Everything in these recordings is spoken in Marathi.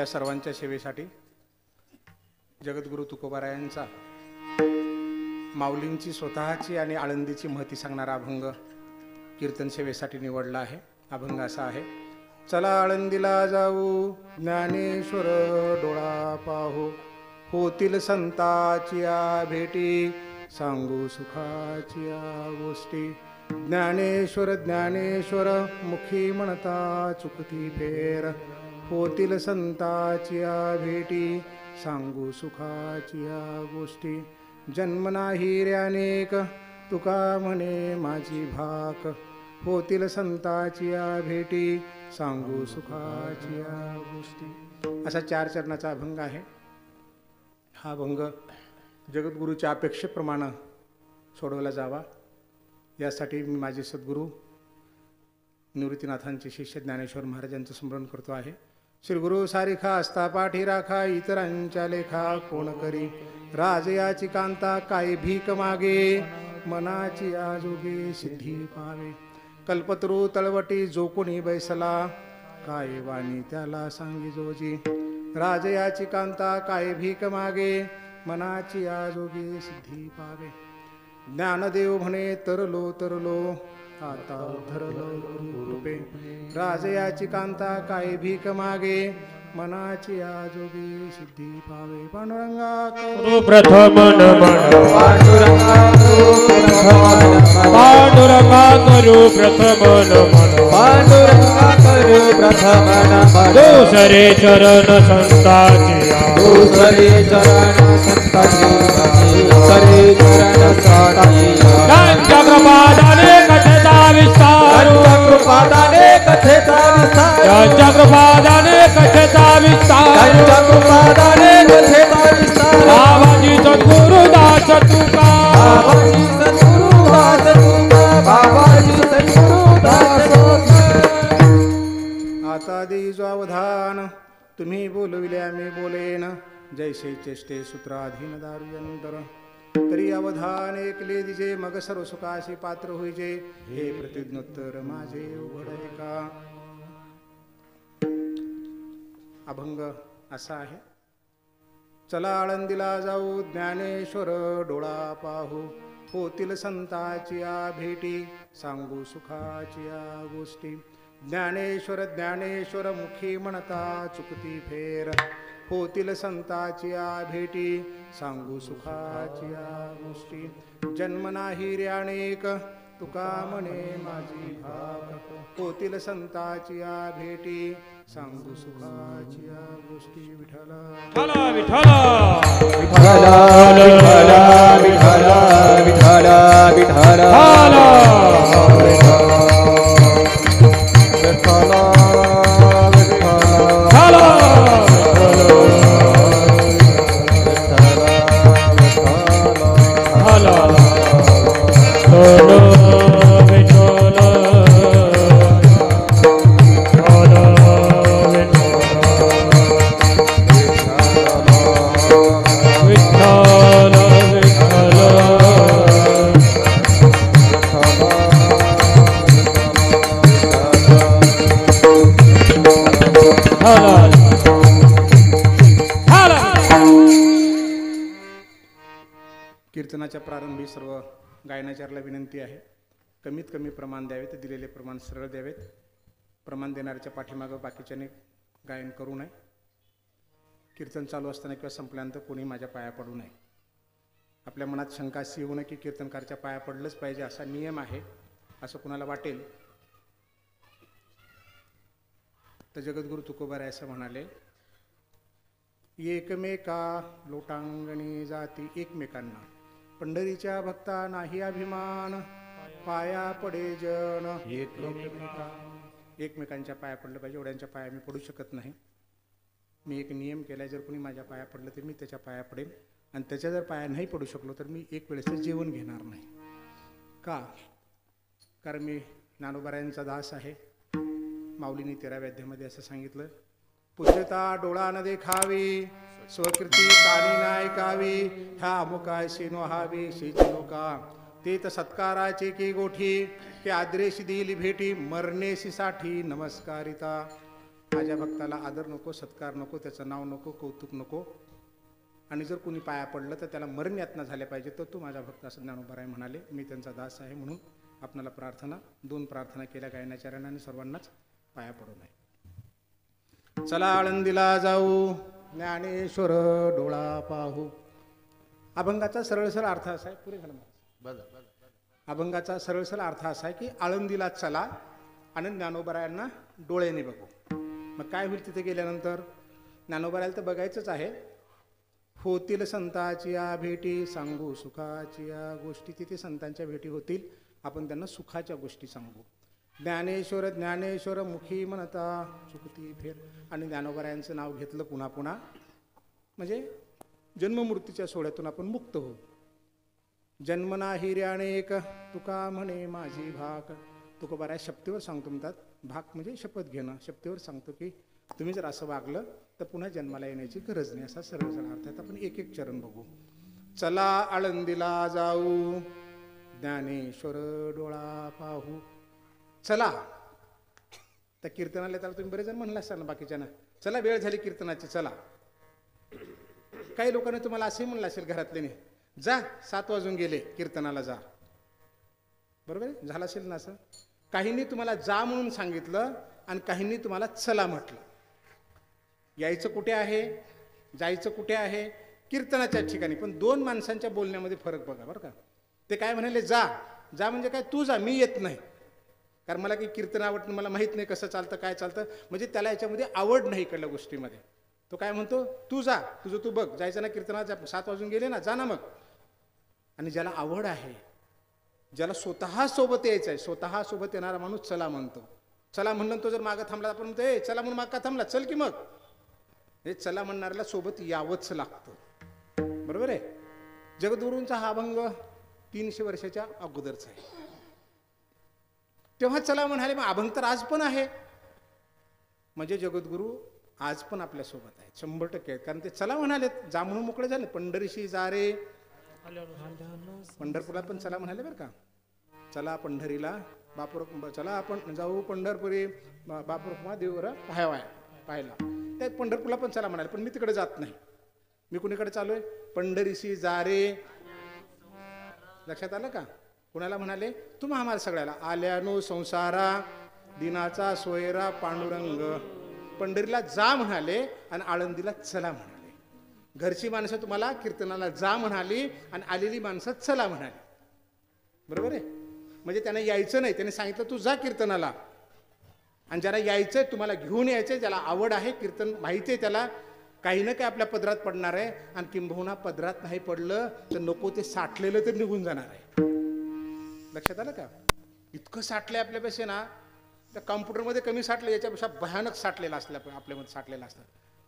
आपल्या सर्वांच्या सेवेसाठी जगद्गुरु तुकोबारायांचा माऊलींची स्वतःची आणि आळंदीची महती सांगणारा अभंग कीर्तन सेवेसाठी निवडला आहे। अभंग असा आहे। चला आळंदीला जाऊ ज्ञानेश्वर डोळा पाहू, होतील संतांच्या भेटी सांगू सुखाच्या गोष्टी। ज्ञानेश्वर ज्ञानेश्वर मुखी म्हणता चुकती फेर, होतील संतांच्या भेटी सांगू सुखाच्या गोष्टी। जन्म नाही रे अनेक तुका म्हणे माझी भाक, होतील संतांच्या भेटी सांगू सुखाच्या गोष्टी। असा 4 चरणाचा अभंग आहे। हा अभंग जगद्गुरूच्या अपेक्षेप्रमाणे सोडवला जावा यासाठी मी माझे सद्गुरू निवृत्तीनाथांचे शिष्य ज्ञानेश्वर महाराजांचं स्मरण करतो आहे। श्री गुरु सारिखा असता पाठी राखा, इतरांच्या लेखा कोण करी। राजयाची कांता काय भीक मागे, मनाची आजोगे सिद्धी पावे। कल्पतरू तळवटी जो कोणी बैसला, काय वाणी त्याला सांगी जोजी। राजयाची कांता काय भीक मागे, मनाची आजोगे सिद्धी पावे। ज्ञानदेव म्हणे तरलो तरलो, आता धरलो गुरुकृपे। राजयाची कांता काय भीक मागे, मनाची आजोगी सिद्धी पावे। पांडुरंगा करू प्रथम नमन, पांडुरंगा करू प्रथम नमन, पांडुरंगा करू प्रथम नमन। दुसरे चरण संतांची, दुसरे चरण संतांची, दुसरे चरण संतांची। त्यांच्या कृपादाने कथेचा विस्तार, त्यांच्या कृपादाने कथेचा विस्तार, त्यांच्या कृपादाने कथेचा विस्तार, त्यांच्या कृपादाने कथेचा विस्तार। बाबाजी सद्गुरुदास तुका, बाबाजी सद्गुरुदास तुका, बाबाजी सद्गुरुदास तुका। आता देईजो अवधान, तुम्ही बोलविले आम्ही बोलेन। जैसे चेष्टे सूत्राधीन दारू यंत्र, तरी अवधान ऐकले दिजे। मग सर्व सुखाशी पात्र होईजे, हे प्रतिज्ञोत्तर माझे उघड ऐका। अभंग असा आहे। चला आळंदीला जाऊ ज्ञानेश्वर डोळा पाहू, होतील संतांच्या भेटी सांगू सुखाच्या गोष्टी। ज्ञानेश्वर ज्ञानेश्वर मुखी म्हणता चुकती फेर, होतील संतांच्या भेटी सांगू सुखाच्या गोष्टी। जन्म नाही रे अनेक तुका म्हणे माझी भाक, होतील संतांच्या भेटी सांगू सुखाच्या गोष्टी। विठ्ठला विठ्ठला विठ्ठला विठ्ठला विठ्ठला विठ्ठला विठ्ठला कीर्तनाच्या प्रारंभी सर्व गायनाचार्याला विनंती आहे, कमीत कमी प्रमाण द्यावेत, दिलेले प्रमाण सरळ द्यावेत। प्रमाण देणाऱ्याच्या पाठीमागं बाकीच्याने गायन करू नये। कीर्तन चालू असताना किंवा संपल्यानंतर कोणी माझ्या पाया पडू नये। आपल्या मनात शंका अशी येऊ नये की कीर्तनकारच्या पाया पडलंच पाहिजे असा नियम आहे, असं कुणाला वाटेल तर जगद्गुरु तुकोबाराय असं म्हणाले, एकमेका लोटांगणी जाती एकमेकांना, पंढरीच्या भक्ता नाही अभिमान, पाया पडे जन एकमेकांच्या पाया पडलं पाहिजे। एवढ्यांच्या पाया मी पडू शकत नाही। मी एक नियम केला, जर कोणी माझ्या पाया पडलं तर मी त्याच्या पाया पडेल, आणि त्याच्या जर पाया नाही पडू शकलो तर मी एक वेळेचं जेवण घेणार नाही। का? कारण मी ज्ञानोबारायांचा दास आहे। माऊलींनी 13व्या अध्यायामध्ये असं सांगितलं, पूज्यता डोळा न देखावी, स्वकृती कानी न ऐकावी, ह्या अमुकाशी नोहावी शेची का। ते तर सत्काराचे की गोठी, के आद्रेशी दिली भेटी, मरणेशी साठी नमस्कारिता। माझ्या भक्ताला आदर नको, सत्कार नको, त्याचं नाव नको, कौतुक नको. आणि जर कोणी पाया पडलं तर त्याला मरण यातना झाल्या पाहिजे. तर तू माझा भक्त असं ज्ञानोबाराय म्हणाले. मी त्यांचा दास आहे. म्हणून आपणाला प्रार्थना, 2 प्रार्थना केल्या गायनाचार्यानं आणि सर्वांनाच पाया पडू नये. चला आळंदीला जाऊ, ज्ञानेश्वर डोळा पाहू. अभंगाचा सरळ अर्थ असा आहे, पुरे झालं मला. अभंगाचा सरळ अर्थ असा आहे की आळंदीला चला आणि ज्ञानोबारायांना डोळ्याने बघू. मग काय होईल तिथे गेल्यानंतर? ज्ञानोबारायला तर बघायचंच आहे. होतील संताची या भेटी, सांगू सुखाची या गोष्टी. तिथे संतांच्या भेटी होतील, आपण त्यांना सुखाच्या गोष्टी सांगू. ज्ञानेश्वर ज्ञानेश्वर मुखी म्हणता चुकती फेर. आणि ज्ञानोबारायांचं नाव घेतलं पुन्हा पुन्हा म्हणजे जन्ममृत्यूच्या सोहळ्यातून आपण मुक्त होऊ. जन्म नाही रे अनेक, तुका म्हणे माझी भाक. तुकोबाराय शपथेवर सांगतो म्हणतात. भाक म्हणजे शपथ घेणं. शपथेवर सांगतो की तुम्ही जर असं वागलं तर पुन्हा जन्माला येण्याची गरज नाही. असा सरळ अर्थ आहे. आपण एक एक चरण बघू. चला आळंदीला जाऊ, ज्ञानेश्वर डोळा पाहू. चला. त्या कीर्तनाला त्याला तुम्ही बरेच जण म्हणला असाल ना बाकीच्या. चला वेळ झाली कीर्तनाची, चला. काही लोकांनी तुम्हाला असंही म्हणलं असेल घरातल्याने, जा 7 वाजून गेले, कीर्तनाला जा. बरोबर आहे, झालं असेल ना असं. काहींनी तुम्हाला जा म्हणून सांगितलं आणि काहींनी तुम्हाला चला म्हटलं. यायचं कुठे आहे, जायचं कुठे आहे? कीर्तनाच्या ठिकाणी. पण 2 माणसांच्या बोलण्यामध्ये फरक बघा बरं का. ते काय म्हणाले, जा. जा म्हणजे काय, तू जा, मी येत नाही. कारण मला काही कीर्तन आवडतं, मला माहीत नाही कसं चालतं, काय चालतं. म्हणजे त्याला याच्यामध्ये आवड नाही इकडल्या गोष्टीमध्ये. तो काय म्हणतो, तू जा, तुझं तू बघ. जायचं ना कीर्तनात, 7 वाजून गेले ना, जा ना मग. आणि ज्याला आवड आहे, ज्याला स्वतः सोबत यायचं आहे, स्वतः सोबत येणारा माणूस चला म्हणतो. चला म्हणलं, तो जर मागं थांबला, आपण म्हणतो ए चला म्हणून मागं का थांबला, चल की मग. हे चला म्हणणाऱ्याला सोबत यावंच लागतं. बरोबर आहे. जगद्गुरूंचा हा अभंग 300 वर्षाच्या अगोदरचा आहे. तेव्हा चला म्हणाले. मग अभंग तर आज पण आहे. म्हणजे जगद्गुरू आज पण आपल्यासोबत आहेत, 100% आहेत. कारण ते चला म्हणालेत, जा म्हणून मोकळे झाले. पंढरीशी जा रे. पंढरपूरला पण चला म्हणाले बरं का. चला पंढरीला बापूर, चला आपण जाऊ पंढरपुरी, बापूर देवर पाहायला. ते पंढरपूरला पण चला म्हणाले. पण मी तिकडे जात नाही. मी कुणीकडे चालू आहे? पंढरीशी जा रे. लक्षात आलं का? कुणाला म्हणाले? तुम्हा आम्हाला सगळ्याला. आल्यानो संसारा दिनाचा सोयरा पांडुरंग. पंढरीला जा म्हणाले आणि आळंदीला चला म्हणाले. घरची माणसं तुम्हाला कीर्तनाला जा म्हणाली आणि आलेली माणसं चला म्हणाली. बरोबर आहे. म्हणजे त्यांना यायचं नाही, त्याने सांगितलं तू जा कीर्तनाला. आणि ज्याला यायचंय, तुम्हाला घेऊन यायचंय, ज्याला आवड आहे, कीर्तन माहिती आहे त्याला, काही ना काही आपल्या पदरात पडणार आहे. आणि किंबहुना पदरात नाही पडलं तर नको ते साठलेलं तर निघून जाणार आहे. लक्षात आलं का? इतकं साठलंय आपल्यापेक्षा ना, त्या कॉम्प्युटरमध्ये कमी साठलं, याच्यापेक्षा भयानक साठलेलं असलं आपल्यामध्ये साठलेलं असतं.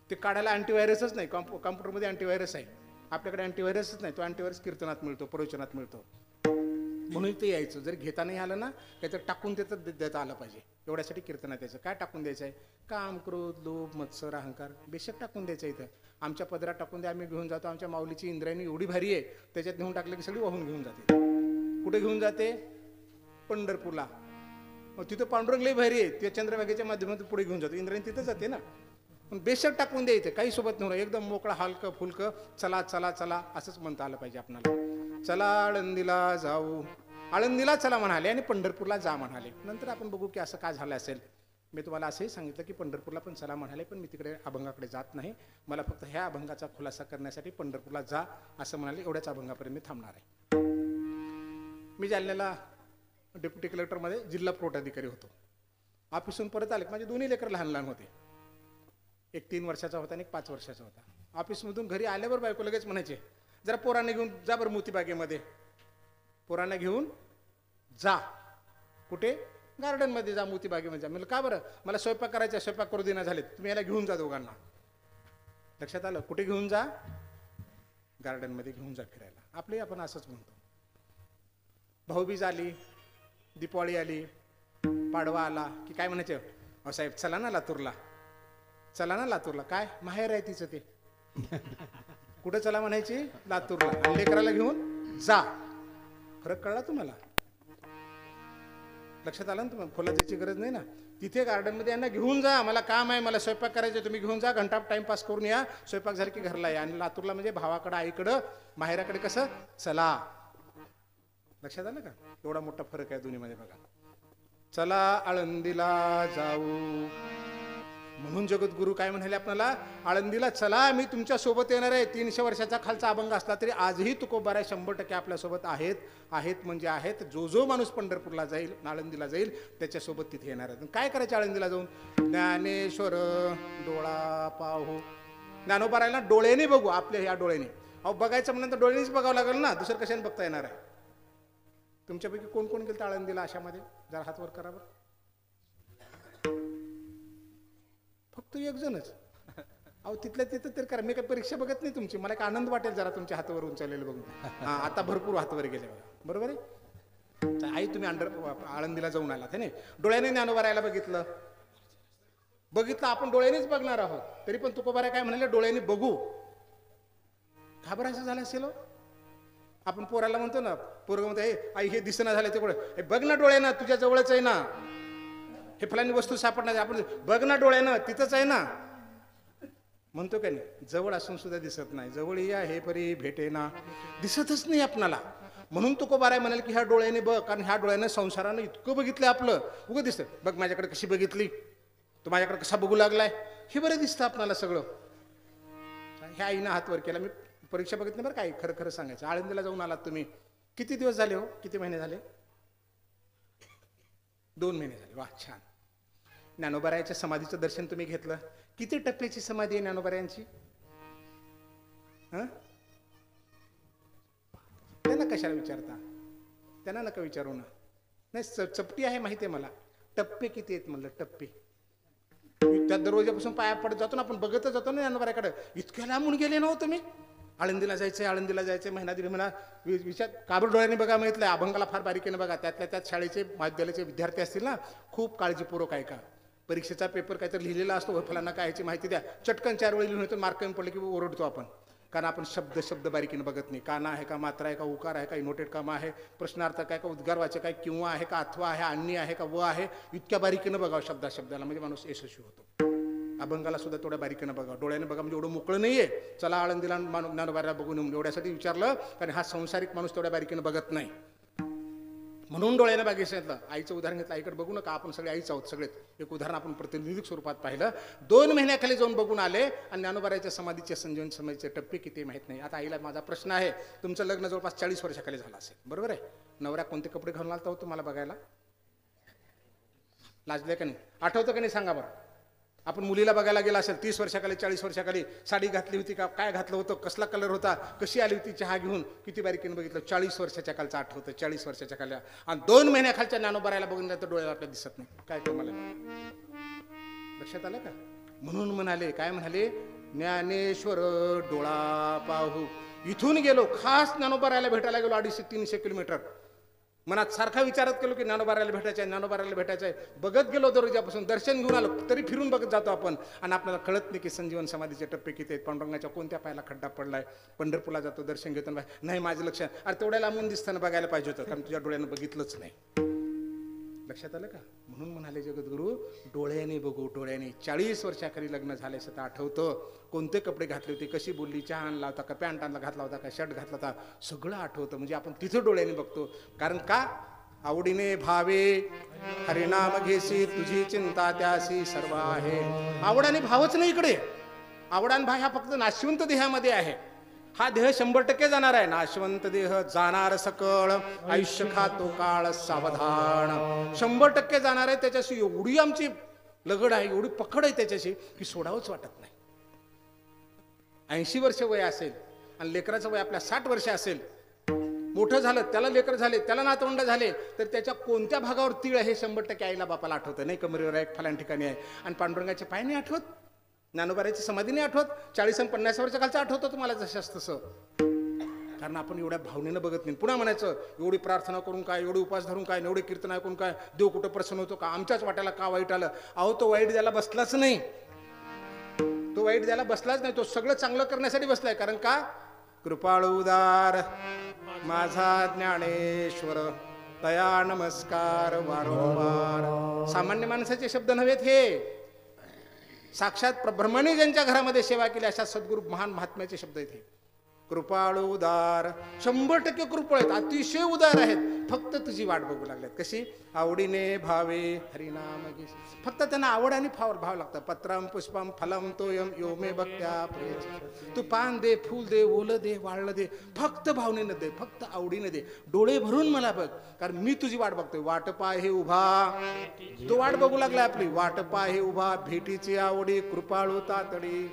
ते काढायला अँटीव्हायरसच नाही. कॉम्प्युटरमध्ये अँटीव्हायरस आहे, आपल्याकडे अँटीव्हायरसच नाही. तो अँटीव्हायरस कीर्तनात मिळतो, प्रवचनात मिळतो. म्हणून ते यायचं. जर घेता नाही आलं ना, काहीतरी टाकून देता आलं पाहिजे. एवढ्यासाठी कीर्तनात यायचं. काय टाकून द्यायचं आहे? काम, क्रोध, लोभ, मत्सर, अहंकार बेशक टाकून द्यायचं. इथं आमच्या पदरात टाकून द्या, आम्ही घेऊन जातो. आमच्या माऊलीची इंद्रायणी एवढी भारी आहे, त्याच्यात नेऊन टाकलं की सगळी वाहून घेऊन जाते. कुठे घेऊन जाते? पंढरपूरला. मग तिथं पांडुरंग लई भारी आहे, त्या चंद्रभागेच्या माध्यमातून पुढे घेऊन जातो. इंद्रायणी तिथं जाते ना. पण बेशक टाकून द्यायचं, काही सोबत नव्हतं. एकदम मोकळा, हलकं फुलकं, चला चला चला असंच म्हणता आलं पाहिजे आपणाला. चला आळंदीला जाऊ. आळंदीला चला म्हणाले आणि पंढरपूरला जा म्हणाले. नंतर आपण बघू की असं काय झालं असेल. मी तुम्हाला असंही सांगितलं की पंढरपूरला पण चला म्हणाले, पण मी तिकडे अभंगाकडे जात नाही. मला फक्त ह्या अभंगाचा खुलासा करण्यासाठी पंढरपूरला जा असं म्हणाले. एवढ्याच अभंगापर्यंत मी थांबणार आहे. मी जालन्याला डेप्युटी कलेक्टरमध्ये जिल्हा पुरवठा अधिकारी होतो. ऑफिसून परत आले. माझे 2 लेकरं लहान लहान होते. एक 3 वर्षाचा होता आणि एक 5 वर्षाचा होता. ऑफिसमधून घरी आल्यावर बायको लगेच म्हणायचे, जरा पोरांना घेऊन जा बरं मोतीबागेमध्ये. पोरांना घेऊन जा. कुठे? गार्डनमध्ये जा, मोतीबागेमध्ये जा. म्हणलं का बरं? मला स्वयंपाक करायचा, स्वयंपाक करू देणार झालेत, तुम्ही याला घेऊन जा दोघांना. लक्षात आलं? कुठे घेऊन जा? गार्डनमध्ये घेऊन जा फिरायला. आपले आपण असंच म्हणतो. भाऊबीज आली, दीपावळी आली, पाडवा आला की काय म्हणायचं? अहो साहेब चला ना लातूरला, चला ना लातूरला. काय माहेर आहे तिचं ते. कुठं चला म्हणायची? लातूरला. आणि लेकराला घेऊन जा. फरक कळला तुम्हाला? लक्षात आलं ना तुम्हाला? खोला जायची गरज नाही ना. तिथे गार्डनमध्ये यांना घेऊन जा, मला काम आहे, मला स्वयंपाक करायचं, तुम्ही घेऊन जा, घंटा टाइमपास करून या, स्वयंपाक झाला की घरला या. आणि लातूरला म्हणजे भावाकडं आईकडं माहेराकडे कसं चला. लक्षात आलं का एवढा मोठा फरक आहे दोन्हीमध्ये बघा. चला आळंदीला जाऊ म्हणून जगद्गुरु काय म्हणाले आपल्याला, आळंदीला चला, मी तुमच्या सोबत येणार आहे. 300 वर्षाचा खालचा अभंग असला तरी आजही तुकोबारा 100% आपल्यासोबत आहेत म्हणजे आहेत. जो माणूस पंढरपूरला जाईल, आळंदीला जाईल, त्याच्यासोबत तिथे येणार आहे. काय करायचं आळंदीला जाऊन, ज्ञानेश्वर डोळा पाहू, ज्ञानोबारायला डोळ्याने बघू, आपल्या ह्या डोळ्याने. अहो बघायचं म्हणून तर डोळ्यानेच बघावं लागेल ना, दुसरं कशाने बघता येणार आहे. तुमच्यापैकी कोण कोण गेलं आळंदीला अशामध्ये, जरा हात वर करा बरं. फक्त एक जणच. अहो तिथल्या तिथं तर करा, मी काही परीक्षा बघत नाही तुमची, मला काय आनंद वाटेल जरा तुमच्या हातावर उंचावलेलं बघून. हा आता भरपूर हातावर गेले बरोबर आहे. आई तुम्ही आळंदीला जाऊन आलात हे, डोळ्याने ज्ञानोबारायला बघितलं आपण डोळ्यानेच बघणार आहोत. तरी पण तुकोबाराय काय म्हणाले, डोळ्याने बघू. घाबरायचं झालं असेल. आपण पोराला म्हणतो ना, पोरग म्हणतो आई हे दिसना झालं ते बघ ना डोळ्यानं, तुझ्या जवळच आहे ना, हे फलानी वस्तू सापडणार, आपण बघ ना डोळ्यानं, तिथंच आहे ना म्हणतो का नाही. जवळ असून सुद्धा दिसत नाही. जवळ या हे परी भेटे ना, दिसतच नाही आपणाला. म्हणून तुकोबाराय म्हणाल की ह्या डोळ्याने बघ, कारण ह्या डोळ्यानं संसारानं इतकं बघितलं आपलं, उगं दिसतं. बघ माझ्याकडे कशी बघितली, तू माझ्याकडे कसा बघू लागलाय, हे बरं दिसतं आपणाला सगळं. ह्या आईनं हात वर केला. मी परीक्षा बघितली बरं काय, खरं खरं सांगायचं. आळंदीला जाऊन आलात तुम्ही, किती दिवस झाले हो, किती महिने झाले? 2 महिने झाले. वा छान. ज्ञानोबारायाच्या समाधीचं दर्शन तुम्ही घेतलं. किती टप्प्याची समाधी आहे ज्ञानोबारायांची? त्यांना कशाला विचारता, त्यांना नका विचारू ना. नाही चपटी आहे माहिती आहे मला. टप्पे किती आहेत म्हणलं, टप्पे. त्या दरवाजापासून पाया पडत जातो ना आपण, बघतच जातो ना ज्ञानोबारायाकडे. इतक्या लांबून गेले ना हो तुम्ही. आळंदीला जायचंय महिना दीड महिना विचार काबर डोळ्याने बघा माहितलंय. अभंगाला फार बारीकीने बघा. त्यात शाळेचे महाविद्यालयाचे विद्यार्थी असतील ना, खूप काळजीपूर्वक ऐका. परीक्षेचा पेपर काहीतरी लिहिलेला असतो, फलांना काय ह्याची माहिती द्या, चटकन 4 वेळी लिहून येतो, मार्क कमी पडले की ओरडतो आपण. कारण आपण शब्द बारीकीने बघत नाही. काना आहे का, मात्रा आहे का, उकार आहे का, इनोटेड कामा आहे, प्रश्नार्थ काय का, उद्गारवाचक आहे, किंवा आहे का, अथवा आहे, अन्य आहे का, व आहे, इतक्या बारीकीनं बघावं शब्दाला, म्हणजे माणूस यशस्वी होतो. अभंगाला सुद्धा थोड्या बारीकीनं बघा, डोळ्याने बघा, म्हणजे एवढं मोकळं नाहीये. चला आळंदीला ज्ञानोबारायला बघून एवढ्यासाठी विचारलं, कारण हा संसारिक माणूस तेवढ्या बारीकीनं बघत नाही, म्हणून डोळ्याने बघायचं. आईचं उदाहरण घेतलं, आईकडे बघू नका, आपण सगळे आईच आहोत सगळेच. एक उदाहरण आपण प्रतिनिधिक स्वरूपात पाहिलं. 2 महिन्याखाली जाऊन बघून आले, आणि ज्ञानोबारायच्या समाधीचे संजीवन समाधीचे टप्पे किती माहीत नाही. आता आईला माझा प्रश्न आहे, तुमचं लग्न जवळपास 40 वर्षाखाली झालं असेल बरोबर आहे. नवऱ्या कोणते कपडे घालून आलता हो तुम्हाला बघायला? लाजले का नाही, आठवतं का नाही सांगा बरं. आपण मुलीला बघायला गेला असेल 30 वर्षाखाली 40 वर्षाखाली, साडी घातली होती का, काय घातलं होतं, कसला कलर होता, कशी आली होती चहा घेऊन, किती बारीकीने बघितलं. 40 वर्षाच्या खालचं आठवतं, 40 वर्षाच्या खाली. आणि 2 महिन्याखालच्या ज्ञानोबारायला बघून तर डोळ्याला आपल्या दिसत नाही. काय तुम्हाला लक्षात आलं का? म्हणून म्हणाले, काय म्हणाले, ज्ञानेश्वर डोळा पाहू. इथून गेलो, खास ज्ञानोबारायला भेटायला गेलो 250-300 किलोमीटर. मनात सारखा विचारत गेलो की ज्ञानोबारायला भेटायचं आहे. बघत गेलो दरवाजापासून, दर्शन घेऊन आलो, तरी फिरून बघत जातो आपण. आणि आपल्याला कळत नाही की संजीवन समाधीचे टप्पे किती आहेत, पांडुरंगाच्या कोणत्या पायाला खड्डा पडलाय. पंढरपूरला जातो, दर्शन घेतो, नाही माझं लक्ष, अरे तेवढ्या लांबून दिसताना बघायला पाहिजे होतं, कारण तुझ्या डोळ्यानं बघितलंच नाही. लक्षात आलं का? म्हणून म्हणाले जगद्गुरु, डोळ्याने बघू, डोळ्याने. 40 वर्षाखाली लग्न झाले असं आठवतं. कोणते कपडे घातले होते, कशी बोलली, चहा आणला होता का, पॅन्ट आणला घातला होता का, शर्ट घातला होता, सगळं आठवतं. म्हणजे आपण तिथं डोळ्याने बघतो. कारण का? आवडीने भावे हरिनाम घेसी, तुझी चिंता त्यासी सर्व आहे. आवडाने भावच नाही इकडे. आवडान भाव हा फक्त नाशवंत देहामध्ये आहे. हा देह 100% जाणार आहे. नाशवंत देह जाणार सकळ, आयुष्य खातो काळ सावधान. 100% जाणार आहे. त्याच्याशी एवढी आमची लगड आहे, एवढी पकड आहे त्याच्याशी की सोडावंच वाटत नाही. 80 वर्ष वय असेल आणि लेकराचं वय आपल्या 60 वर्ष असेल, मोठं झालं, त्याला लेकर झाले, त्याला नातवंड झाले, तर त्याच्या कोणत्या भागावर तीळ आहे 100% आईला बापाला आठवतं. नाही कमरेवर आहे, फलान ठिकाणी आहे. आणि पांडुरंगाचे पाय नाही आठवत, ज्ञानोबारायची समाधी नाही आठवत. 40 आणि 50 वर्षा खालचं आठवतं तुम्हाला जशास तसं. कारण आपण एवढ्या भावनेनं बघत नाही. पुन्हा म्हणायचं, एवढी प्रार्थना करून काय, एवढी उपास धरून काय, एवढे कीर्तन ऐकून काय, देव कुठं प्रसन्न होतो का, आमच्याच वाट्याला का वाईट आलं. अहो तो वाईट द्यायला बसलाच नाही, तो वाईट द्यायला बसलाच नाही, तो सगळं चांगलं करण्यासाठी बसलाय. कारण का? कृपाळू उदार माझा ज्ञानेश्वर तया नमस्कार वारंवार. सामान्य माणसाचे शब्द नव्हेत हे. साक्षात ब्रह्मने ज्यांच्या घरामध्ये सेवा केली अशा सद्गुरू महान महात्म्याचे शब्द आहेत हे. कृपाळू उदार, 100% कृपळ आहेत, अतिशय उदार आहेत. फक्त तुझी वाट बघू लागल्यात. कशी? आवडीने भावे हरिनाम घे. फक्त त्यांना आवड आणि भाव लागतात. पत्रम पुष्पम फलम तोयम यो मे भक्त्या प्रिय. तू पान दे, फूल दे, ओलं दे, वाळलं दे, फक्त भावनेनं दे, फक्त आवडीने दे. डोळे भरून मला बघ, कारण मी तुझी वाट बघतोय. वाट पाय हे उभा, तो वाट बघू लागला आपली. वाट पाय हे उभा, भेटीची आवडी, कृपाळू तातडी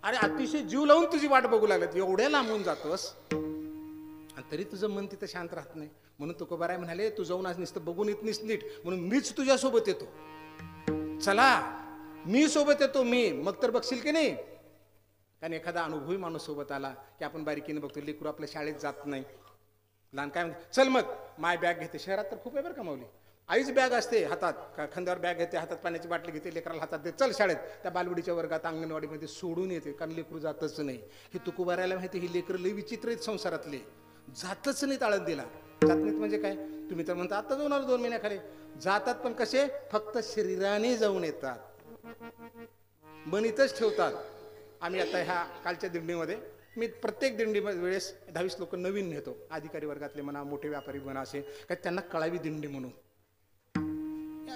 अरे अतिशय जीव लावून तुझी वाट बघू लागल्यात. एवढ्या लांबून जातोस आणि तरी तुझं मन तिथं शांत राहत नाही. म्हणून तुकोबाराय म्हणाले, तू जाऊन आज नुसतं बघून येत नाहीस नीट, म्हणून मीच तुझ्या सोबत येतो. चला मी सोबत येतो मी, मग तर बघशील की नाही. कारण एखादा अनुभवी माणूस सोबत आला की आपण बारीकीने बघतो. लेकरू आपल्या शाळेत जात नाही, लहान काय म्हणते, चल मग माय बॅग घेते. शहरात तर खूप आहे बरं का माऊली. आईच बॅग असते हातात, खांद्यावर बॅग घेते, हातात पाण्याची बाटली घेते, लेकराला हातात दे, चल शाळेत. त्या बालवडीच्या वर्गात अंगणवाडीमध्ये सोडून येते, कारण लेकरू जातच नाही. हे तुकोबारायला माहिती, ही लेकरं लई विचित्र आहेत संसारातले, जातच नाहीत आळंदीला. जात नाहीत म्हणजे काय? तुम्ही तर म्हणता आता जाऊन आलो 2 महिन्याखाली. जातात पण कसे? फक्त शरीराने जाऊन येतात, मन इथंच ठेवतात. आम्ही आता ह्या कालच्या दिंडीमध्ये, मी प्रत्येक दिंडी वेळेस 10-20 लोक नवीन नेतो. अधिकारी वर्गातले म्हणा, मोठे व्यापारी म्हणा, असे काय त्यांना कळावी दिंडी म्हणून.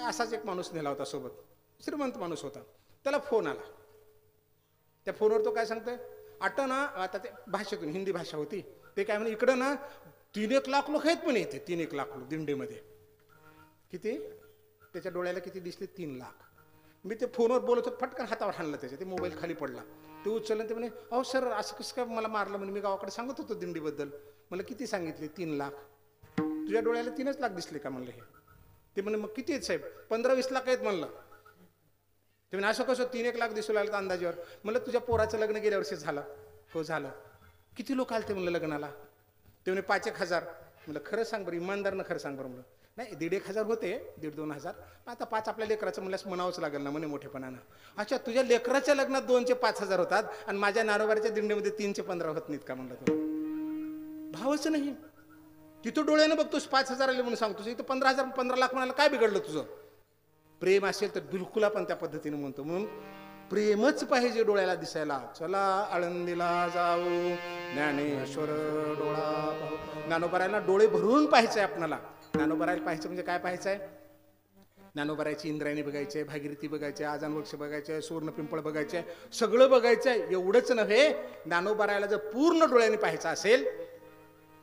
असाच एक माणूस नेला होता सोबत, श्रीमंत माणूस होता. त्याला फोन आला. त्या फोनवर तो काय सांगतोय, आता ना, आता ते भाषेतून हिंदी भाषा होती, ते काय म्हणे, इकडं ना 3-1 लाख लोक आहेत पण येते. 3-1 लाख लोक दिंडीमध्ये. किती? त्याच्या डोळ्याला किती दिसले? 3 लाख. मी ते फोनवर बोलत होतो, फटकन हातावर हाणलं त्याच्या. ते मोबाईल खाली पडला. ते उचललं. ते म्हणे, अहो सर असं कसं काय मला मारलं म्हणे, मी गावाकडे सांगत होतो दिंडीबद्दल. मला किती सांगितले? 3 लाख. तुझ्या डोळ्याला 3च लाख दिसले का म्हणलं हे? ते म्हणे मग किती आहेत साहेब? 15-20 लाख आहेत म्हणलं. ते म्हणे असं कसं 3-1 लाख दिसू लागलं अंदाजावर. म्हणलं तुझ्या पोराचं लग्न गेल्या वर्षी झालं. हो झालं. किती लोक आले ते म्हणलं लग्नाला? ते म्हणे 5-1 हजार. म्हणलं खरं सांग बरं, इमानदारनं खरं सांग बरं. म्हणलं नाही 1.5-1 हजार होते, 1.5-2 हजार. आता 5 आपल्या लेकराचं म्हणल्यास म्हणावंच लागेल ना म्हणे मोठेपणानं. अच्छा, तुझ्या लेकराच्या लग्नात 2चे 5 हजार होतात आणि माझ्या नारोबारीच्या दिंडीमध्ये 3चे 15 होत नाहीत का म्हणलं? तो भावच नाही. तिथं डोळ्यानं बघतोस 5 हजार आले म्हणून सांगतोस, इथं 15 हजार 15 लाख म्हणाला. काय बिघडलं तुझं? प्रेम असेल तर बिलकुल आपण त्या पद्धतीने म्हणतो. म्हणून प्रेमच पाहिजे डोळ्याला दिसायला. चला आळंदीला जाऊ, ज्ञानेश्वर डोळा पाहू. ज्ञानोबारायला डोळे भरून पाहायचंय आपल्याला. ज्ञानोबारायला पाहायचं म्हणजे काय पाहायचंय? ज्ञानोबारायची इंद्रायणी बघायचे, भागीरथी बघायचे, आजान वृक्ष बघायचे, सुवर्ण पिंपळ बघायचे, सगळं बघायचंय. एवढंच नव्हे, ज्ञानोबारायला जर पूर्ण डोळ्याने पाहायचं असेल,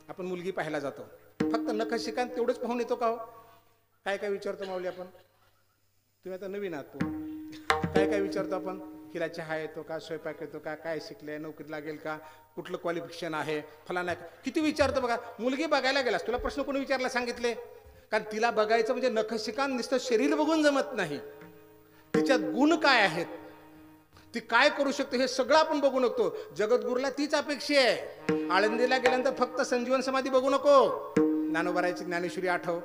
आपण मुलगी पाहायला जातो, फक्त नख शिकान तेवढंच पाहून येतो का हो? काय काय विचारतो माऊली आपण? तुम्ही आता नवीन आहात तो. काय काय विचारतो आपण? हिला चहा येतो का? स्वयंपाक येतो का? काय शिकले? नोकरी लागेल का? कुठलं क्वालिफिकेशन आहे? फलाना. किती विचारतो बघा. मुलगी बघायला गेलास, तुला प्रश्न कोणी विचारला सांगितले? कारण तिला बघायचं म्हणजे नख शिकान नुसतं शरीर बघून जमत नाही. तिच्यात गुण काय आहेत, ती काय करू शकते, हे सगळं आपण बघू नको. जगद्गुरूला तीच अपेक्षा आहे. आळंदीला गेल्यानंतर फक्त संजीवन समाधी बघू नको. ज्ञानोबारायची ज्ञानेश्वरी आठव,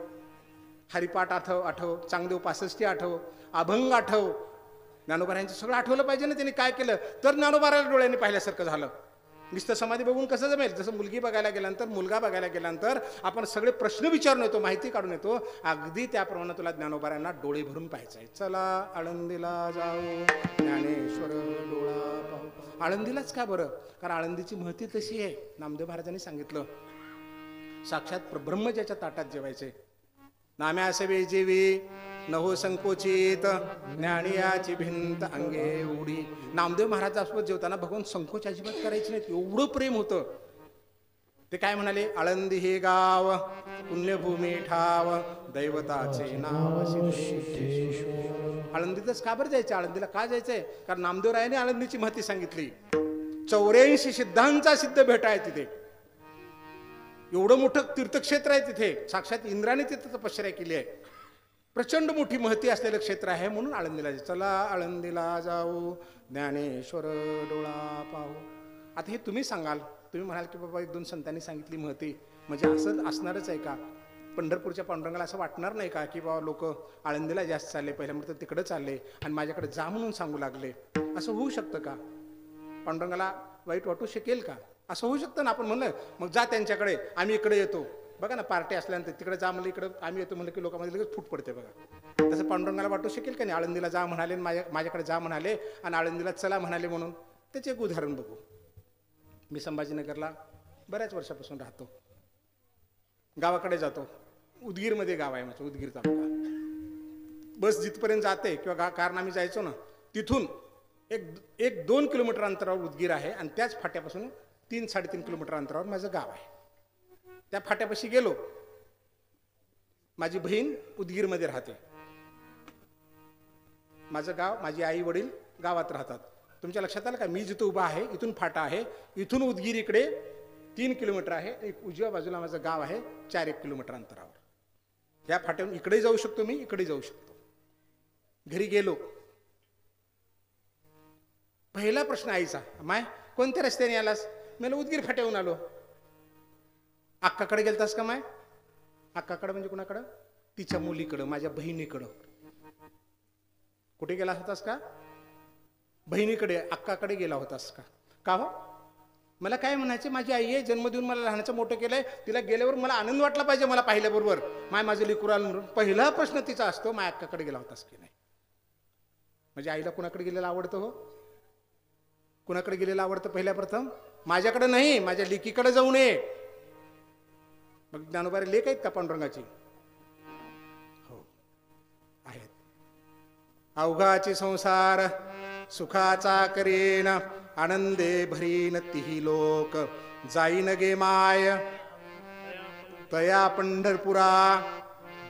हरिपाठ आठव, चांगदेव 65 आठव, अभंग आठव. ज्ञानोबारायांचं सगळं आठवलं पाहिजे ना. त्यांनी काय केलं तर ज्ञानोबारायला डोळ्यांनी पाहिल्यासारखं झालं. नुसतं समाधी बघून कसं जमेल? जसं मुलगी बघायला गेल्यानंतर, मुलगा बघायला गेल्यानंतर आपण सगळे प्रश्न विचारून येतो, माहिती काढून येतो. अगदी त्याप्रमाणे तुला ज्ञानोबारायांना डोळे भरून पाहायचं आहे. चला आळंदीला जाऊ, ज्ञानेश्वर डोळा पाहू. आळंदीलाच का बरं? कारण आळंदीची महती तशी आहे. नामदेव महाराजांनी सांगितलं, साक्षात ब्रह्म ज्याच्या ताटात जेवायचे. नाम्या सवे जेवी नहो संकोचित, ज्ञानियाची भिंत अंगे उडी. नामदेव महाराजासोबत जेवताना भगवान संकोच अजिबात करायचे नाहीत. एवढं प्रेम होतं. ते काय म्हणाले? आळंदी हे गाव पुण्यभूमी ठाव, दैवताचे नाव सिद्धेश्वर. आळंदीतच का बरं जायचं? आळंदीला का जायचंय? कारण नामदेवरायाने आळंदीची महती सांगितली. 84 सिद्धांचा सिद्ध भेट आहे तिथे. एवढं मोठं तीर्थक्षेत्र आहे तिथे. साक्षात इंद्राने तिथे तपश्चर्या केली आहे. प्रचंड मोठी महती असलेलं क्षेत्र आहे. म्हणून आळंदीला जायचं. चला आळंदीला जाऊ, ज्ञानेश्वर डोळा पाहू. आता हे तुम्ही सांगाल, तुम्ही म्हणाल की बाबा 1-2 संतांनी सांगितली महती म्हणजे असं असणारच आहे का? पंढरपूरच्या पांडुरंगाला असं वाटणार नाही का की बाबा लोक आळंदीला जास्त चालले, पहिल्या म्हणतात तिकडं चालले आणि माझ्याकडे जा म्हणून सांगू लागले? असं होऊ शकतं का? पांडुरंगाला वाईट वाटू शकेल का? असं होऊ शकतं ना. आपण म्हणलं मग जा त्यांच्याकडे, आम्ही इकडे येतो. बघा ना पार्टी असल्यानंतर तिकडे जा म्हणलं इकडं आम्ही येतो म्हणलं की लोकांमध्ये लगेच फूट पडते बघा. तसं पांडुरंगाला वाटू शकेल का नाही आळंदीला जा म्हणाले आणि माझ्याकडे जा म्हणाले आणि आळंदीला चला म्हणाले म्हणून. त्याचे एक उदाहरण बघू. मी संभाजीनगरला बऱ्याच वर्षापासून राहतो. गावाकडे जातो. उदगीरमध्ये गाव आहे माझं, उदगीर तालुका. बस जिथपर्यंत जाते किंवा कारनं आम्ही जायचो ना तिथून एक 2 किलोमीटर अंतरावर उदगीर आहे आणि त्याच फाट्यापासून 3-3.5 किलोमीटर अंतरावर माझं गाव आहे. त्या फाट्यापाशी गेलो. माझी बहीण उदगीरमध्ये राहते. माझं गाव, माझी आई वडील गावात राहतात. तुमच्या लक्षात आलं का मी जिथं उभा आहे इथून फाटा आहे, इथून उदगीर इकडे 3 किलोमीटर आहे. एक उजव्या बाजूला माझं गाव आहे 4-1 किलोमीटर अंतरावर. या फाट्यावरून इकडे जाऊ शकतो मी, इकडे जाऊ शकतो. घरी गेलो. पहिला प्रश्न आईचा, माय कोणत्या रस्त्याने आलास? मला उदगीर फाट्याहून आलो. अक्काकडे गेलतास का माय? अक्काकडे म्हणजे कुणाकडं? तिच्या मुलीकडं, माझ्या बहिणीकडं. कुठे गेला होतास का? बहिणीकडे, अक्काकडे गेला होतास का? का हो? मला काय म्हणायचे, माझी आई आहे, जन्म देऊन मला लहानाचं मोठं केलंय, तिला गेल्यावर मला आनंद वाटला पाहिजे मला पाहिल्याबरोबर. माय माझं लेकरू आलं म्हणून पहिला प्रश्न तिचा असतो, माय अक्काकडे गेला होतास की नाही? म्हणजे आईला कुणाकडे गेलेलं आवडतं हो? कुणाकडे गेलेलं आवडतं पहिल्या प्रथम? माझ्याकडे नाही, माझ्या लेकीकडे जाऊ नये. मग ज्ञानोबारे लेक आहेत का पांडुरंगाची? हो आहेत. अवघाचे संसार सुखाचा करेन, आनंदे भरीन तिही लोक, जाईन गे माय तया पंढरपुरा,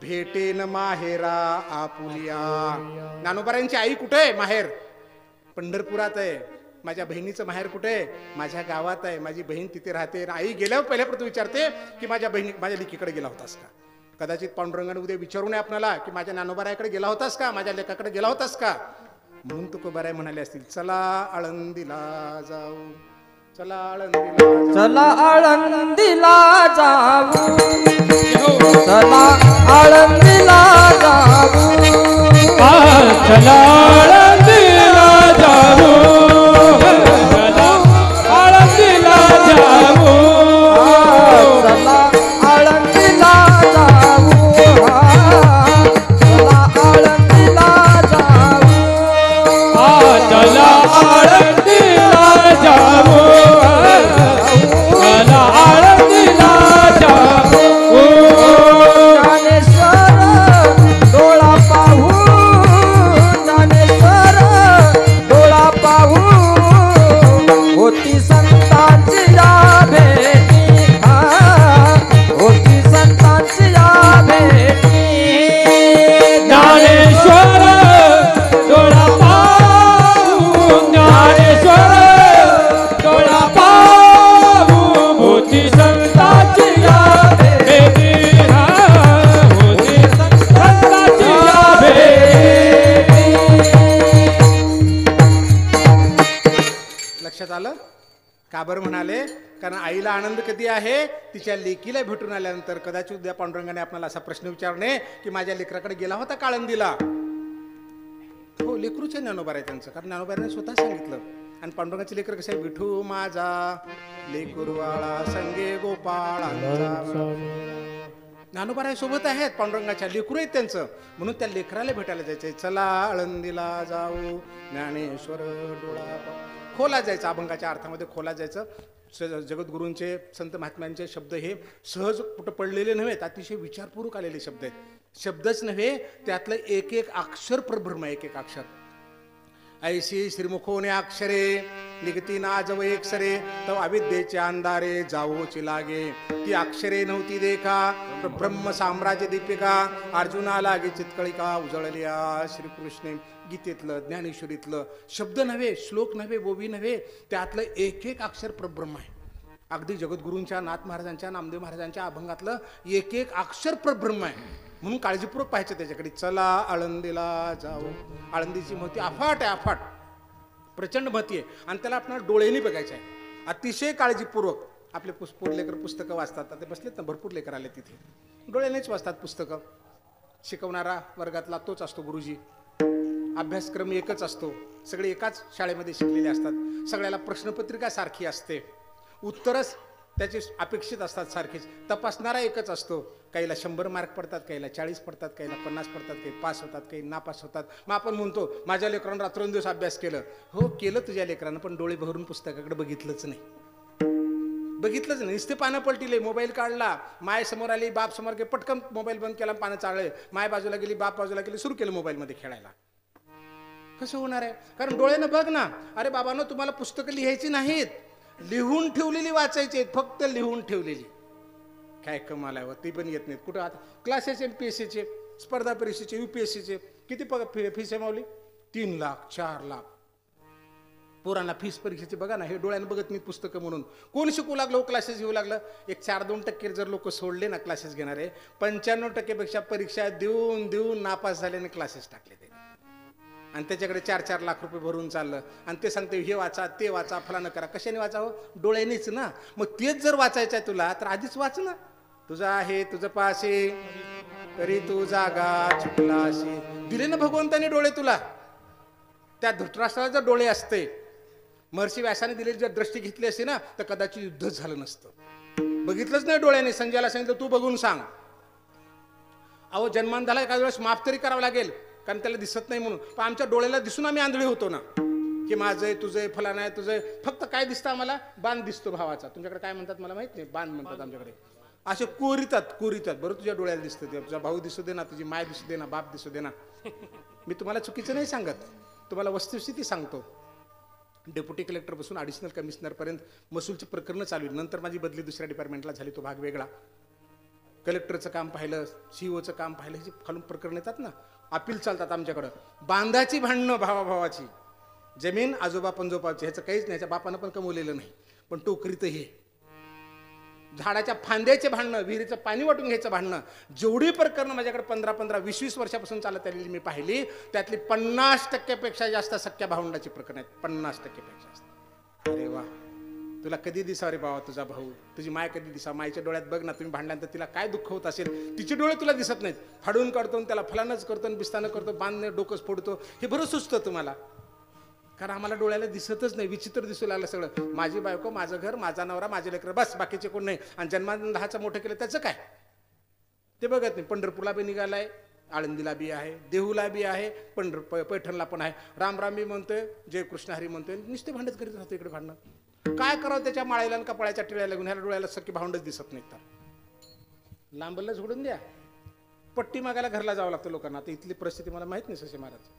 भेटेन माहेरा आपुलिया. ज्ञानोबारांची आई कुठे आहे? माहेर पंढरपुरात आहे. माझ्या बहिणीचं माहेर कुठे आहे? माझ्या गावात आहे. माझी बहीण तिथे राहते. आई गेल्यावर पहिल्या प्रथम विचारते की माझ्या लेकीकडे गेला होतास का? कदाचित पांडुरंगाने उद्या विचारू नये आपल्याला की माझ्या ज्ञानोबाराकडे गेला होतास का, माझ्या लेकाकडे गेला होतास का. म्हणून तुकोबाराय म्हणाले असतील, चला आळंदीला जाऊ, चला आळंदीला, चला आळंदीला जाऊ, चला आळंदीला जाऊ, चला आळंदीला जाऊ, चला आळंदीला जाऊ, चला आळंदीला जाऊ, चला आळंदीला जाऊ, चला आळंदीला जाऊ, चला आळंदीला जाऊ. ज्ञानेश्वर डोळा पाहू, ज्ञानेश्वर डोळा पाहू, होती संतांची या भेटी, होती संतांची या भेटी. ज्ञानेश्वर डोळा पाहू, ज्ञानेश्वर डोळा पाहू, होती संतांची या भेटी, होती संतांची या भेटी. लक्षात आलं का बरं म्हणाले? कारण आईला आनंद कधी आहे? तिच्या लेकीला भेटून आल्यानंतर. कदाचित उद्या पांडुरंगाने आपल्याला असा प्रश्न विचारणे की माझ्या लेकराकडे गेला होता का आळंदीला? हो, लेकरूचे ज्ञानोबार आहे त्यांचं, कारण ज्ञानोबाराने स्वतः सांगितलं. आणि पांडुरंगाचे लेकर कसे आहे? विठू माझा लेकुरवाळा संगे गोपाळांचा. ज्ञानोबाराय सोबत आहेत पांडुरंगाच्या, लेकरू आहेत त्यांचं. म्हणून त्या लेकराला भेटायला जायचंय. चला आळंदीला जाऊ, ज्ञानेश्वर डोळा खोला जायचं. अभंगाच्या अर्थामध्ये खोला जायचं. जगद्गुरूंचे, संत महात्म्यांचे शब्द हे सहज कुठं पडलेले नव्हेत, अतिशय विचारपूर्वक आलेले शब्द आहेत. शब्दच नव्हे, त्यातलं एक एक अक्षर प्रब्रह्म आहे. एक एक अक्षर ऐशी श्रीमुखोने अक्षरे निगती नाजव एक सरे, तव अविद्येचे अंधारे जावोची लागे. ती अक्षरे नव्हती देखा, ब्रह्म साम्राज्य दीपिका, अर्जुना लागे चितकळिका उजळलिया. श्रीकृष्ण गीतेतलं, ज्ञानेश्वरीतलं शब्द नव्हे, श्लोक नव्हे, बोबी नव्हे, त्यातलं एक एक अक्षर प्रब्रह्म आहे. अगदी जगद्गुरूंच्या, नाथ महाराजांच्या, नामदेव महाराजांच्या अभंगातलं एक एक अक्षर प्रब्रह्म आहे. म्हणून काळजीपूर्वक पाहायचं त्याच्याकडे. चला आळंदीला जाऊ. आळंदीची महती अफाट आहे, अफाट, प्रचंड महती आहे. आणि त्याला आपल्याला डोळ्यांनी बघायचं आहे, अतिशय काळजीपूर्वक. आपले लेकर पुस्तकं वाचतात, ते बसलेत ना, भरपूर लेकर आले तिथे, डोळ्यानेच वाचतात पुस्तकं. शिकवणारा वर्गातला तोच असतो गुरुजी. अभ्यासक्रम एकच असतो, सगळे एकाच शाळेमध्ये शिकलेले असतात. सगळ्याला प्रश्नपत्रिका सारखी असते, उत्तरच त्याचे अपेक्षित असतात सारखेच. तपासणारा एकच असतो. काहीला 100 मार्क पडतात, काहीला 40 पडतात, काहीला 50 पडतात, काही पास होतात, काही नापास होतात. मग आपण म्हणतो माझ्या लेकरानं रात्रंदिवस अभ्यास केलं. हो केलं तुझ्या लेकरानं, पण डोळे भरून पुस्तकाकडे बघितलंच नाही. बघितलंच नाही. नुसते पानं पलटिले, मोबाईल काढला, माय समोर आली, बाप समोर गेले, पटकन मोबाईल बंद केला, पानं चाळले, माय बाजूला गेली, बाप बाजूला गेली, सुरू केलं मोबाईलमध्ये खेळायला. कसं होणार आहे? कारण डोळ्यानं बघ ना. अरे बाबांनो, तुम्हाला पुस्तकं लिहायची नाहीत, लिहून ठेवलेली वाचायची आहेत, फक्त लिहून ठेवलेली. काय कमाल आहे, ती पण येत नाहीत. कुठं आता क्लासेस MPSCचे, स्पर्धा परीक्षेचे, UPSCचे किती फीस आहे माऊली? 3 लाख 4 लाख. पोरांना फीस परीक्षेची बघा ना. हे डोळ्यानं बघत नाहीत पुस्तकं म्हणून. कोण शिकू लागलं, क्लासेस घेऊ लागलं? एक 4-2% जर लोक सोडले ना क्लासेस घेणारे, 95% पेक्षा परीक्षा देऊन देऊन नापास झाल्याने क्लासेस टाकले ते. आणि त्याच्याकडे 4-4 लाख रुपये भरून चाललं. आणि ते सांगते हे वाचा, ते वाचा, फलानं करा. कशाने वाचावं? डोळ्यानेच ना. मग तेच जर वाचायचं आहे तुला, तर आधीच वाच ना. तुझं आहे तुझं पासे, तरी तू जागा चुकलाशी. दिले ना भगवंताने डोळे तुला. त्या धृतराष्ट्राला जर डोळे असते, महर्षी व्यासाने दिलेली जर दृष्टी घेतली असती ना, तर कदाचित युद्धच झालं नसतं. बघितलंच नाही डोळ्याने. संजयला सांगितलं तू बघून सांग. अहो जन्मांधाला एखाद्या वेळेस माफ तरी करावं लागेल, कारण त्याला दिसत नाही म्हणून. पण आमच्या डोळ्याला दिसून आम्ही आंधळे होतो ना, की माझं तुझं फलाना आहे तुझं. फक्त काय दिसतं आम्हाला? बाण दिसतो भावाचा. तुमच्याकडे काय म्हणतात मला माहित नाही, बाण म्हणतात आमच्याकडे. असे कोरितात कोरितात. बरं तुझ्या डोळ्याला दिसतं ते, तुझा भाऊ दिसू दे ना, तुझी माय दिसू दे ना, बाप दिसू दे ना. मी तुम्हाला चुकीचं नाही सांगत, तुम्हाला वस्तुस्थिती सांगतो. डेप्युटी कलेक्टरपासून ॲडिशनल कमिशनरपर्यंत महसूलची प्रकरणं चालू. नंतर माझी बदली दुसऱ्या डिपार्टमेंटला झाली, तो भाग वेगळा. कलेक्टरचं काम पाहिलं, CO चं काम पाहिलं. ही खालून प्रकरण येतात ना, अपील चालतात आमच्याकडं. बांधाची भांडणं भावाभावाची, जमीन आजोबा पंजोबाची, ह्याचं काहीच नाही. ह्याच्या बापानं पण कमवलेलं नाही. पण टोकरीत हे झाडाच्या फांद्याचे भांडणं, विहिरीचं पाणी वाटून घ्यायचं भांडणं. जेवढी प्रकरणं माझ्याकडे 15-15, 20-20 वर्षापासून चालत आलेली मी पाहिली, त्यातली 50% जास्त सख्या भावंडाची प्रकरण आहेत. 50% जास्त. अरे वा, तुला कधी दिसा रे बाबा तुझा भाऊ, तुझी माय कधी दिसा? मायच्या डोळ्यात बघ ना, तुम्ही भांडल्यानंतर तिला काय दुःख होत असेल. तिचे डोळे तुला दिसत नाहीत. फाडून काढतो, त्याला फलानच करतो, बिस्तानं करतो, बांधणे डोकंच फोडतो. हे बरं सुचतं तुम्हाला, कारण आम्हाला डोळ्याला दिसतच नाही. विचित्र दिसू लागलं सगळं. माझी बायको, माझं घर, माझा नवरा, माझे लेकरं, बस, बाकीचे कोण नाही. आणि जन्मांधाचं मोठं केलं त्याचं काय ते बघत नाही. पंढरपूरला बी निघालाय, आळंदीला बी आहे, देहूला बी आहे, पैठणला पण आहे. राम बी म्हणतोय, जय कृष्ण हरी म्हणतोय. नुसते भांडत करीत राहतो इकडे भांडणं. काय करावं त्याच्या माळेला आणि कपाळाच्या टिळ्याला लागून? ह्याला डोळ्याला सख्खी भावंडच दिसत नाहीत. तर लांबला सोडून द्या. पट्टी मागायला घरला जावं लागतं लोकांना. आता इथली परिस्थिती मला माहित नाही ससे महाराज.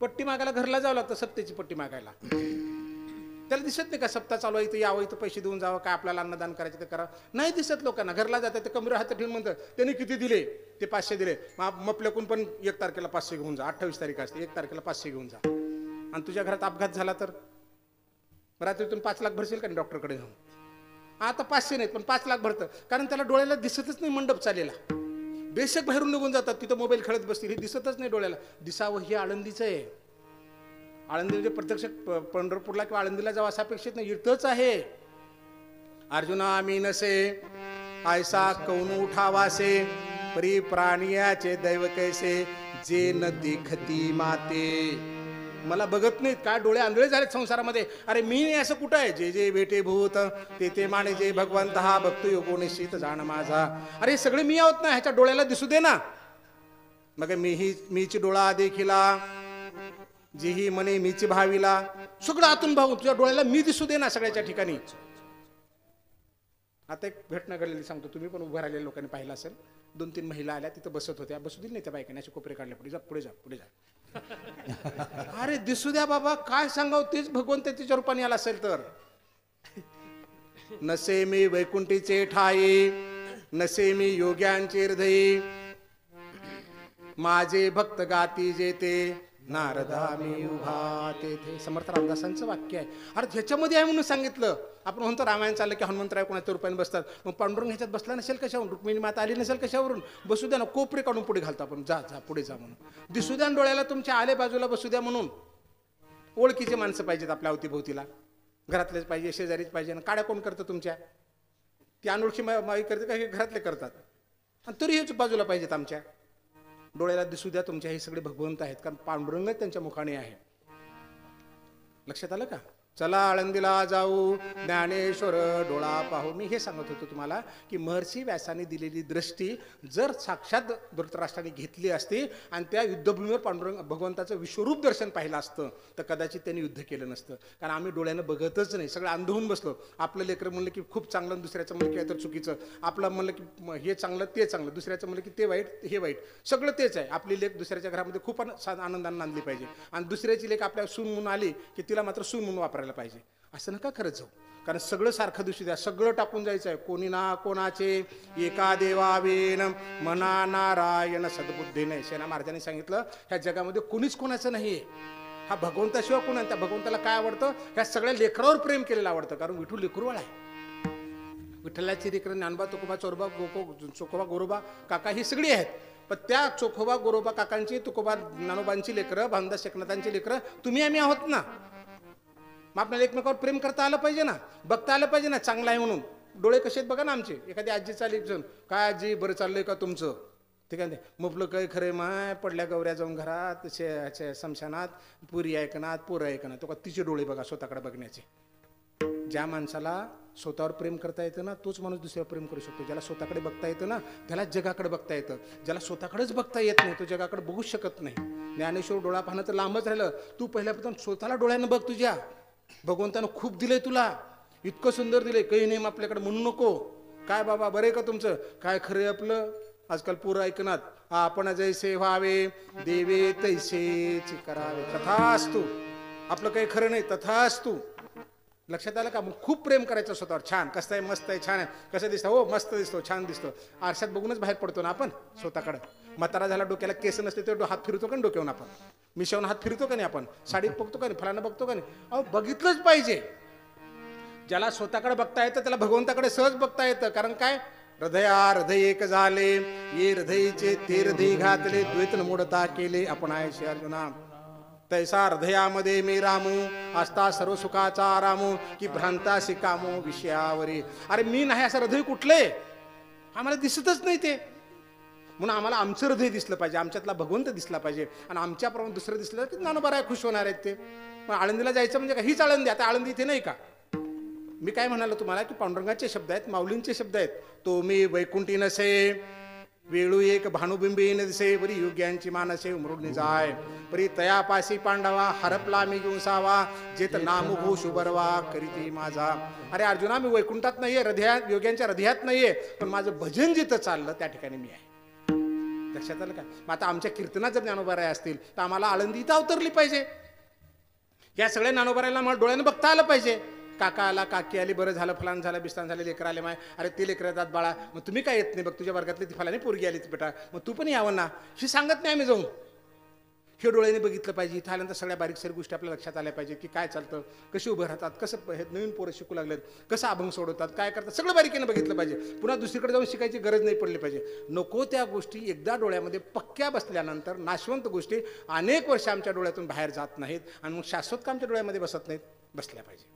पट्टी मागायला घरला जावं लागतं, सप्त्याची पट्टी मागायला. त्याला दिसत नाही का सप्ताह चालू आहे, इथं यावं, इथं पैसे देऊन जावं, काय आपल्याला अन्नदान करायचं ते करा. नाही दिसत लोकांना. घरला जातात ते कमरे हात ठेवून म्हणतात त्यांनी किती दिले, ते 500 दिले. मपल्याकून पण 1 तारखेला 500 घेऊन जा. 28 तारीख असते, 1 तारखेला 500 घेऊन जा. आणि तुझ्या घरात अपघात झाला तर रात्रीतून 5 लाख भरशील का डॉक्टरकडे जाऊन? आता 500 नाहीत, पण 5 लाख भरतं. कारण त्याला डोळ्याला दिसतच नाही मंडप चालेला. बेशक बाहेरून निघून जातात, तिथं मोबाईल खेळत बसतील, हे दिसतच नाही डोळ्याला. दिसावं हे आळंदीचं आहे. आळंदी म्हणजे प्रत्यक्ष पंढरपूरला किंवा आळंदीला जावं असं अपेक्षित नाही, इथंच आहे. अर्जुना मी नसे ऐसा कौन उठावासे, परी प्राणियाचे दैव कैसे, जे न देखती माते. मला बघत नाहीत, काय डोळे आंधळे झालेत संसारामध्ये. अरे मी असं कुठं आहे? जे जे भेटे भूत ते ते माने जे भगवंत हा भक्तो योगो निश्चित जाण माझा. अरे सगळे मी आहोत ना, ह्याच्या डोळ्याला दिसू दे ना. मग मीची डोळा देखिला, जेही मने मीची भाविला. सगळं आतून भाऊ, तुझ्या डोळ्याला मी दिसू दे ना सगळ्याच्या ठिकाणी. आता एक घटना घडलेली सांगतो. तुम्ही पण उभं राहिलेल्या लोकांनी पाहिलं असेल. 2-3 महिला आल्या, तिथं बसत होत्या. बसू दिली नाही त्या बायकांनी, असे कोपरे काढले. पुढे जा पुढे जा पुढे जा. अरे दिसू द्या बाबा, काय सांगाव. तेच भगवंत त्याच्या रूपाने आला असेल तर. नसे मी वैकुंठीचे ठाई, नसे मी योग्यांचे हृदयी, माझे भक्त गाती जेते, नारदा मी उभा तेथे. समर्थ रामदासांचं वाक्य आहे. अरे ह्याच्यामध्ये आहे म्हणून सांगितलं. आपण म्हणतो रामायण चाललं की हनुमंतराय कोणाच्या रूपाने बसतात. मग पांडुरंग ह्याच्यात बसला नसेल कशावरून? रुक्मिणी माता आली नसेल कशावरून? बसू द्या ना, कोपरे काढून पुढे घालतो आपण. जा जा पुढे जा म्हणून. दिसू द्या डोळ्याला तुमच्या, आले बाजूला बसू द्या म्हणून. ओळखीचे माणसं पाहिजेत आपल्या अवतीभोवतीला. घरातलेच पाहिजे, शेजारीच पाहिजे. ना काड्या कोण करतं तुमच्या? ती अनोळखी माई करते का हे घरातले करतात? आणि तरी हेच बाजूला पाहिजेत आमच्या. डोळ्याला दिसू द्या तुमच्या, हे सगळे भगवंत आहेत. कारण पांडुरंग त्यांच्या मुखाने आहे. लक्षात आलं का? चला आळंदीला जाऊ ज्ञानेश्वर डोळा पाहू. मी हे सांगत होतो तुम्हाला की महर्षी व्यासाने दिलेली दृष्टी जर साक्षात धृतराष्ट्राने घेतली असती आणि त्या युद्धभूमीवर पांडुरंग भगवंताचं विश्वरूप दर्शन पाहिलं असतं तर कदाचित त्यांनी युद्ध केलं नसतं. कारण आम्ही डोळ्यानं बघतच नाही, सगळं अंध होऊन बसलो. आपलं लेकरं म्हणलं की खूप चांगलं, दुसऱ्याचं म्हणलं की तर चुकीचं, आपलं म्हणलं की हे चांगलं ते चांगलं, दुसऱ्याचं म्हणलं की ते वाईट हे वाईट, सगळं तेच आहे. आपली लेक दुसऱ्याच्या घरामध्ये खूप आनंदाने नांदली पाहिजे आणि दुसऱ्याची लेक आपल्या सून म्हणून आली की तिला मात्र सून म्हणून वापरायला पाहिजे. असं नका करत जाऊ, कारण सगळं सारखं दिसू द्या, सगळं टाकून जायचं आहे. कोणी ना कोणाचे एका देवावेन मना नारायण सद्बुद्धीने. सेना महाराजांनी सांगितलं ह्या जगामध्ये कोणीच कोणाचं नाहीये. हा भगवंताशिवाय कोण आहे? त्या भगवंताला काय आवडतं? ह्या सगळ्या लेकरावर प्रेम केलेलं आवडतं, कारण विठू लेकरूवाळ आहे. विठ्ठलाची लेकरं ज्ञानोबा, तुकोबा, चोरोबा, चोखोबा, गोरोबा, काका ही सगळी आहेत. पण त्या चोखोबा, गोरोबा काकांची, तुकोबा, ज्ञानोबांची लेकरं, भानदास एकनाथांची लेकरं तुम्ही आम्ही आहोत ना. मग आपल्याला एकमेकावर प्रेम करता आलं पाहिजे ना, बघता आलं पाहिजे ना चांगलं आहे म्हणून. डोळे कसे आहेत बघा ना आमचे. एखादी आजी चालली जण, काय आजी बरं चाललंय का तुमचं? ठीक आहे, मुपलं काही खरंय माय, पडल्या गवऱ्या जाऊन घरात समशानात, पुरी ऐकनात, पोरं ऐकनात. तो का तिचे डोळे बघा स्वतःकडे बघण्याचे. ज्या माणसाला स्वतःवर प्रेम करता येतं ना तोच माणूस दुसऱ्यावर प्रेम करू शकतो. ज्याला स्वतःकडे बघता येतं ना त्याला जगाकडे बघता येतं. ज्याला स्वतःकडेच बघता येत नाही तो जगाकडे बघूच शकत नाही. ज्ञानेश्वर डोळा पाहणं तर लांबच राहिलं, तू पहिल्यापासून स्वतःला डोळ्यानं बघ. तुझ्या भगवंतानं खूप दिलंय तुला, इतकं सुंदर दिलंय. काही नेम आपल्याकडे म्हणू नको. काय बाबा बरं आहे का तुमचं? काय खरंय आपलं? आजकाल पूर ऐकनात, आपण जैसे व्हावे देवे तैसेच करावे, तथास्तु. आपलं काही खरं नाही, तथास्तु. लक्षात आलं का? मग खूप प्रेम करायचं स्वतःवर. छान, कसं आहे, मस्त आहे, छान आहे, कसं दिसतं, हो मस्त दिसतो, छान दिसतो. आरशात बघूनच बाहेर पडतो ना आपण स्वतःकडे. म्हातारा झाला, डोक्याला केस नसते तर हात फिरतो का डोक्यावरून? आपण मिशावून हात फिरतो का नाही? आपण साडीत बघतो का नाही? फलानं बघतो का नाही? अहो बघितलंच पाहिजे. ज्याला स्वतःकडे बघता येतं त्याला भगवंताकडे सहज बघता येतं. कारण काय? हृदय एक झाले, ये हृदयचे ते हृदय घातले, द्वैत मोडता केले आपण आहे अर्जुना. तैसा हृदयामध्ये मी रामू, असता सर्व सुखाचा आरामू, की भ्रांता शिकामो विषयावरी. अरे मी नाही असं हृदय कुठलंय? आम्हाला दिसतच नाही ते. म्हणून आम्हाला आमचं हृदय दिसलं पाहिजे, आमच्यातला भगवंत दिसला पाहिजे. आणि आमच्याप्रमाणे दुसरं दिसलं की ज्ञानोबा राय खुश होणार आहेत ते. पण आळंदीला जायचं म्हणजे का? हीच आळंदी. आता आळंदी इथे नाही का? मी काय म्हणालो तुम्हाला की पांडुरंगाचे शब्द आहेत, माऊलींचे शब्द आहेत. तो मी वैकुंठी नसे, वेळू एक भानुबिंबी न दिसे, बरी योग्यांची मानसे उमरून जाय, परी तयापासी पांडवा हरपला मी गुंसावा, जेत नाम घोष उबरवा करीती माझा. अरे अर्जुना, मी वैकुंठात नाहीये, हृदयात, योग्यांच्या हृदयात नाहीये, पण माझं भजन जिथं चाललं त्या ठिकाणी मी आहे. लक्षात आलं का? मग आता आमच्या कीर्तनात जर ज्ञानोबाराय असतील तर आम्हाला आळंदी इथं अवतरली पाहिजे. या सगळ्या ज्ञानोबारायला मला डोळ्यानं बघता आलं पाहिजे. काका आला, काकी आली, बरं झालं, फलान झालं, बिस्तान झाले, लेकर आले माय, अरे ते लेकर येतात बाळा, मग तुम्ही काय येत नाही? बघ तुझ्या वर्गातली ती फलानी पोरगी आली ती बेटा, मग तू पण यावं ना. ही सांगत नाही आम्ही जाऊन. हे डोळ्याने बघितलं पाहिजे. इथं आल्यानंतर सगळ्या बारीक सारी गोष्टी आपल्या लक्षात आल्या पाहिजे की काय चालतं, कशी उभं राहतात, कसं हे नवीन पोरं शिकू लागलेत, कसं अभंग सोडवतात, काय करतात, सगळं बारीकीनं बघितलं पाहिजे. पुन्हा दुसरीकडे जाऊन शिकायची गरज नाही पडली पाहिजे. नको त्या गोष्टी एकदा डोळ्यामध्ये पक्क्या बसल्यानंतर नाशवंत गोष्टी अनेक वर्ष आमच्या डोळ्यातून बाहेर जात नाहीत आणि मग शाश्वत का आमच्या डोळ्यामध्ये बसत नाहीत, बसल्या पाहिजे.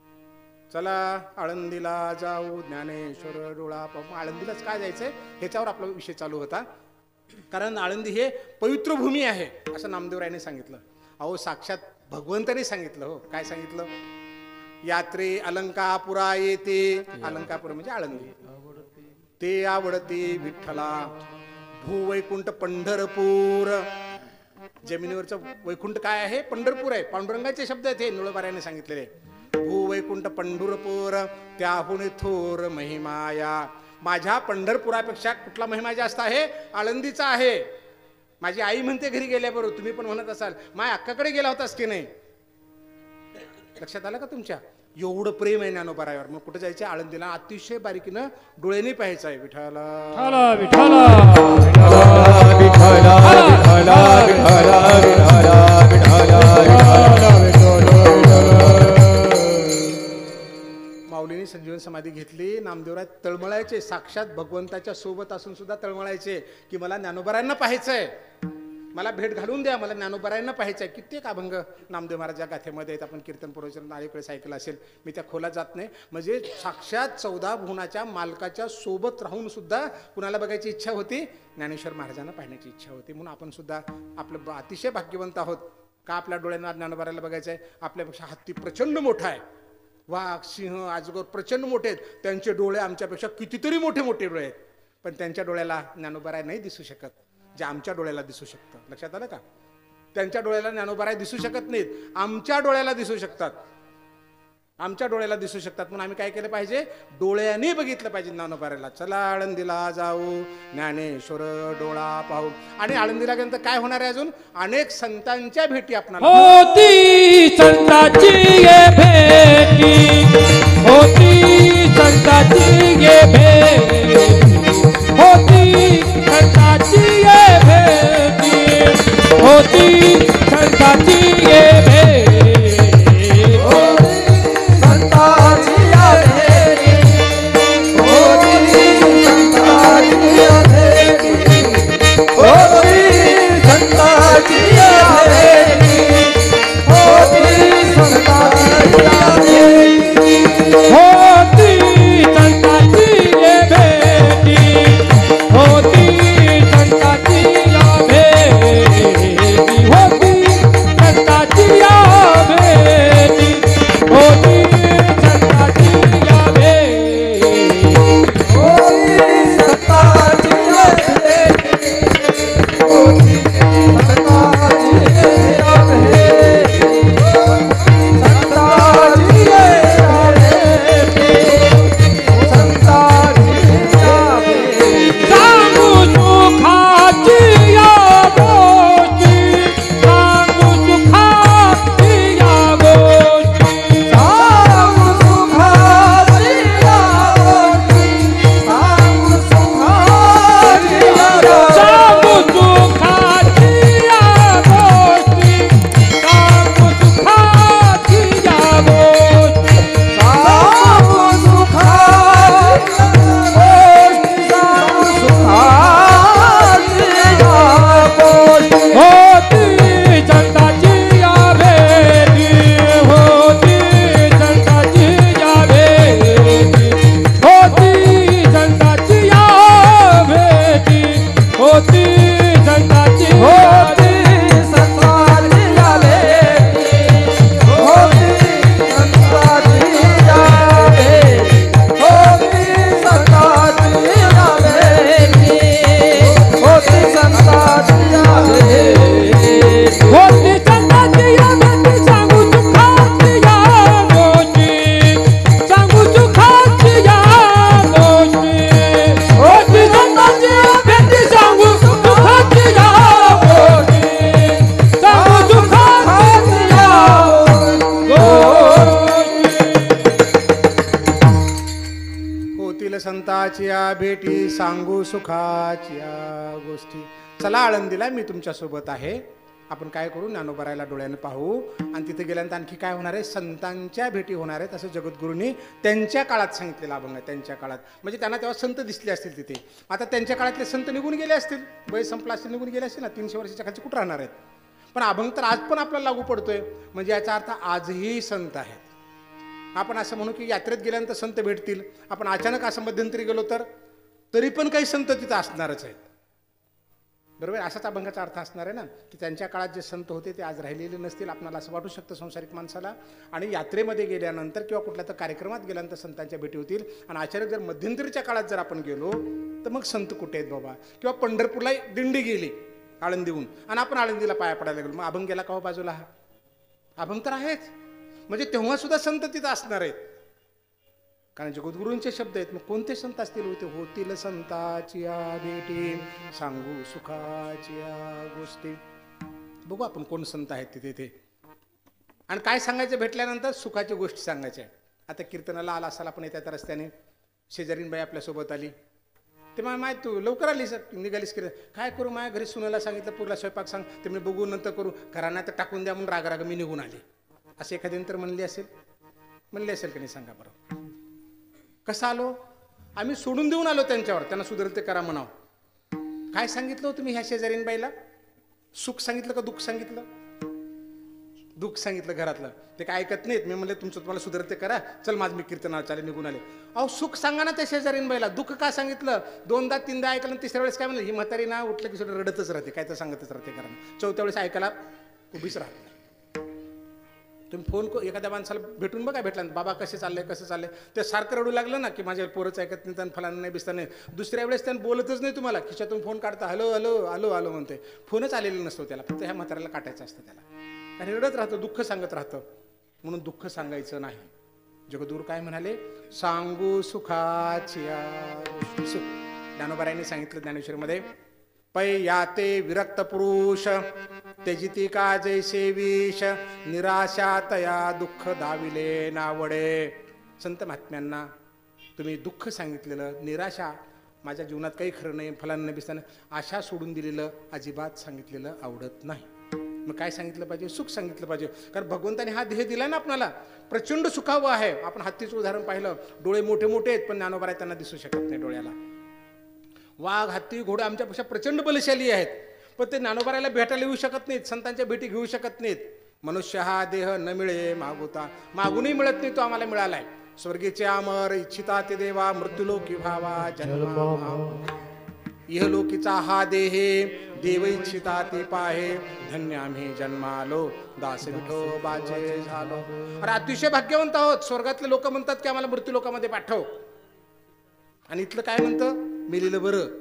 चला आळंदीला जाऊ ज्ञानेश्वर डोळा पाहू. आळंदीलाच काय जायचंय ह्याच्यावर आपला विषय चालू होता. कारण आळंदी हे पवित्र भूमी आहे असं नामदेवरायाने सांगितलं. अहो साक्षात भगवंताने सांगितलं. हो काय सांगितलं? यात्रे अलंकापुरा येते. अलंकापुर म्हणजे आळंदी. ते आवडते विठ्ठला भूवैकुंठ पंढरपूर. जमिनीवरचं वैकुंठ काय आहे? पंढरपूर आहे. पांडुरंगाचे शब्द आहेत हे निळोबाऱ्याने सांगितलेले. भूवैकुंठ पंढरपूर त्याहून थोर महिमाया. माझ्या पंढरपुरापेक्षा कुठला महिमा जास्त आहे? आळंदीचा आहे. माझी आई म्हणते घरी गेल्याबरोबर, तुम्ही पण म्हणत असाल माय अक्काकडे गेला होतास की नाही? लक्षात आलं का तुमच्या? एवढं प्रेम आहे ज्ञानोबारायावर. मग कुठे जायचं? आळंदीला. अतिशय बारीकीनं डोळ्याने पाहायचं आहे. विठ्ठला माऊलीने संजीवन समाधी घेतली. नामदेवराय तळमळायचे, साक्षात भगवंताच्या सोबत असून सुद्धा तळमळायचे की मला ज्ञानोबारायांना पाहायचंय, मला भेट घालून द्या, मला ज्ञानोबारायांना पाहायचंय. कित्येक अभंग नामदेव महाराज या गाथेमध्ये आहेत. आपण कीर्तन प्रवचन अलीकडे ऐकलं असेल, मी त्या खोलात जात नाही. म्हणजे साक्षात 14 भुवनाच्या मालकाच्या सोबत राहून सुद्धा कुणाला बघायची इच्छा होती? ज्ञानेश्वर महाराजांना पाहण्याची इच्छा होती. म्हणून आपण सुद्धा आपलं अतिशय भाग्यवंत आहोत का आपल्या डोळ्यांना ज्ञानोबारायला बघायचं आहे. आपल्यापेक्षा हत्ती प्रचंड मोठा आहे, वाघ सिंह अजगर प्रचंड मोठे आहेत, त्यांचे डोळे आमच्यापेक्षा कितीतरी मोठे मोठे डोळे आहेत, पण त्यांच्या डोळ्याला ज्ञानोबाराय नाही दिसू शकत, जे आमच्या डोळ्याला दिसू शकतं. लक्षात आलं का? त्यांच्या डोळ्याला ज्ञानोबाराय दिसू शकत नाहीत, आमच्या डोळ्याला दिसू शकतात, आमच्या डोळ्याला दिसू शकतात. म्हणून आम्ही काय केलं पाहिजे? डोळ्यांनी बघितलं पाहिजे ज्ञानोबारायला. चला आळंदीला जाऊ, ज्ञानेश्वर डोळा पाहू. आणि आळंदीला गेल्यानंतर काय होणार आहे? अजून अनेक संतांच्या भेटी आपणाला होती संताची ये भेटी, होती संताची ये भेटी, होती संताची ये भेटी, होती संताची ये भेटी. संताच्या भेटी सांगू सुखाच्या गोष्टी. चला आळंदीला, मी तुमच्या सोबत आहे. आपण काय करू? ज्ञानोबारायला डोळ्याने पाहू. आणि तिथे गेल्यानंतर आणखी काय होणार आहे? संतांच्या भेटी होणार आहेत, असं जगद्गुरूंनी त्यांच्या काळात सांगितलेलं अभंग आहे. त्यांच्या काळात म्हणजे त्यांना तेव्हा संत दिसले असतील तिथे. आता त्यांच्या काळातले संत निघून गेले असतील, वय संपला असतील, निघून गेले असतील ना, 300 वर्षाच्या खालचे कुठं राहणार आहेत? पण अभंग तर आज पण आपल्याला लागू पडतोय. म्हणजे याचा अर्थ आजही संत आहेत. आपण असं म्हणू की यात्रेत गेल्यानंतर संत भेटतील, आपण अचानक असं मध्यंतरी गेलो तर तरी पण काही संत तिथं असणारच आहेत. बरोबर? असाच अभंगाचा अर्थ असणार आहे ना, की त्यांच्या काळात जे संत होते ते आज राहिलेले नसतील. आपल्याला असं वाटू शकतं संसारिक माणसाला. आणि यात्रेमध्ये गेल्यानंतर किंवा कुठल्या तर कार्यक्रमात गेल्यानंतर संतांच्या भेटी होतील. आणि अचानक जर मध्यंतरीच्या काळात जर आपण गेलो तर मग संत कुठे आहेत बाबा? किंवा पंढरपूरला दिंडी गेली आळंदीहून आणि आपण आळंदीला पाया पडायला गेलो, मग अभंग गेला का हो बाजूला? हा अभंग तर आहेच. म्हणजे तेव्हा सुद्धा संत तिथं असणार आहेत, कारण जगद्गुरूंचे शब्द आहेत. मग कोणते संत असतील? होते होतील संताची भेटी सांगू सुखाची गोष्टी. बघू आपण कोण संत आहेत तिथे आणि काय सांगायचं भेटल्यानंतर? सुखाची गोष्टी सांगायच्या. आता कीर्तनाला आला असाल आपण येत्या रस्त्याने, शेजारीन बाई आपल्यासोबत आली. ते माय तू लवकर आलीस, निघालीस की काय करू? माझ्या घरी सुनाला सांगितलं पुरला स्वयंपाक सांग, ते मी बघू नंतर करू, घरांना तर टाकून द्या म्हणून राग राग मी निघून आले. असे एखाद्याने तर म्हणले असेल की नाही? सांगा बरं. कसं आलो? आम्ही सोडून देऊन आलो त्यांच्यावर, त्यांना सुधरते करा म्हणावं. काय सांगितलं हो तुम्ही ह्या शेजारीन बाईला? सुख सांगितलं का दुःख सांगितलं? दुःख सांगितलं घरातलं. ते काय ऐकत नाहीत. मी म्हणले तुमचं तुम्हाला सुधरते करा, चल माझं मी कीर्तनाला चाले, निघून आले. अहो सुख सांगा ना त्या शेजारीन बाईला, दुःख का सांगितलं? 2दा 3दा ऐकलं, तिसऱ्या वेळेस काय म्हणलं? ही म्हातारी ना उठलं की सुद्धा रडतच राहते, काय तर सांगतच राहते. कारण 4थ्या वेळेस ऐकायला उभीच राहते. तुम्ही फोन एखाद्या माणसाला भेटून बघा, भेटला बाबा कसे चाललंय कसं चाललंय, ते सारखं रडू लागलं ना की माझ्या पोरच ऐकत नाही, त्यांना फलानं नाही बिस्तान नाही. दुसऱ्या वेळेस त्यांना बोलतच नाही तुम्हाला, खिशातून फोन काढता हॅलो हॅलो हॅलो हॅलो म्हणते, फोनच आलेला नसतो त्याला, फक्त ह्या म्हाताऱ्याला काटायचं असतं त्याला, आणि रडत राहतं, दुःख सांगत राहतं. म्हणून दुःख सांगायचं नाही. जगद्गुरू काय म्हणाले, सांगू सुखाची सुख. ज्ञानोबारायांनी सांगितलं ज्ञानेश्वरीमध्ये, पै याते विरक्त पुरुष त्यजिती का जैसे विष, निराशा तया दुःख दाविले नावडे. संत महात्म्यांना तुम्ही दुःख सांगितलेलं, निराशा माझ्या जीवनात काही खरं नाही, फलानं बिस्तानं, आशा सोडून दिलेलं अजिबात सांगितलेलं आवडत नाही. मग काय सांगितलं पाहिजे, सुख सांगितलं पाहिजे. कारण भगवंताने हा देह दिला ना आपल्याला, प्रचंड सुखावं आहे. आपण हत्तीचं उदाहरण पाहिलं, डोळे मोठे मोठे आहेत पण ज्ञानोबा त्यांना दिसू शकत नाही डोळ्याला. वाघ हत्ती घोडा आमच्यापेक्षा प्रचंड बलशाली आहेत, पण ते ज्ञानोबारायला भेटायला येऊ शकत नाहीत, संतांच्या भेटी घेऊ शकत नाहीत. मनुष्य हा देह न मिळे मागुता, मागूनही मिळत नाही, तो आम्हाला मिळालाय. स्वर्गीचे अमर इच्छिता ते देवा, मृत्यूलोकी भावा जन्म, इहलोकीचा हा देहे देव इच्छिता ते पाहे, धन्य आम्ही जन्मालो दास विठोबाचे झालो. अरे अतिशय भाग्यवंत आहोत. स्वर्गातले लोक म्हणतात की आम्हाला मृत्यूलोकामध्ये पाठव, आणि इथलं काय म्हणतं, मेलेलं बरं.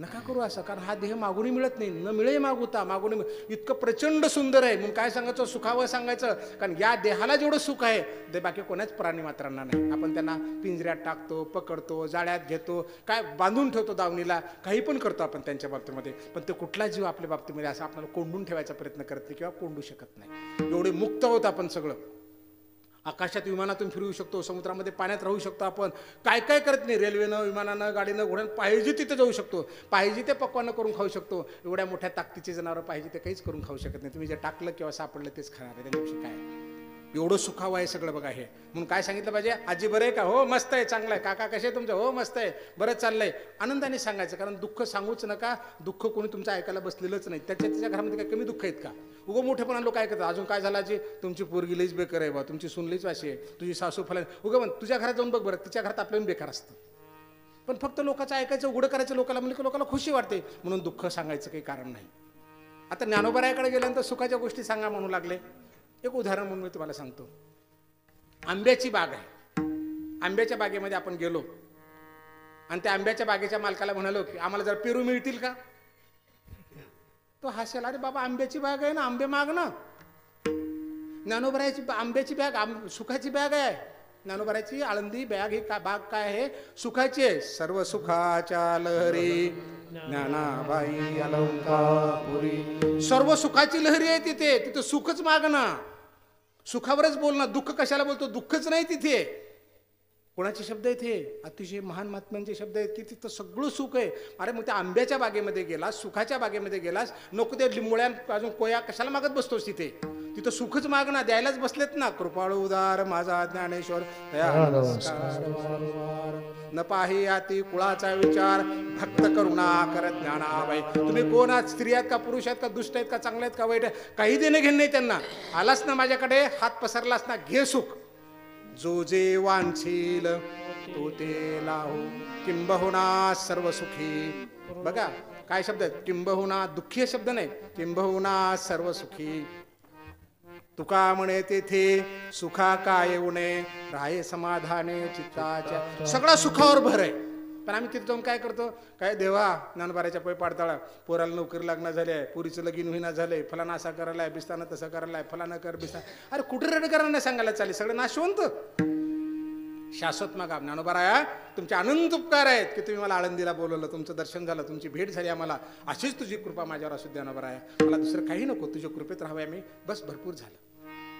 नका करू असं, कारण हा देह मागूनही मिळत नाही, न मिळे मागुता, मागून इतकं प्रचंड सुंदर आहे. म्हणून काय सांगायचं, सुखावं सांगायचं. कारण या देहाला जेवढं सुख आहे ते बाकी कोणाच प्राणी मात्रांना नाही. आपण त्यांना पिंजऱ्यात टाकतो, पकडतो, जाळ्यात घेतो, काय बांधून ठेवतो दावणीला, काही पण करतो आपण त्यांच्या बाबतीमध्ये, पण ते कुठला जीव आपल्या बाबतीमध्ये असं आपल्याला कोंडून ठेवायचा प्रयत्न करत नाही किंवा कोंडू शकत नाही. एवढे मुक्त होत आपण सगळं. आकाशात विमानातून फिरू शकतो, समुद्रामध्ये पाण्यात राहू शकतो, आपण काय काय करत नाही. रेल्वेनं, विमानानं, गाडीनं, घोड्यानं, पाहिजे तिथे जाऊ शकतो, पाहिजे ते पक्वानं करून खाऊ शकतो. एवढ्या मोठ्या ताकदीचे जनावर पाहिजे ते काहीच करून खाऊ शकत नाही. तुम्ही जे टाकलं किंवा सापडलं तेच खाणार आहे, त्यांच्याविषयी काय. एवढं सुखावं आहे सगळं बघा हे. म्हणून काय सांगितलं पाहिजे, आजी बरं आहे का, हो मस्त आहे, चांगलं आहे. काका कसे आहे तुमचं, हो मस्त आहे, बरं चाललंय. आनंदाने सांगायचं, कारण दुःख सांगूच नका. दुःख कोणी तुमचं ऐकायला बसलेलंच नाही. त्याच्या घरामध्ये काय कमी दुःख आहेत का. उगं मोठेपणा लोक ऐकतात, अजून काय झालं आजी, तुमची पोरगी लईच बेकार आहे बा, तुमची सून लईच वाशी आहे, तुझी सासू फला, उगं म्हण तुझ्या घरात जाऊन बघ बरं, तिच्या घरात आपल्याला बेकार असतं. पण फक्त लोकांचं ऐकायचं, उघडं करायचं लोकांना, म्हणजे लोकांना खुशी वाटते, म्हणून दुःख सांगायचं काही कारण नाही. आता ज्ञानोबारायाकडे गेल्यानंतर सुखाच्या गोष्टी सांगा म्हणू लागले. एक उदाहरण म्हणून मी तुम्हाला सांगतो. आंब्याची बाग आहे. आंब्याच्या बागेमध्ये आपण गेलो आणि त्या आंब्याच्या बागेच्या मालकाला म्हणालो की आम्हाला जर पेरू मिळतील का. तो हसेल, अरे बाबा आंब्याची बाग आहे ना, आंबे माग ना. ज्ञानोबारायाची आंब्याची बॅग सुखाची बॅग आहे. ज्ञानोबारायाची आळंदी बॅग ही बाग काय आहे, सुखाची आहे. सर्व सुखाच्या लहरी ज्ञानाबाई अलंकापुरी. सर्व सुखाची लहरी आहे तिथे. तिथे सुखच मागणं, सुखावरच बोलणं. दुःख कशाला बोलतो, दुःखच नाही तिथे. कोणाचे शब्द आहेत हे, अतिशय महान महात्म्यांचे शब्द आहेत की तिथं सगळं सुख आहे. अरे मग त्या आंब्याच्या बागेमध्ये गेलास, सुखाच्या बागेमध्ये गेलास, नको ते लिंबोळ्या अजून कोया कशाला मागत बसतोस तिथे. तिथं सुखच मागणं, द्यायलाच बसलेत ना. कृपाळू उदार माझा ज्ञानेश्वर न पाही आती कुळाचा विचार, भक्त करुणा करत ज्ञानाबाई. तुम्ही कोण आहात, स्त्री आहेत का, पुरुष आहेत का, दुष्ट आहेत का, चांगले आहेत का, वाईट आहेत, काही देणे घेणे नाही त्यांना. आलास ना माझ्याकडे, हात पसरलास ना, घे सुख. जो जे वांछील तो ते लाहो, किंबहुना सर्व सुखी. बघा काय शब्द आहेत, किंबहुना, दुःखी शब्द नाही, किंबहुना सर्व सुखी. तुका म्हणे तेथे सुखा काय उणे, राहे समाधाने चित्ताच्या. सगळा सुखावर भर आहे. पण आम्ही तिथे जाऊन काय करतो, काय देवा ज्ञानोबाराच्या पै पाडताळा, पोराला नोकरी लागणार झाली आहे, पुरीचं लगीन होईना झालंय, फलाना असा करायला आहे, बिस्ताना तसं करायला आहे, फलाना कर बिस्ताना. अरे कुठे रडकरांना सांगायला चालेल, सगळं नाशवंत. शाश्वत मागा. ज्ञानोबाराया तुमचे अनंत उपकार आहेत की तुम्ही मला आळंदीला बोलवलं, तुमचं दर्शन झालं, तुमची भेट झाली आम्हाला. अशीच तुझी कृपा माझ्यावर असू ज्ञानोबाराया. मला दुसरं काही नको, तुझ्या कृपेत राहावे आम्ही, बस भरपूर झालं.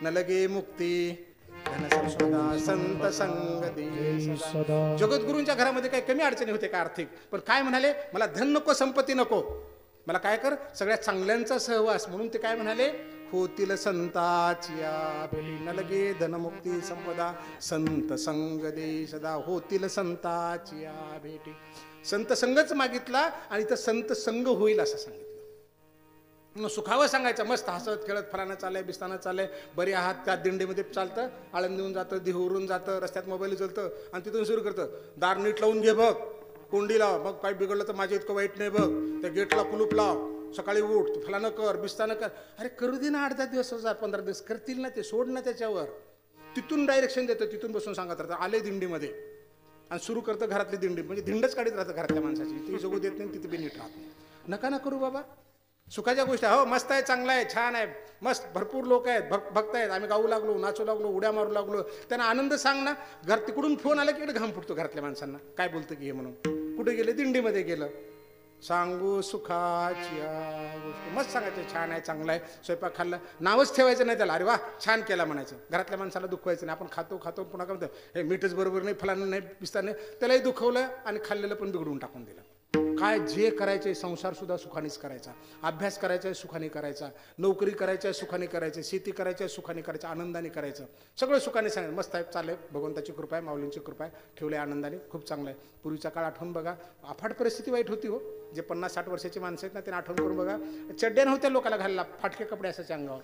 न लगे मुक्ती धन संपदा संत संग दे सदा. जगद्गुरूंच्या घरामध्ये काही कमी अडचणी होते का आर्थिक, पण काय म्हणाले, मला धन नको, संपत्ती नको, मला काय कर, सगळ्या चांगल्यांचा सहवास. म्हणून ते काय म्हणाले, होतील संताचिया भेटी. न लगे धनमुक्ती संपदा संत संग दे सदा. होतील संताचिया भेटी. संत संगच मागितला आणि तर संत संग होईल असं सांगितलं. मग सुखावं सांगायचं, मस्त हसत खेळत फलानं चाललंय, बिस्तानं चाललंय, बरे आहात का, दिंडीमध्ये चालतं, आळंदीहून जातं, दिहूरून जातं, रस्त्यात मोबाईल चलतं आणि तिथून सुरू करतं, दार नीट लावून घे बघ, कोंडी लाव, मग काय बिघडलं तर माझ्या इतकं वाईट नाही बघ, त्या गेटला कुलूप लाव, सकाळी उठ, तू फलानं कर, बिस्तानं कर. अरे करू दे ना, 8-10 दिवस, 15 दिवस करतील ना ते, सोड ना त्याच्यावर. तिथून डायरेक्शन देतं, तिथून बसून सांगत राहतं आले दिंडीमध्ये, आणि सुरू करतं घरातली दिंडी. म्हणजे दिंडच काढीत राहतं घरातल्या माणसाची, ती जगू देत नाही, तिथे बी नीट राहत नाही. नका ना करू बाबा. सुखाच्या गोष्टी हो मस्त आहे, चांगला आहे, छान आहे, मस्त, भरपूर लोक आहेत, भक्त आहेत, आम्ही गाऊ लागलो, नाचू लागलो, उड्या मारू लागलो, त्यांना आनंद सांग ना. घर तिकडून फोन आला की इकडे घाम फुटतो घरातल्या माणसांना, काय बोलतं की हे म्हणून. कुठे गेले? दिंडीमध्ये गेलं. सांगू सुखाची गोष्ट, मस्त सांगायचं, छान आहे, चांगला आहे, स्वयंपाक खाल्ला, नावच ठेवायचं नाही त्याला, अरे वा छान केला म्हणायचं. घरातल्या माणसाला दुखवायचं नाही. आपण खातो पुन्हा काय म्हणतो, हे मीठच बरोबर नाही, फलानं नाही, पिस्ता नाही, त्यालाही दुखवलं आणि खाल्लेलं पण बिघडून टाकून दिलं. काय जे करायचे, संसार सुद्धा सुखानेच करायचा, अभ्यास करायचा आहे सुखाने करायचा, नोकरी करायची आहे सुखाने करायचं, शेती करायची आहे सुखाने करायचं, आनंदाने करायचं, सगळं सुखाने सांगायचं. मस्त आहे, चालेल, भगवंताची कृपा आहे, माऊलींची कृपा आहे, ठेवले आनंदाने, खूप चांगलं आहे. पूर्वीचा काळ आठवून बघा, अफाट परिस्थिती वाईट होती हो. जे 50-60 वर्षाची माणसं आहेत ना, त्यांना आठवण करून बघा. चड्ड्या नव्हत्या लोकांना घालला, फाटके कपडे असायचे अंगावर,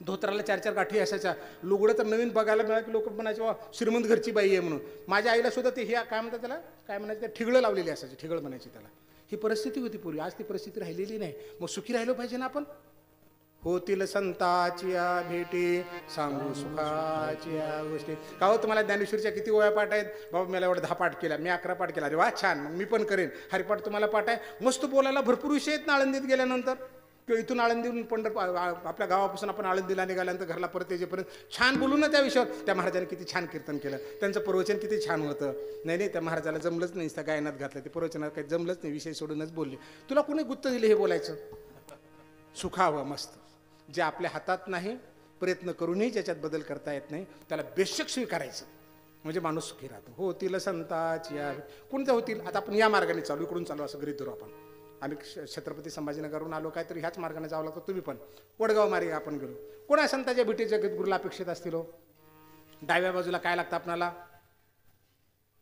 धोत्राला 4-4 गाठी असायच्या, लुगडं तर नवीन बघायला मिळालं की लोक म्हणायचे वा श्रीमंत घरची बाई आहे म्हणून. माझ्या आईला सुद्धा ते हे काय म्हणतात त्याला, काय म्हणायचं, त्या ठिगळं लावलेली असायची, ठिगळ म्हणायची त्याला. ही परिस्थिती होती पूर्वी, आज ती परिस्थिती राहिलेली नाही. मग सुखी राहिलो पाहिजे ना आपण. होतील संताची भेटी, सांगू सुखाची गोष्टी. का हो, तुम्हाला ज्ञानेश्वरीच्या किती ओळ्या पाठ आहेत? बाबा मला एवढं 10 पाठ केला, मी 11 पाठ केला, अरे वा छान, मग मी पण करेन. हरिपाठ तुम्हाला पाठ आहे, मस्त बोलायला भरपूर विषय आहेत ना आळंदीत गेल्यानंतर, किंवा इथून आळंदीहून आपल्या गावापासून आपण आळंदीला निघाल्यानंतर घरला परत येईपर्यंत छान बोलू ना त्या विषयावर. त्या महाराजांनी किती छान कीर्तन केलं, त्यांचं प्रवचन किती छान होतं. नाही, त्या महाराजाला जमलंच नाही, त्या गायनात घातलं, ते प्रवचनात काही जमलंच नाही, विषय सोडूनच बोलले. तुला कोणी गुत्त दिले हे बोलायचं? सुखावं मस्त. जे आपल्या हातात नाही, प्रयत्न करूनही ज्याच्यात बदल करता येत नाही, त्याला बेशक स्वीकारायचं, म्हणजे माणूस सुखी राहतो. होतील संताची कोणत्या होतील? आता आपण या मार्गाने चालू, इकडून चालू, असं गरीब धरू आपण. आम्ही छत्रपती संभाजीनगरवरून आलो, काहीतरी ह्याच मार्गाने जावं लागतं. तुम्ही पण वडगाव मार्गे आपण गेलो. कोणा संतांच्या भेटी जगद्गुरूला अपेक्षित असतील हो? डाव्या बाजूला काय लागतं आपणाला?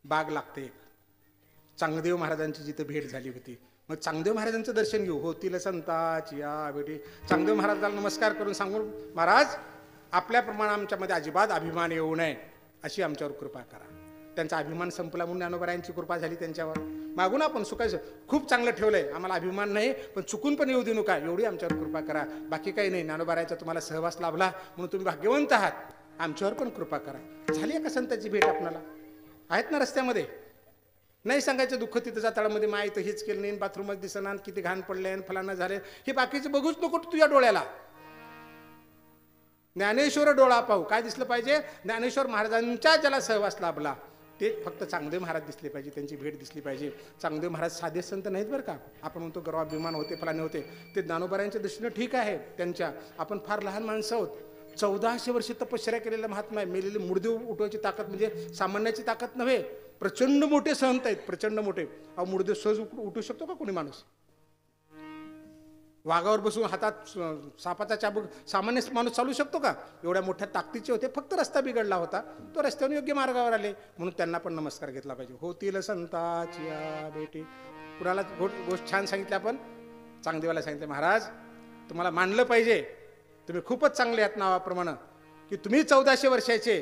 बाग लागते. चांगदेव महाराजांची जिथे भेट झाली होती, मग चांगदेव महाराजांचं दर्शन घेऊ. होतील संताची भेटी. चांगदेव महाराजाला नमस्कार करून सांगून, महाराज आपल्याप्रमाणे आमच्यामध्ये अजिबात अभिमान येऊ नये, अशी आमच्यावर कृपा करा. त्यांचा अभिमान संपला म्हणून ज्ञानोबारायांची कृपा झाली त्यांच्यावर. मागून आपण सुखायचं, खूप चांगलं ठेवलंय, आम्हाला अभिमान नाही, पण चुकून पण येऊ देऊ नका, एवढी आमच्यावर कृपा करा. बाकी काही नाही, ज्ञानोबारायांचा तुम्हाला सहवास लाभला म्हणून तुम्ही भाग्यवंत आहात, आमच्यावर पण कृपा करा. झाली आहे का संतांची भेट आपल्याला? आहेत ना रस्त्यामध्ये? नाही सांगायचं दुःख तिथं जाताळामध्ये, माय इथं हेच केलं नाही, बाथरूमच दिसणार, किती घाण पडले, फलाना झाले, हे बाकीचं बघूच नको तुझ्या डोळ्याला. ज्ञानेश्वर डोळा पाहू. काय दिसलं पाहिजे? ज्ञानेश्वर महाराजांच्या ज्याला सहवास लाभला ते फक्त चांगदेव महाराज दिसले पाहिजे, त्यांची भेट दिसली पाहिजे. चांगदेव महाराज साधे संत नाहीत बरं का. आपण म्हणतो गर्वाभिमान होते, फलाने होते, ते ज्ञानोबारायांच्या दृष्टीनं ठीक आहे त्यांच्या. आपण फार लहान माणसं आहोत. 1400 वर्ष तपश्चर्या केलेला महात्मा आहे. मेलेले मुर्दे उठवायची ताकद म्हणजे सामान्याची ताकद नव्हे, प्रचंड मोठे संत आहेत, प्रचंड मोठे. अहो मुर्दे सहज उठू शकतो का कोणी माणूस? वाघावर बसून हातात सापाचा चाबूक सामान्य माणूस चालू शकतो का? एवढ्या मोठ्या ताकदीचे होते, फक्त रस्ता बिघडला होता, तो रस्त्यावर योग्य मार्गावर आले म्हणून त्यांना पण नमस्कार घेतला पाहिजे. होतील संताची भेटी. कुणाला गोष्ट छान सांगितली आपण? चांगदेवाला सांगितले, महाराज तुम्हाला मानलं पाहिजे, तुम्ही खूपच चांगले आहात नावाप्रमाणे, की तुम्ही 1400 वर्षाचे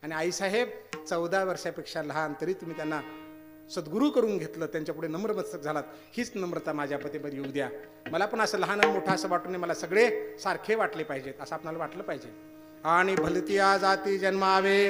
आणि आईसाहेब 14 वर्षापेक्षा लहान, तरी तुम्ही त्यांना सद्गुरू करून घेतलं, त्यांच्या पुढे नम्रमस्तक झालात. हीच नम्रता माझ्या पतीमध्ये येऊ द्या. मला पण असं लहान आणि मोठं असं वाटून मला सगळे सारखे वाटले पाहिजेत, असं आपल्याला वाटलं पाहिजे. आणि भलतिया जाती जन्मावे,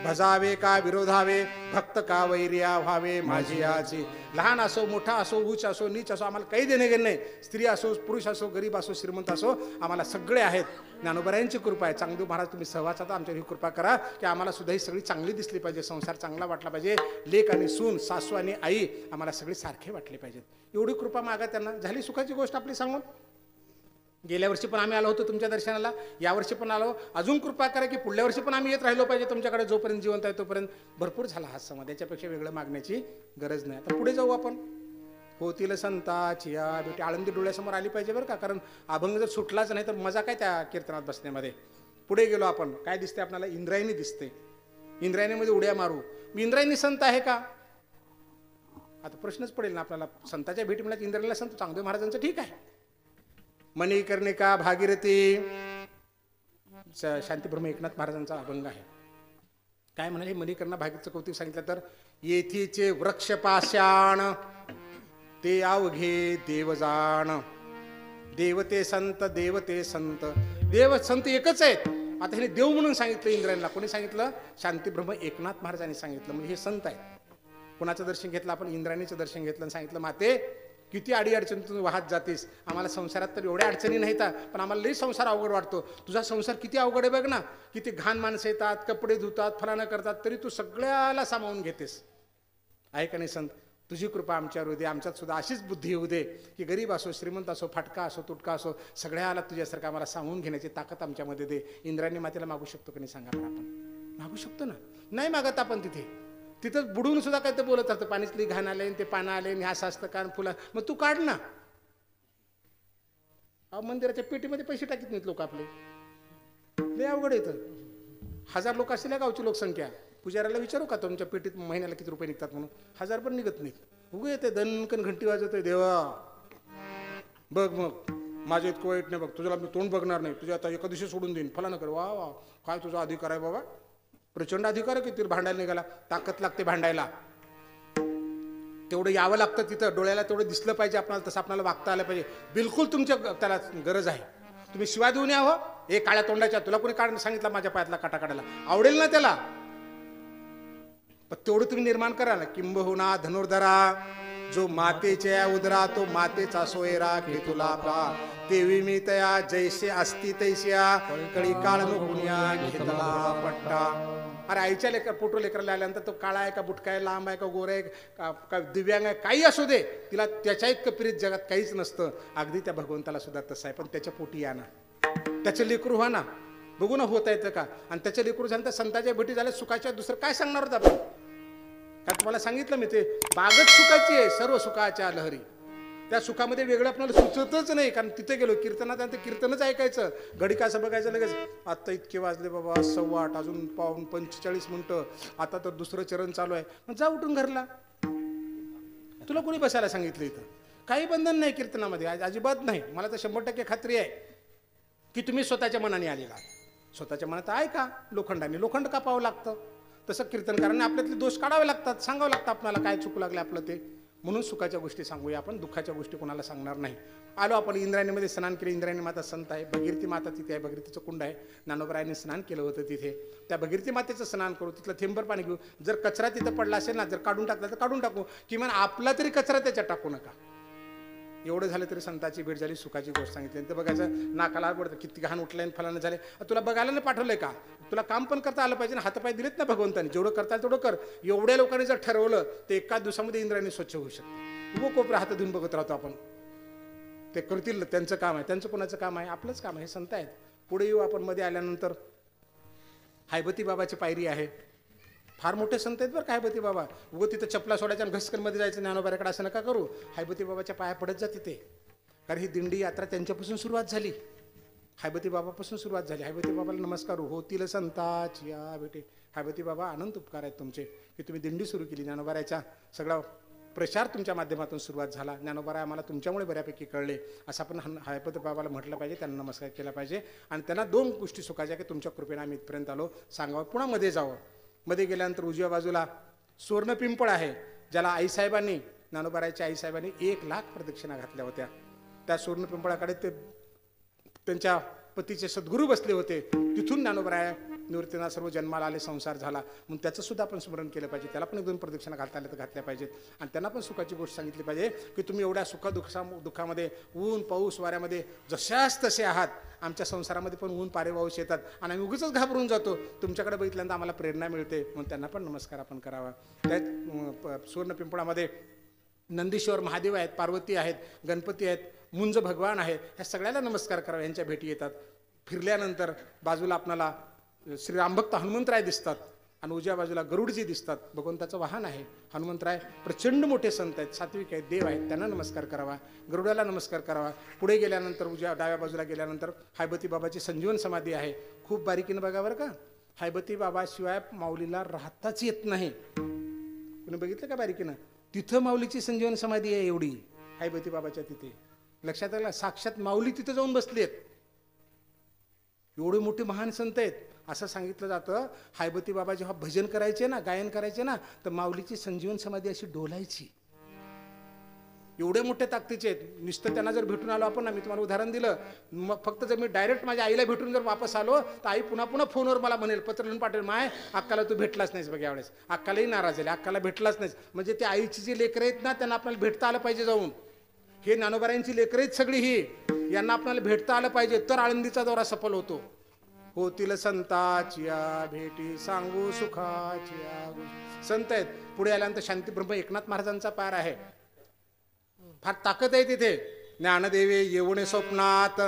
भजावे का विरोधावे, भक्त का वैर्या व्हावे माझी आजी. लहान असो, मोठा असो, उच्च असो, नीच असो, आम्हाला काही देणे घेणे नाही. स्त्री असो, पुरुष असो, गरीब असो, श्रीमंत असो, आम्हाला सगळे आहेत. ज्ञानोबारायांची कृपा आहे. चांगदेव महाराज तुम्ही सहवासात आमच्यावर ही कृपा करा, की आम्हाला सुद्धा ही सगळी चांगली दिसली पाहिजे, संसार चांगला वाटला पाहिजे, लेक आणि सून, सासू आणि आई आम्हाला सगळे सारखे वाटले पाहिजेत. एवढी कृपा मागा त्यांना. झाली सुखाची गोष्ट आपली सांगून. गेल्या वर्षी पण आम्ही आलो होतो तुमच्या दर्शनाला, यावर्षी पण आलो. अजून कृपा करा की पुढल्या वर्षी पण आम्ही येत राहिलो पाहिजे तुमच्याकडे, जोपर्यंत जिवंत आहे तोपर्यंत. भरपूर झाला हा समाज, याच्यापेक्षा वेगळं मागण्याची गरज नाही. आता पुढे जाऊ आपण. होतील संताची भेटी. आळंदी डोळ्यासमोर आली पाहिजे बरं का, कारण अभंग जर सुटलाच नाही तर मजा काय त्या कीर्तनात बसण्यामध्ये. पुढे गेलो आपण, काय दिसते आपल्याला? इंद्रायणी दिसते. इंद्रायणीमध्ये उड्या मारू. मी इंद्रायणी संत आहे का? आता प्रश्नच पडेल ना आपल्याला. संताच्या भेटी म्हणल्यात इंद्रायणीला संत. चांगदेव महाराजांचं ठीक आहे. मणिकर्णिका भागीरथी, शांतीब्रह्म एकनाथ महाराजांचा अभंग आहे. काय म्हणाले? मणिकर्णा भागीरथीचं कौतुक सांगितलं तर, येथीचे वृक्ष पाषाण ते अवघे देव जाण. देवते संत देवते संत, देव संत एकच आहेत. आता हे देव म्हणून सांगितलं इंद्रायणीला. कोणी सांगितलं? शांतीब्रह्म एकनाथ महाराजांनी सांगितलं. म्हणजे हे संत आहेत. कोणाचं दर्शन घेतलं आपण? इंद्रायणीचं दर्शन घेतलं आणि सांगितलं, माते किती अडी अडचणीतून वाहत जातेस. आम्हाला संसारात तर एवढ्या अडचणी नाहीत, पण आम्हाला लई संसार अवघड वाटतो. तुझा संसार किती अवघड आहे बघ ना. किती घाण माणसं येतात, कपडे धुतात, फलानं करतात, तरी तू सगळ्याला सामावून घेतेस. आहे का नाही संत? तुझी कृपा आमच्यावर होऊ दे. आमच्यात सुद्धा अशीच बुद्धी येऊ दे की गरीब असो, श्रीमंत असो, फाटका असो, तुटका असो, सगळ्याला तुझ्यासारखं आम्हाला सामावून घेण्याची ताकद आमच्यामध्ये दे. इंद्रायणी मातेला मागू शकतो का नाही सांगा बरं? आपण मागू शकतो ना. नाही मागत आपण. तिथं बुडून सुद्धा काय ते बोलत राहतं, पाणीतली घाण आले, ते पानं आले, ह्या असतं कान फुला. मग तू काढ ना. मंदिराच्या पेटीमध्ये पैसे टाकीत नाहीत लोक आपले. लय अवघड येतं. 1000 लोक असतील गावची लोकसंख्या. पुजाऱ्याला विचारू का तुमच्या पेटीत महिन्याला किती रुपये निघतात म्हणून? 1000 पण निघत नाहीत. उगे येते दणकन घंटी वाजवतोय. देवा बघ, मग माझं इतकं वाईट नाही बघ, तुझ्याला मी तोंड बघणार नाही, तुझ्या आता एका दिवशी सोडून देईन, फला नकर. वा वा, काय तुझा अधिकार आहे बाबा, प्रचंड अधिकार आहे. किती भांडायला निघाला, ताकद लागते भांडायला. तेवढं यावं लागतं तिथं, डोळ्याला तेवढं दिसलं पाहिजे आपल्याला, तसं आपल्याला वागता आलं पाहिजे. बिलकुल तुमच्या त्याला गरज आहे. तुम्ही शिवाय देऊन या. हो हे काळ्या तोंडाच्या, तुला कोणी काढ सांगितलं माझ्या पायातला काटा काढायला? आवडेल ना त्याला. पण तेवढं तुम्ही निर्माण करा ना. किंबहुना धनुर्धरा जो मातेच्या उदरा, तो मातेचा सोयरा घेतुला पा. देवी मी तया जैसे असती तैस्या, कळी काळ नुकुनिया घेतला पट्टा. अरे आईच्या लेकर पोटो लेकराला आल्यानंतर तो काळा आहे का, बुटका आहे, लांब आहे का, गोरा आहे का, दिव्यांग आहे, काही असू दे, तिला त्याच्या इतकं प्रीत जगात काहीच नसतं. अगदी त्या भगवंताला सुद्धा तसं आहे. पण त्याच्या पोटी या ना, त्याचं लेकरू व्हा ना, बघू ना होता येतं का. आणि त्याच्या लेकरू झालं तर संतांच्या भेटी झाल्या सुखाच्या, दुसरं काय सांगणार होतं आपण? काय तुम्हाला सांगितलं मी, ते बागच सुखाची आहे, सर्व सुखाच्या लहरी. त्या सुखामध्ये वेगळं आपल्याला सुचतच नाही. कारण तिथे गेलो कीर्तनात, आणि ते कीर्तनच ऐकायचं. घडी का असं बघायचं लगेच, आता इतके वाजले बाबा 8:15, अजून पाऊण 45 मिनिटं, आता तर दुसरं चरण चालू आहे. मग जा उठून घरला. तुला कोणी बसायला सांगितलं? इथं काही बंधन नाही कीर्तनामध्ये, अजिबात नाही. मला तर 100% खात्री आहे की तुम्ही स्वतःच्या मनाने आलेला. स्वतःच्या मनात आहे का? लोखंडाने लोखंड कापावं लागतं. तसं कीर्तनकारांनी आपल्यातले दोष काढावे लागतात, सांगावं लागतं आपल्याला काय चुकू लागले आपलं ते. म्हणून सुखाच्या गोष्टी सांगूया आपण, दुःखाच्या गोष्टी कोणाला सांगणार नाही. आलो आपण इंद्रायणीमध्ये स्नान केले. इंद्रायणी माता संत आहे. भगीरथी माता तिथे आहे, भगीरथीचं कुंड आहे. ज्ञानोबरायांनी स्नान केलं होतं तिथे. त्या भगीरथी मातेचं स्नान करू, तिथलं थेंबर पाणी घेऊ. जर कचरा तिथं पडला असेल ना, जर काढून टाकला तर काढून टाकू, किमान आपला तरी कचरा त्याच्यात टाकू नका. एवढं झालं तरी संताची भेट झाली, सुखाची गोष्ट सांगितली. तर बघायचं नाकाला आवडतं, किती घाण उठलंय फलानं झाले. तुला बघायला नाही पाठवलंय का? तुला काम पण करता आलं पाहिजे ना, हातपाय दिलेत ना भगवंतानी, जेवढं करता तेवढं कर. एवढ्या लोकांनी जर ठरवलं तर एका दिवसामध्ये इंद्रायणी स्वच्छ होऊ शकते. उभं कोपरा हात धुवून बघत राहतो आपण. ते करतील, त्यांचं काम आहे. त्यांचं कोणाचं काम आहे? आपलंच काम आहे. हे संत आहेत. पुढे येऊ आपण. मध्ये आल्यानंतर हायबती बाबाची पायरी आहे. फार मोठे संत आहेत बरं का हायबती बाबा. उगं तिथं चपला सोडायच्या आणि घसकनमध्ये जायचं ज्ञानोबाऱ्याकडे, असं नका करू. हायबती बाबाच्या पाया पडत जा तिथे. कारण ही दिंडी यात्रा त्यांच्यापासून सुरुवात झाली, हायबती बाबापासून सुरुवात झाली. हायबती बाबाला नमस्कार होतील संताची या भेटे. हायबती बाबा अनंत उपकार आहेत तुमचे की तुम्ही दिंडी सुरू केली. ज्ञानोबाऱ्याच्या सगळा प्रचार तुमच्या माध्यमातून सुरुवात झाला. ज्ञानोबारा आम्हाला तुमच्यामुळे बऱ्यापैकी कळले, असं आपण हायपती बाबाला म्हटलं पाहिजे, त्यांना नमस्कार केला पाहिजे. आणि त्यांना 2 गोष्टी सुखाच्या की तुमच्या कृपेने आम्ही इथपर्यंत आलो सांगावं. पुन्हा मध्ये जावं. मध्ये गेल्यानंतर उजव्या बाजूला सुवर्ण पिंपळ आहे, ज्याला आईसाहेबांनी, ज्ञानोबाराच्या आईसाहेबांनी 1,00,000 प्रदक्षिणा घातल्या होत्या. त्या सुवर्ण पिंपळाकडे ते त्यांच्या पतीचे सद्गुरू बसले होते. तिथून ज्ञानोबराया निवृत्तीना सर्व जन्माला आले, संसार झाला. म्हणून त्याचं सुद्धा आपण स्मरण केलं पाहिजे. त्याला पण 1-2 प्रदक्षिणा घालता आल्या तर घातल्या पाहिजेत. आणि त्यांना पण सुखाची गोष्ट सांगितली पाहिजे की तुम्ही एवढ्या दुःखामध्ये, ऊन पाऊस वाऱ्यामध्ये जशाच तसे आहात. आमच्या संसारामध्ये पण ऊन पारे पाऊस येतात आणि आम्ही उगीच घाबरून जातो. तुमच्याकडे बघितल्यानंतर आम्हाला प्रेरणा मिळते. म्हणून त्यांना पण नमस्कार आपण करावा. त्यात सुवर्ण पिंपळामध्ये नंदीश्वर महादेव आहेत, पार्वती आहेत, गणपती आहेत, मुंज भगवान आहे. ह्या सगळ्याला नमस्कार करावा. यांच्या भेटी येतात. फिरल्यानंतर बाजूला आपल्याला श्री रामभक्त हनुमंतराय दिसतात आणि उजव्या बाजूला गरुडजी दिसतात. भगवंताचं वाहन आहे हनुमंतराय. प्रचंड मोठे संत आहेत, सात्विक आहेत, देव आहेत. त्यांना नमस्कार करावा. गरुडाला नमस्कार करावा. पुढे गेल्यानंतर डाव्या बाजूला गेल्यानंतर हायबती बाबाची संजीवन समाधी आहे. खूप बारीकीनं बघा बरं का. हायबती बाबाशिवाय माऊलीला राहताच येत नाही. कोणी बघितलं का बारीकीनं? तिथं माऊलीची संजीवन समाधी आहे एवढी, हायबती बाबाच्या तिथे. लक्षात आलं? साक्षात माऊली तिथं जाऊन बसलेत. एवढे मोठे महान संत आहेत. असं सांगितलं जातं हायबती बाबा जेव्हा भजन करायचे ना, गायन करायचे ना, तर माऊलीची संजीवन समाधी अशी डोलायची. एवढे मोठे ताकदीचे आहेत. नुसतं त्यांना जर भेटून आलो आपण ना, मी तुम्हाला उदाहरण दिलं, मग फक्त जर मी डायरेक्ट माझ्या आईला भेटून जर वापस आलो तर आई पुन्हा पुन्हा फोनवर मला म्हणेल, पत्र लिहून पाठवेल, माय अक्काला तू भेटलाच नाहीस बघ यावेळेस. अक्कालाही नाराज झाली, अक्काला भेटलाच नाहीस. म्हणजे ते आईची जी लेकरं आहेत ना, त्यांना आपल्याला भेटता आलं पाहिजे जाऊन. हे ज्ञानोबारायांची लेकरं आहेत सगळी ही, यांना आपल्याला भेटता आलं पाहिजे, तर आळंदीचा दौरा सफल होतो. होतील संताचिया भेटी सांगू सुखाचिया. संत आहेत. पुढे आल्यानंतर शांतीब्रह्म एकनाथ महाराजांचा पार आहे. फार ताकद आहे तिथे. ज्ञानदेवे येऊणे स्वप्नात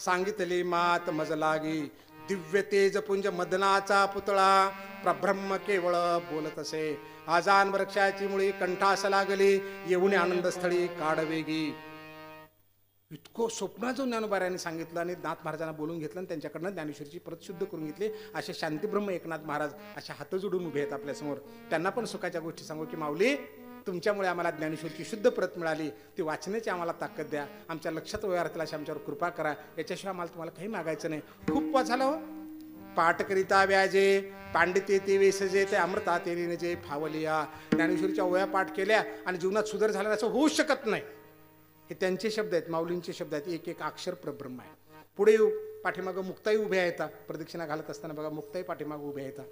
सांगितली मात मज लागी. दिव्य तेज पुंज मदनाचा पुतळा प्रब्रह्म केवळ बोलत असे. आजान वृक्षाची मुळी कंठास लागली येऊणे आनंदस्थळी काढवेगी. इतकं स्वप्न जो ज्ञानोबारायांनी सांगितलं आणि नाथ महाराजांना बोलून घेतलं आणि त्यांच्याकडनं ज्ञानेश्वरीची परत शुद्ध करून घेतली. असे शांतीब्रह्म एकनाथ महाराज असे हात जोडून उभे आहेत आपल्यासमोर. त्यांना पण सुखाच्या गोष्टी सांगू की माऊली, तुमच्यामुळे आम्हाला ज्ञानेश्वरीची शुद्ध प्रत मिळाली, ती वाचण्याची आम्हाला ताकद द्या, आमच्या लक्षात वयारतील अशी आमच्यावर कृपा करा. याच्याशिवाय आम्हाला तुम्हाला काही मागायचं नाही. खूप वाचायला हो. पाठ करिता व्याजे पांडिते ते वेसजे ते अमृता ते जे फावलिया. ज्ञानेश्वरीच्या ओव्या पाठ केल्या आणि जीवनात सुधार झाला असं होऊच शकत नाही. हे त्यांचे शब्द आहेत, माऊलींचे शब्द आहेत. एक एक अक्षर परब्रह्म आहे. पुढे येऊ, पाठीमागं मुक्ताई उभ्या येतात. प्रदक्षिणा घालत असताना बघा मुक्ताई पाठीमागं उभ्या येतात.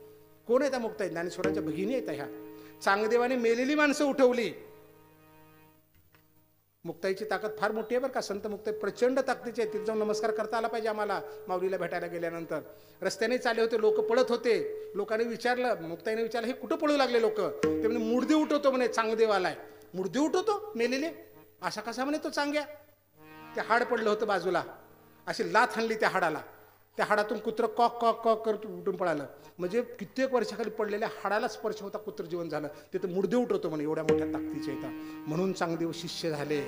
कोण येतात मुक्ताई? ज्ञानेश्वरांच्या भगिनी येतात. ह्या चांगदेवाने मेलेली माणसं उठवली. मुक्ताईची ताकद फार मोठी आहे बरं का. संत मुक्ताई प्रचंड ताकदीचे आहे. तिथे जाऊन नमस्कार करता आला पाहिजे आम्हाला. माऊलीला भेटायला गेल्यानंतर रस्त्याने चालले होते, लोक पळत होते. लोकांनी विचारलं, मुक्ताईने विचारलं, हे कुठं पळू लागले लोक? ते म्हणे मुर्दे उठवतो म्हणे, चांगदेव आलाय. मुर्दे उठवतो मेलेले? असा कसा म्हणे तो चांग्या? ते हाड पडलं होतं बाजूला, अशी लाथ हाणली त्या हाडाला. त्या हाडातून कुत्र कॉक कॉक कॉक करत उठून पळालं. म्हणजे कित्येक वर्षाखाली पडलेल्या हाडाला स्पर्श होता, कुत्र जीवन झालं. तिथं मुर्दे उठवतो म्हणे, एवढ्या मोठ्या ताकदीचे येतात. म्हणून चांगदेव शिष्य झाले.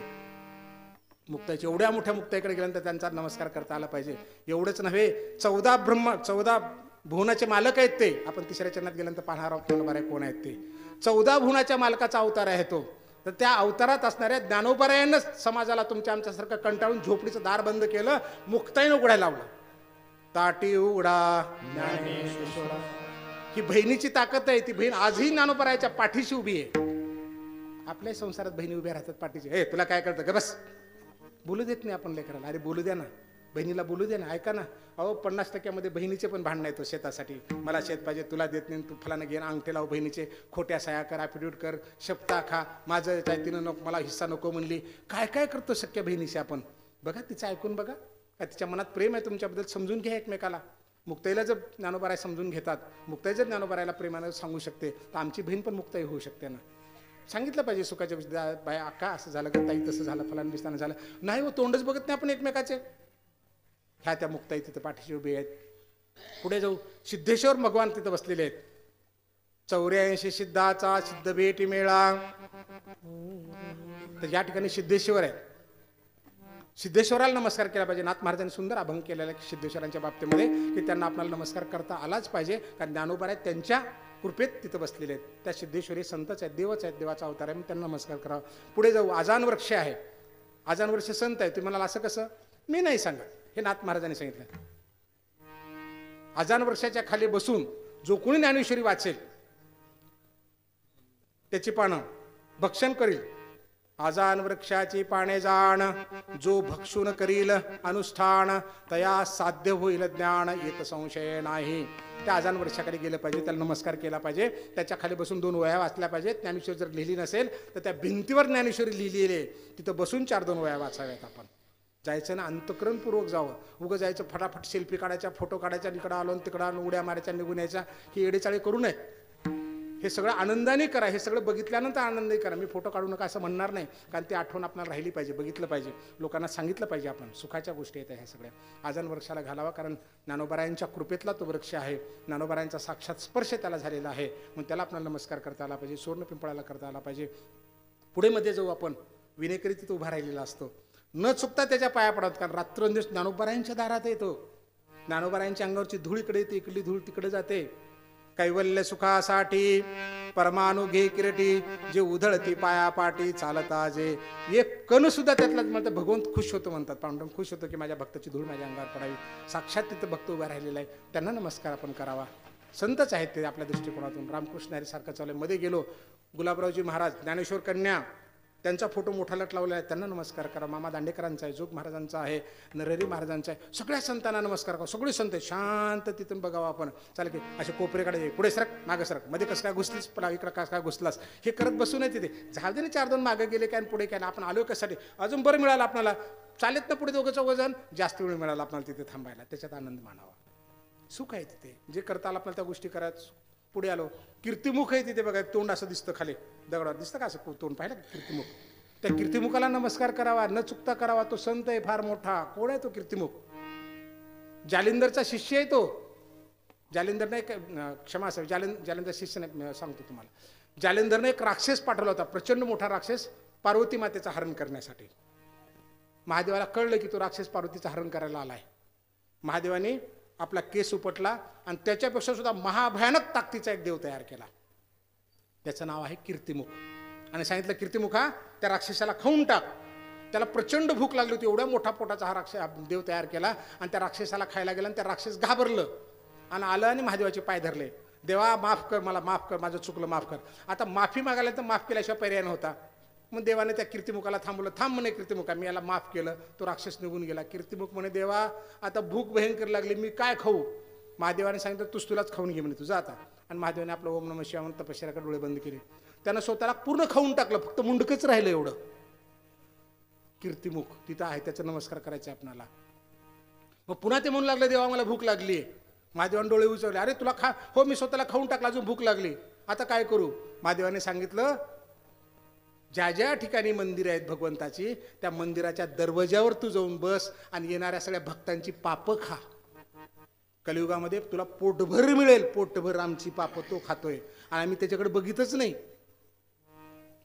मुक्ताईचे एवढ्या मोठ्या मुक्ताईकडे गेल्यानंतर त्यांचा नमस्कार करता आला पाहिजे. एवढंच नव्हे, 14 भुवनाचे मालक आहेत ते. आपण तिसऱ्या चरणात गेल्यानंतर पाहणार आहोत ज्ञानोबाराय कोण आहेत ते. 14 भुवनाच्या मालकाचा अवतार आहे तो. तर त्या अवतारात असणाऱ्या ज्ञानोबारायांनाच समाजाला तुमच्या आमच्यासारखं कंटाळून झोपडीचं दार बंद केलं, मुक्ताईनं उघडायला लावलं. ताटी उघडा ज्ञानेश्वरा. ही बहिणीची ताकद आहे. ती बहीण आजही ज्ञानोबारायाच्या पाठीशी उभी आहे. आपल्या संसारात बहिणी उभ्या राहतात पाठीशी. हे तुला काय कळतं का? बस बोलू देत नाही आपण लेकराला. अरे बोलू द्या ना, बहिणीला बोलू द्या ना. ऐका ना, अहो 50% बहिणीचे पण भांडण येतो शेतासाठी. मला शेत पाहिजे, तुला देत नाही, तू फलानं घे, अंगठे लाव बहिणीचे, खोट्या सह्या कर, ॲफिडेविट कर, शपथा खा, माझं काय तिनं नको, मला हिस्सा नको म्हणली. काय काय करतो सख्या बहिणीशी आपण. बघा तिचं ऐकून बघा. का तिच्या मनात प्रेम आहे तुमच्याबद्दल, समजून घ्या एकमेकाला. मुक्ताईला जर ज्ञानोबाराय समजून घेतात, मुक्ताई जर ज्ञानोबारायला प्रेमानं सांगू शकते, तर आमची बहीण पण मुक्ताई होऊ शकते ना. सांगितलं पाहिजे सुखाच्या बाया, अक्का असं झालं का, ताई तसं झालं, फलान बिस्तानं झालं. नाही हो, तोंडच बघत नाही आपण एकमेकाचे. ह्या त्या मुक्ताई तिथं पाठीशी उभी आहेत. पुढे जाऊ, सिद्धेश्वर भगवान तिथं बसलेले आहेत. 84 सिद्धाचा सिद्ध भेटी मेळा. तर या ठिकाणी सिद्धेश्वर आहे. सिद्धेश्वराला नमस्कार केला पाहिजे. नाथ महाराजांनी सुंदर अभंग केलेला आहे सिद्धेश्वरांच्या बाबतीमध्ये, की त्यांना आपल्याला नमस्कार करता आलाच पाहिजे. कारण ज्ञानोबाराय त्यांच्या कृपेत तिथं बसलेले आहेत. त्या सिद्धेश्वरी संतच आहेत, देवच आहेत, देवाचा अवतार आहे, त्यांना नमस्कार करावा. पुढे जाऊ, आजान वृक्ष आहे. आजान वृक्ष संत आहे. तुम्ही म्हणाल असं कसं? मी नाही सांगत, हे नाथ महाराजांनी सांगितलं. आजान वृक्षाच्या खाली बसून जो कोणी ज्ञानेश्वरी वाचेल त्याची पानं भक्षण करील. आजान वृक्षाची पाने जाण, जो भक्षून करील अनुष्ठान, तया साध्य होईल ज्ञान, येत संशय नाही. त्या आजान वृक्षाकडे गेलं पाहिजे, त्याला नमस्कार केला पाहिजे, त्याच्या खाली बसून 2 वह्या वाचल्या पाहिजेत. ज्ञानेश्वरी जर लिहिली नसेल तर त्या भिंतीवर ज्ञानेश्वरी लिहिलेली आहे, तिथं बसून 4-2 वह्या वाचाव्यात. आपण जायचं ना, अंतःकरणपूर्वक जावं. उगं जायचं फटाफट सेल्फी काढायच्या, फोटो काढायच्या, इकडं आलो तिकडं आलो, उड्या मारायच्या, निघून यायच्या, ही एडेचाळी करू नये. हे सगळं आनंदाने करा. हे सगळं बघितल्यानंतर आनंदही करा. मी फोटो काढू नका असं म्हणणार नाही, कारण ती आठवण आपल्याला राहिली पाहिजे, बघितलं पाहिजे, लोकांना सांगितलं पाहिजे. आपण सुखाच्या गोष्टी आहेत ह्या सगळ्या. आजान वृक्षाला घालावा, कारण ज्ञानोबारायांच्या कृपेतला तो वृक्ष आहे. ज्ञानोबारायांचा साक्षात स्पर्श त्याला झालेला आहे, म्हणून त्याला आपल्याला नमस्कार करता आला पाहिजे. सुवर्ण पिंपळाला करता आला पाहिजे. पुढे मध्ये जाऊ आपण. विनेकरी तिथं उभा राहिलेला असतो, न चुकता त्याच्या पाया पडत, कारण रात्रंदिवस ज्ञानोबारायांच्या दारात येतो. ज्ञानोबारायांच्या अंगावरची धूळ इकडे येते, इकडली धूळ तिकडे जाते. कैवल्य सुखासाठी परमाणु घे किरटी, जे उधळती पाया पाटी चालता जे. एक कण सुद्धा त्यातला म्हणतात भगवंत खुश होतो, म्हणतात पांडुरंग खुश होतो की माझ्या भक्ताची धूळ माझ्या अंगावर पडावी. साक्षात तिथं भक्त उभा राहिलेला आहे, त्यांना नमस्कार आपण करावा. संतच आहेत ते आपल्या दृष्टिकोनातून. रामकृष्ण हरी सारखं चालू. मध्ये गेलो, गुलाबरावजी महाराज, ज्ञानेश्वर कन्या, त्यांचा फोटो मोठा लट लावला आहे, त्यांना नमस्कार करा. मामा दांडेकरांचा आहे, जोग महाराजांचा आहे, नरहरी महाराजांचा आहे. सगळ्या संतांना नमस्कार करा. सगळे संत शांत तिथून बघावं आपण. चालेल की असे कोपरेकडे पुढे सरक, मागं सरक, मध्ये कसं काय घुसलीस, पण इकडं कसं काय घुसलास, हे करत बसू नये तिथे. झालं दे ना 4-2 मागं गेले काय पुढे काय, आपण आलो कशासाठी, अजून बरं मिळालं आपल्याला. चालेत ना पुढे दोघंचं वजन, जास्त वेळ मिळाला आपल्याला तिथे थांबायला, त्याच्यात आनंद मानावा. सुख आहे तिथे, जे करता आलं आपल्याला त्या गोष्टी करायचं. पुढे आलो, कीर्तिमुख आहे तिथे बघा, तोंड असं दिसतं खाली दगडावर, दिसतं का असं तोंड, पाहिलं कीर्तिमुख. त्या कीर्तिमुखाला नमस्कार करावा, न चुकता करावा. तो संत आहे फार मोठा. कोण आहे तो कीर्तिमुख? जालिंदरचा शिष्य आहे तो. जालिंदर नाही, क्षमा असेल, जालिंदर शिष्य नाही, सांगतो तुम्हाला. जालिंदरने एक राक्षस पाठवला होता, प्रचंड मोठा राक्षस, पार्वती मातेचं हरण करण्यासाठी. महादेवाला कळलं की तो राक्षस पार्वतीचं हरण करायला आलाय. महादेवाने आपला केस उपटला आणि त्याच्यापेक्षा सुद्धा महाभयानक ताकदीचा एक देव तयार केला. त्याचं नाव आहे कीर्तिमुख. आणि सांगितलं, कीर्तिमुखा, त्या राक्षसाला खाऊन टाक. त्याला प्रचंड भूक लागली होती, एवढ्या मोठा पोटाचा हा देव तयार केला आणि त्या राक्षसाला खायला गेला आणि त्या राक्षस घाबरलं आणि आलं आणि महादेवाचे पाय धरले. देवा माफ कर, मला माफ कर, माझं चुकलं, माफ कर. आता माफी मागायला तर माफ केल्याशिवाय पर्याय नव्हता. मग देवाने त्या कीर्तिमुखाला थांबवलं. थांब म्हणे कीर्तिमुखा, मी याला माफ केलं. तो राक्षस निघून गेला. कीर्तिमुख म्हणे, देवा आता भूक भयंकर लागली, मी काय खाऊ? महादेवाने सांगितलं, तुलाच खाऊन घे म्हणे, तुझं आता. आणि महादेवाने आपलं ओम नमः शिवाय म्हणून तपश्चर्याकडे डोळे बंद केले. त्यानं स्वतःला पूर्ण खाऊन टाकलं, फक्त मुंडकच राहिलं एवढं. कीर्तिमुख तिथं आहे, त्याचा नमस्कार करायचा आपल्याला. मग पुन्हा ते म्हणू लागलं, देवा मला भूक लागली. महादेवाने डोळे उचलले, अरे तुला खा, हो मी स्वतःला खाऊन टाकला, अजून भूक लागली, आता काय करू? महादेवाने सांगितलं, ज्या ज्या ठिकाणी मंदिर आहेत भगवंताची, त्या मंदिराच्या दरवाज्यावर तू जाऊन बस आणि येणाऱ्या सगळ्या भक्तांची पापं खा. कलियुगामध्ये तुला पोटभर मिळेल, पोटभर आमची पापं तो खातोय आणि आम्ही त्याच्याकडे बघितच नाही.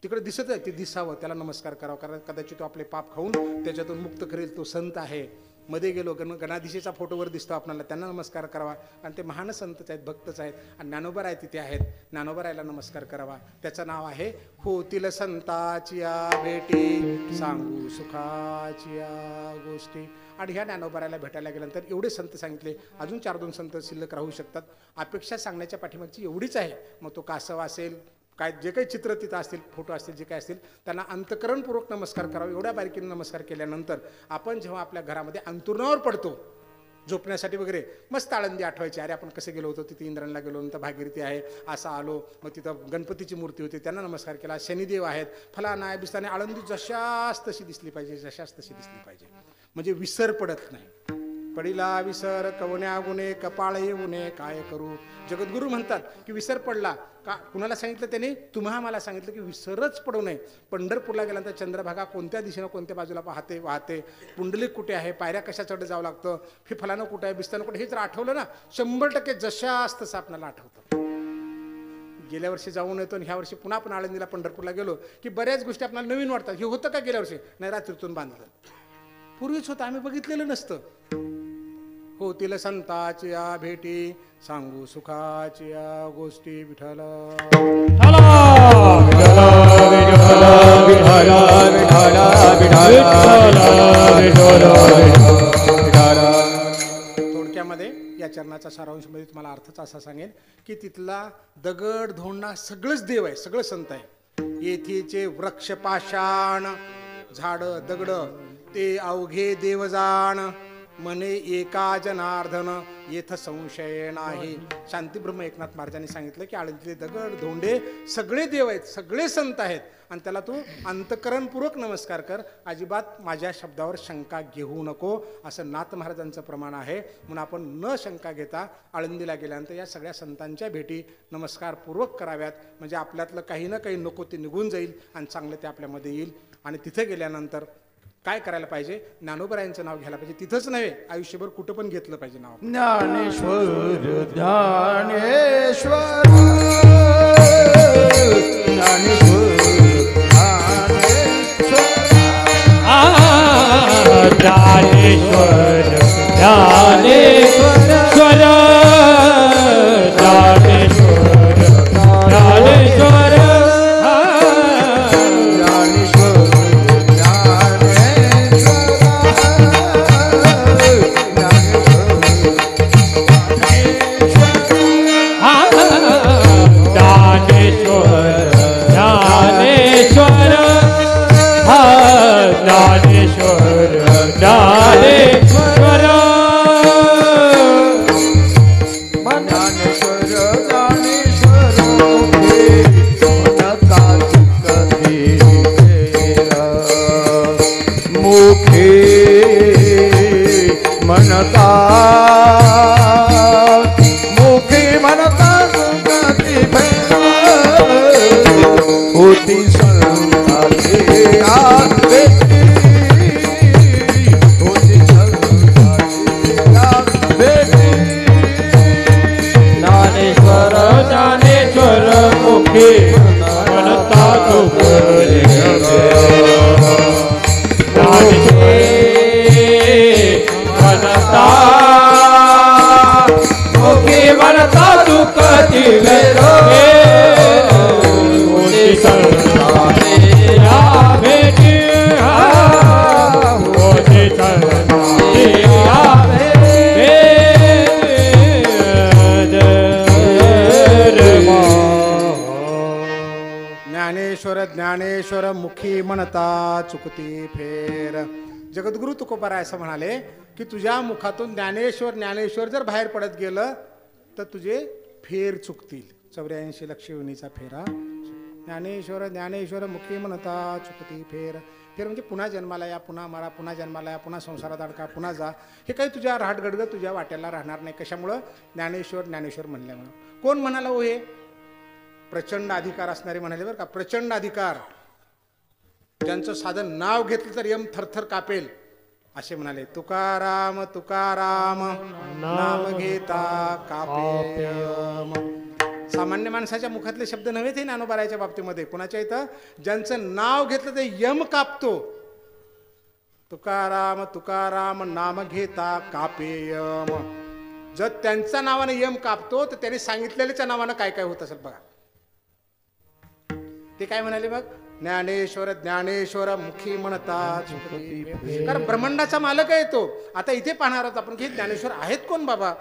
तिकडे दिसत आहे, ते दिसावं, त्याला नमस्कार करावा, कारण कदाचित तो आपले पाप खाऊन त्याच्यातून मुक्त करेल. तो संत आहे. मध्ये गेलो, गणाधीशेचा फोटोवर दिसतो आपल्याला, त्यांना नमस्कार करावा, आणि ते महान संतच आहेत, भक्तच आहेत. आणि ज्ञानोबा आहे तिथे आहेत, ज्ञानोबा रायला नमस्कार करावा. त्याचं नाव आहे, होतील संताचिया भेटी, सांगू सुखाचिया गोष्टी. आणि ह्या ज्ञानोबा रायला भेटायला गेल्यानंतर एवढे संत सांगितले, अजून 4-2 संत शिल्लक राहू शकतात. अपेक्षा सांगण्याच्या पाठीमागची एवढीच आहे. मग तो कासव असेल, काय जे काही चित्र तिथं असतील, फोटो असतील, जे काय असतील, त्यांना अंतकरणपूर्वक नमस्कार करावा. एवढ्या बारीकीने नमस्कार केल्यानंतर आपण जेव्हा आपल्या घरामध्ये अंतुरणावर पडतो झोपण्यासाठी वगैरे, मस्त आळंदी आठवायची. अरे आपण कसं गेलो होतो, तिथे इंद्रायणला गेलो, नंतर भागीरथी आहे, असं आलो, मग तिथं गणपतीची मूर्ती होती, त्यांना नमस्कार केला. शनिदेव आहेत, फलाना आहे, बिस्ताने. आळंदी जशास तशी दिसली पाहिजे, जशास तशी दिसली पाहिजे, म्हणजे विसर पडत नाही. पडिला विसर कवण्या गुणे, कपाळ येऊने काय करू. जगद्गुरू म्हणतात की विसर पडला का, कुणाला सांगितलं त्याने? तुम्हा मला सांगितलं की विसरच पडू नये. पंढरपूरला गेल्यानंतर चंद्रभागा कोणत्या दिशेनं कोणत्या बाजूला वाहते, पुंडलिक कुठे आहे, पायऱ्या कशा चढ जावं लागतं, फलानं कुठं आहे, बिस्तानं कुठे, हे जर आठवलं ना, 100% जशास तसं आपल्याला आठवतं. गेल्या वर्षी जाऊन येतो आणि ह्या वर्षी पुन्हा आपण आळंदीला पंढरपूरला गेलो की बऱ्याच गोष्टी आपल्याला नवीन वाटतात. हे होतं का गेल्या वर्षी? नाही, रात्रीतून बांधलं, पूर्वीच होतं, आम्ही बघितलेलं नसतं. होतील संताचिया भेटी, सांगू सुखाचिया गोष्टी. विठ्ठल थोडक्यामध्ये या चरणाचा सारांश मध्ये तुम्हाला अर्थच असा सांगेन की तिथला दगड धोंडा सगळंच देव आहे, सगळं संत आहे. येथीचे वृक्ष पाषाण, झाड दगड ते अवघे देवजाण, मने एका जनार्दन येथ संशय नाही. शांतीब्रह्म एकनाथ महाराजांनी सांगितलं की आळंदीतले दगड धोंडे सगळे देव आहेत, सगळे संत आहेत, आणि त्याला तू अंतकरणपूर्वक नमस्कार कर. अजिबात माझ्या शब्दावर शंका घेऊ नको, असं नाथ महाराजांचं प्रमाण आहे. म्हणून आपण न शंका घेता आळंदीला गेल्यानंतर या सगळ्या संतांच्या भेटी नमस्कारपूर्वक कराव्यात, म्हणजे आपल्यातलं काही ना काही नको ते निघून जाईल आणि चांगलं ते आपल्यामध्ये येईल. आणि तिथे गेल्यानंतर काय करायला पाहिजे? ज्ञानोबरायांचं नाव घ्यायला पाहिजे. तिथंच नव्हे, आयुष्यभर कुठं पण घेतलं पाहिजे नाव. ज्ञानेश्वर ज्ञानेश्वर ज्ञानेश्वर ज्ञानेश्वर ज्ञानेश्वर ज्ञानेश्वर ज्ञानेश्वर म्हणता सुखाची फेरा होती संताची या भेटी होती संताची या भेटी ज्ञानेश्वर ज्ञानेश्वर मुखी म्हणता तुकरी ज्ञानेश्वर म्हणता मुखी म्हणता तुकती होती संताची या भेटी होती संताची या ज्ञानेश्वर ज्ञानेश्वर मुखी म्हणता चुकती फेर. जगद्गुरु तुकोबाराय असं म्हणाले की तुझ्या मुखातून ज्ञानेश्वर ज्ञानेश्वर जर बाहेर पडत गेलं तर तुझे फेर चुकतील. 84 लक्ष योनीचा फेरा. ज्ञानेश्वर ज्ञानेश्वर मुखी म्हणता चुकती फेर. फेर म्हणजे पुन्हा जन्माला या, पुन्हा मारा, पुन्हा जन्माला या, पुन्हा संसारात अडका, पुन्हा जा. हे काही तुझ्या राहटगडगं तुझ्या वाट्याला राहणार नाही. कशामुळं? ज्ञानेश्वर ज्ञानेश्वर म्हणल्यामुळं. कोण म्हणाला हो हे? प्रचंड अधिकार असणारे म्हणाले बरं का. प्रचंड अधिकार, ज्यांचं साधन नाव घेतलं तर यम थरथर कापेल असे म्हणाले. तुकाराम तुकाराम नाम घेता कापे यम. सामान्य माणसाच्या मुखातले शब्द नव्हे ते ज्ञानोबारायच्या बाबतीमध्ये. कुणाच्या इथं? ज्यांचं नाव घेतलं ते यम कापतो. तुकाराम तुकाराम नाम घेता कापे यम. जर त्यांच्या नावाने यम कापतो तर त्यांनी सांगितलेल्याच्या नावानं काय काय होत असेल बघा. ते काय म्हणाले मग? ज्ञानेश्वर ज्ञानेश्वर मुखी म्हणता चुकती. कारण ब्रह्मांडाचा मालक आहे तो. आता इथे पाहणार आहोत आपण की ज्ञानेश्वर आहेत कोण बाबा,